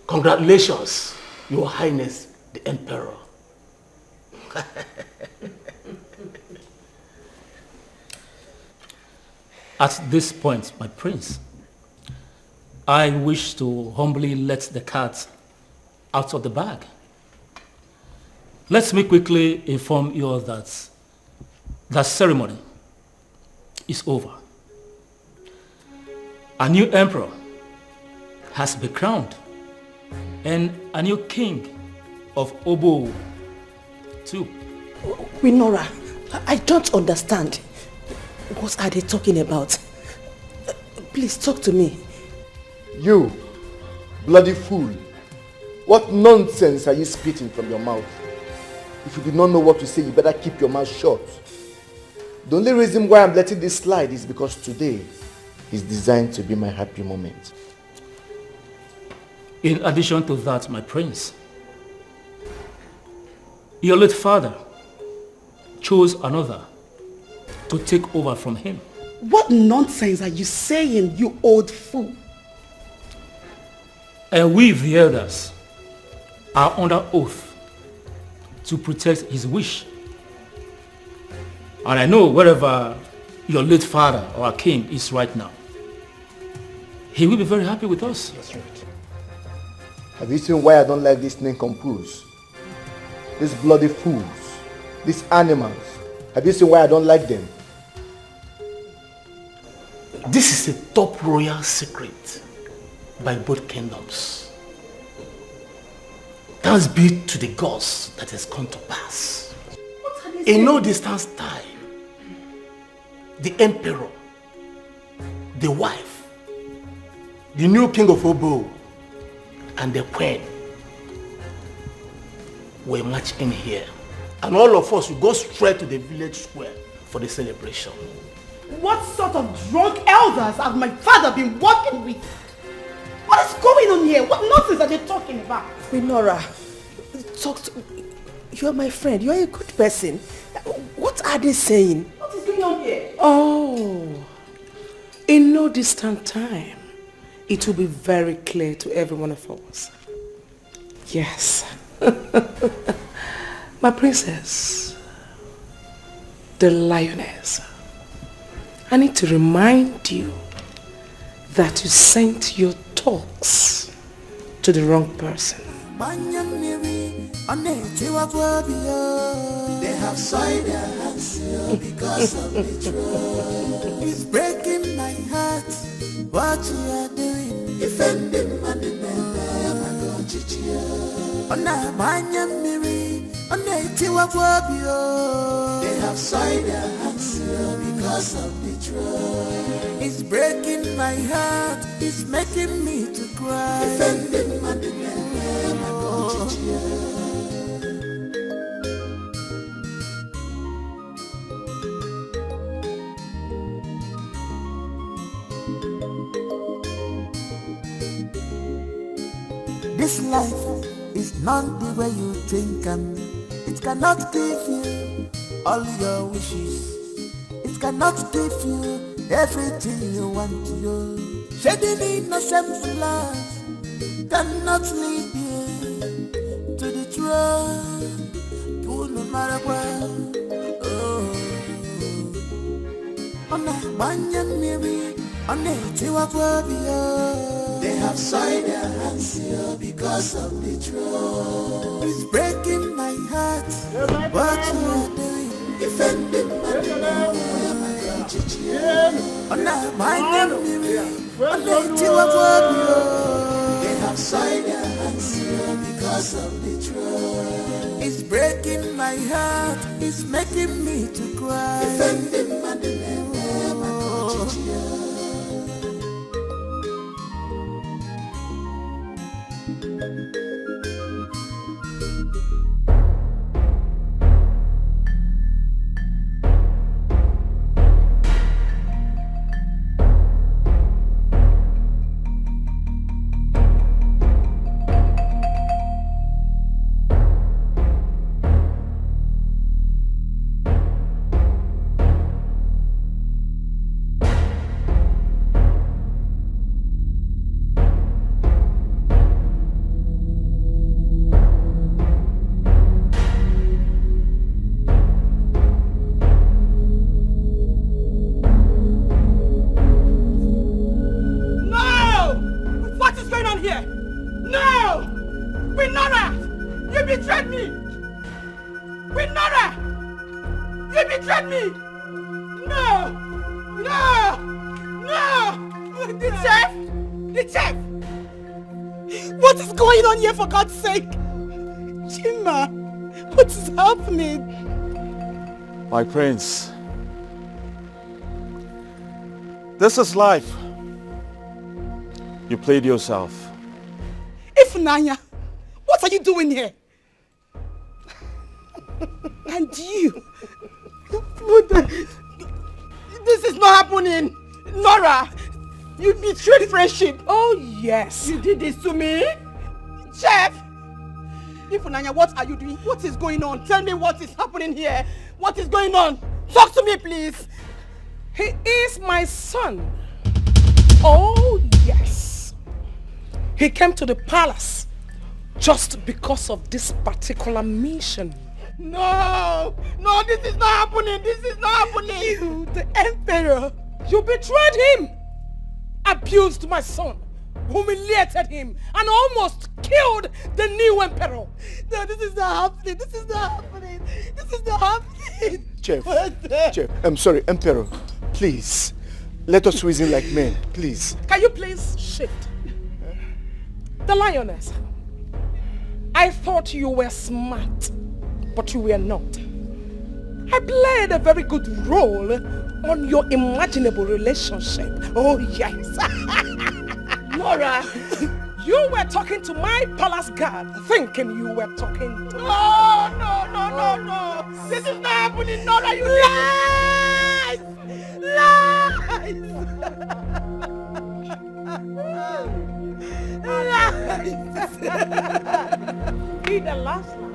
Congratulations, Your Highness the Emperor. At this point, my prince, I wish to humbly let the cat out of the bag. Let me quickly inform you all that the ceremony is over. A new emperor has been crowned and a new king of Obo too. Queen Nora, I don't understand. What are they talking about? Please talk to me. You, bloody fool. What nonsense are you spitting from your mouth? If you do not know what to say, you better keep your mouth shut. The only reason why I'm letting this slide is because today is designed to be my happy moment. In addition to that, my prince, your late father chose another to take over from him. What nonsense are you saying, you old fool? And we, the elders, are under oath to protect his wish. And I know wherever your late father, our king, is right now, he will be very happy with us. That's right. Have you seen why I don't like these nincompoops? These bloody fools, these animals. Have you seen why I don't like them? This is a top royal secret by both kingdoms. Thanks be to the gods that has come to pass. In no distance time, the emperor, the wife, the new king of Obo, and the queen will march in here. And all of us will go straight to the village square for the celebration. What sort of drunk elders have my father been working with? What is going on here? What nonsense are they talking about? Nora, you're my friend. You're a good person. What are they saying? What is going on here? Oh, in no distant time, it will be very clear to every one of us. Yes. My princess, the lioness, I need to remind you that you sent your talks to the wrong person. They have soiled their hands because of betrayal. It's breaking my heart what you are doing. Defending my they have soiled their hands because of betrayal. It's breaking my heart, it's making me to cry. Defending my This life is not the way you think, and it cannot give you all your wishes. It cannot give you everything you want to do. Shedding innocent blood cannot lead you to the truth. You no matter what. On a banyan miri, on a tiwabia. They have soiled their hands here because of the truth. It's breaking my heart. What you are doing? Defending my demand. On a banyan miri, on a tiwabia. They have soiled their hands here because of the truth. It's breaking my heart. It's making me to cry. Defending my demand. For God's sake! Chima, what is happening? My prince, this is life. You played yourself. Ifunanya, what are you doing here? And you? This is not happening! Nora, you betrayed friendship! Oh yes! You did this to me? Chef! Ifunanya, what are you doing? What is going on? Tell me what is happening here. What is going on? Talk to me, please. He is my son. Oh, yes. He came to the palace just because of this particular mission. No! No, this is not happening! This is not happening! You, the emperor, you betrayed him! Abused my son, humiliated him, and almost killed the new emperor! No, this is not happening! This is not happening! This is not happening! Chef, I'm sorry, Emperor. Please, let us reason like men, please. Can you please shift? The lioness. I thought you were smart, but you were not. I played a very good role on your imaginable relationship. Oh yes. Nora, you were talking to my palace guard, thinking you were talking to... No, no, no, no, no. This is not happening, Nora, you lies! Lies! Be the last best.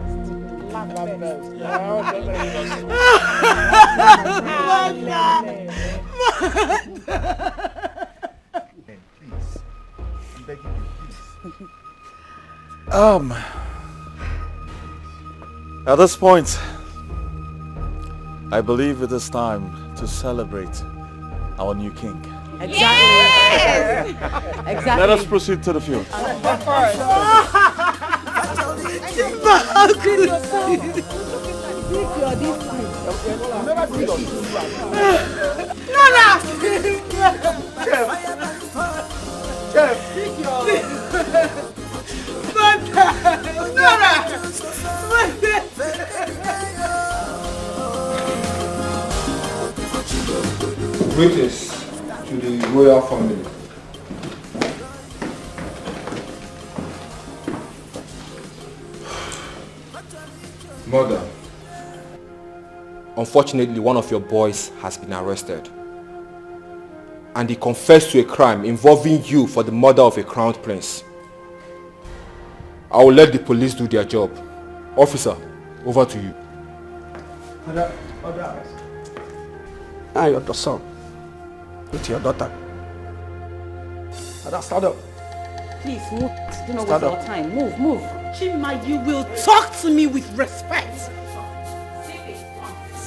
At this point, I believe it is time to celebrate our new king. Exactly. Yes. Exactly. Let us proceed to the field. Greetings to the royal family. Mother, unfortunately one of your boys has been arrested. And he confessed to a crime involving you for the murder of a crowned prince. I will let the police do their job. Officer, over to you. I am your son with your daughter. Stand up. Please, move. Do not Stand waste up. our time. Move, move. Chima, you will talk to me with respect.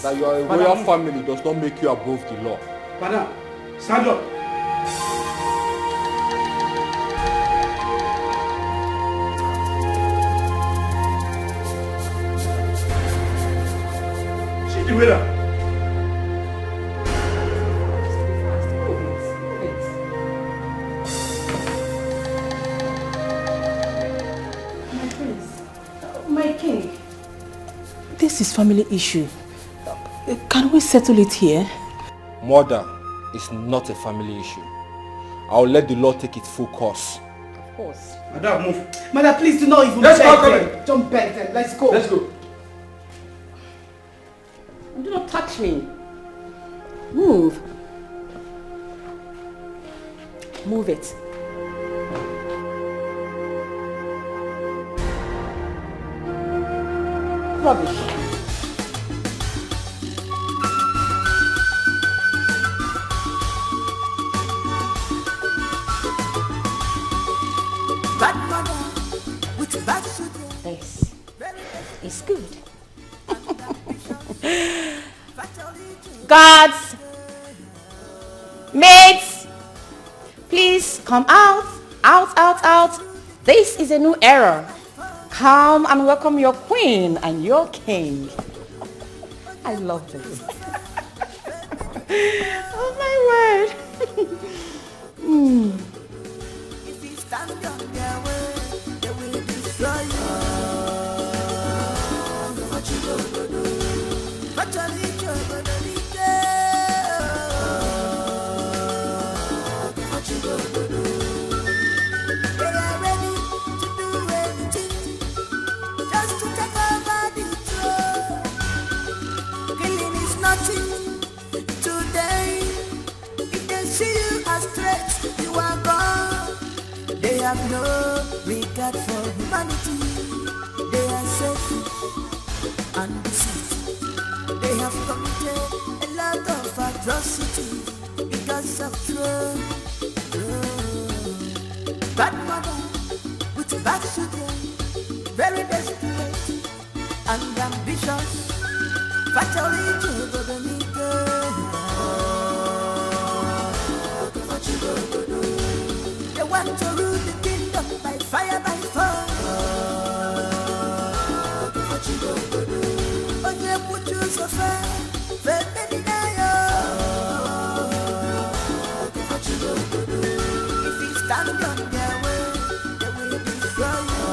That you are a royal family does not make you above the law. Madam, stand up. Sit the waiter. My king, this is family issue. Can we settle it here? Murder is not a family issue. I will let the law take its full course. Of course. Madam, move. Mother, please do not even Let's beg go, them. Don't beg them. Let's go. Let's go. Do not touch me. Move. Move it. Rubbish. Bad mother with bad children. This is good. Guards, maids, please come out, out. This is a new era. Come and welcome your queen and your king. I love this. Oh my word. If you stand on their way, they will destroy you. What you gonna do? What you gonna do? What you gonna do? They are ready to do anything just to take over the throne. Killing is nothing today. If they see you as threats, you are gone. They have no regard for humanity. They are selfish and deceit. They have come a lot of atrocity because of trust. Bad mother with bad children, very desperate and ambitious. Fatally they want to rule the kingdom by fire, by force. On your put you so far, baby if you stand on their way, they will destroy you.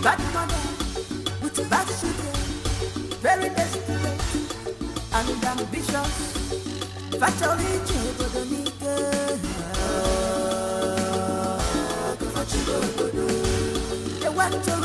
Bad mother with bad children, very desperate and ambitious. Fatally they want to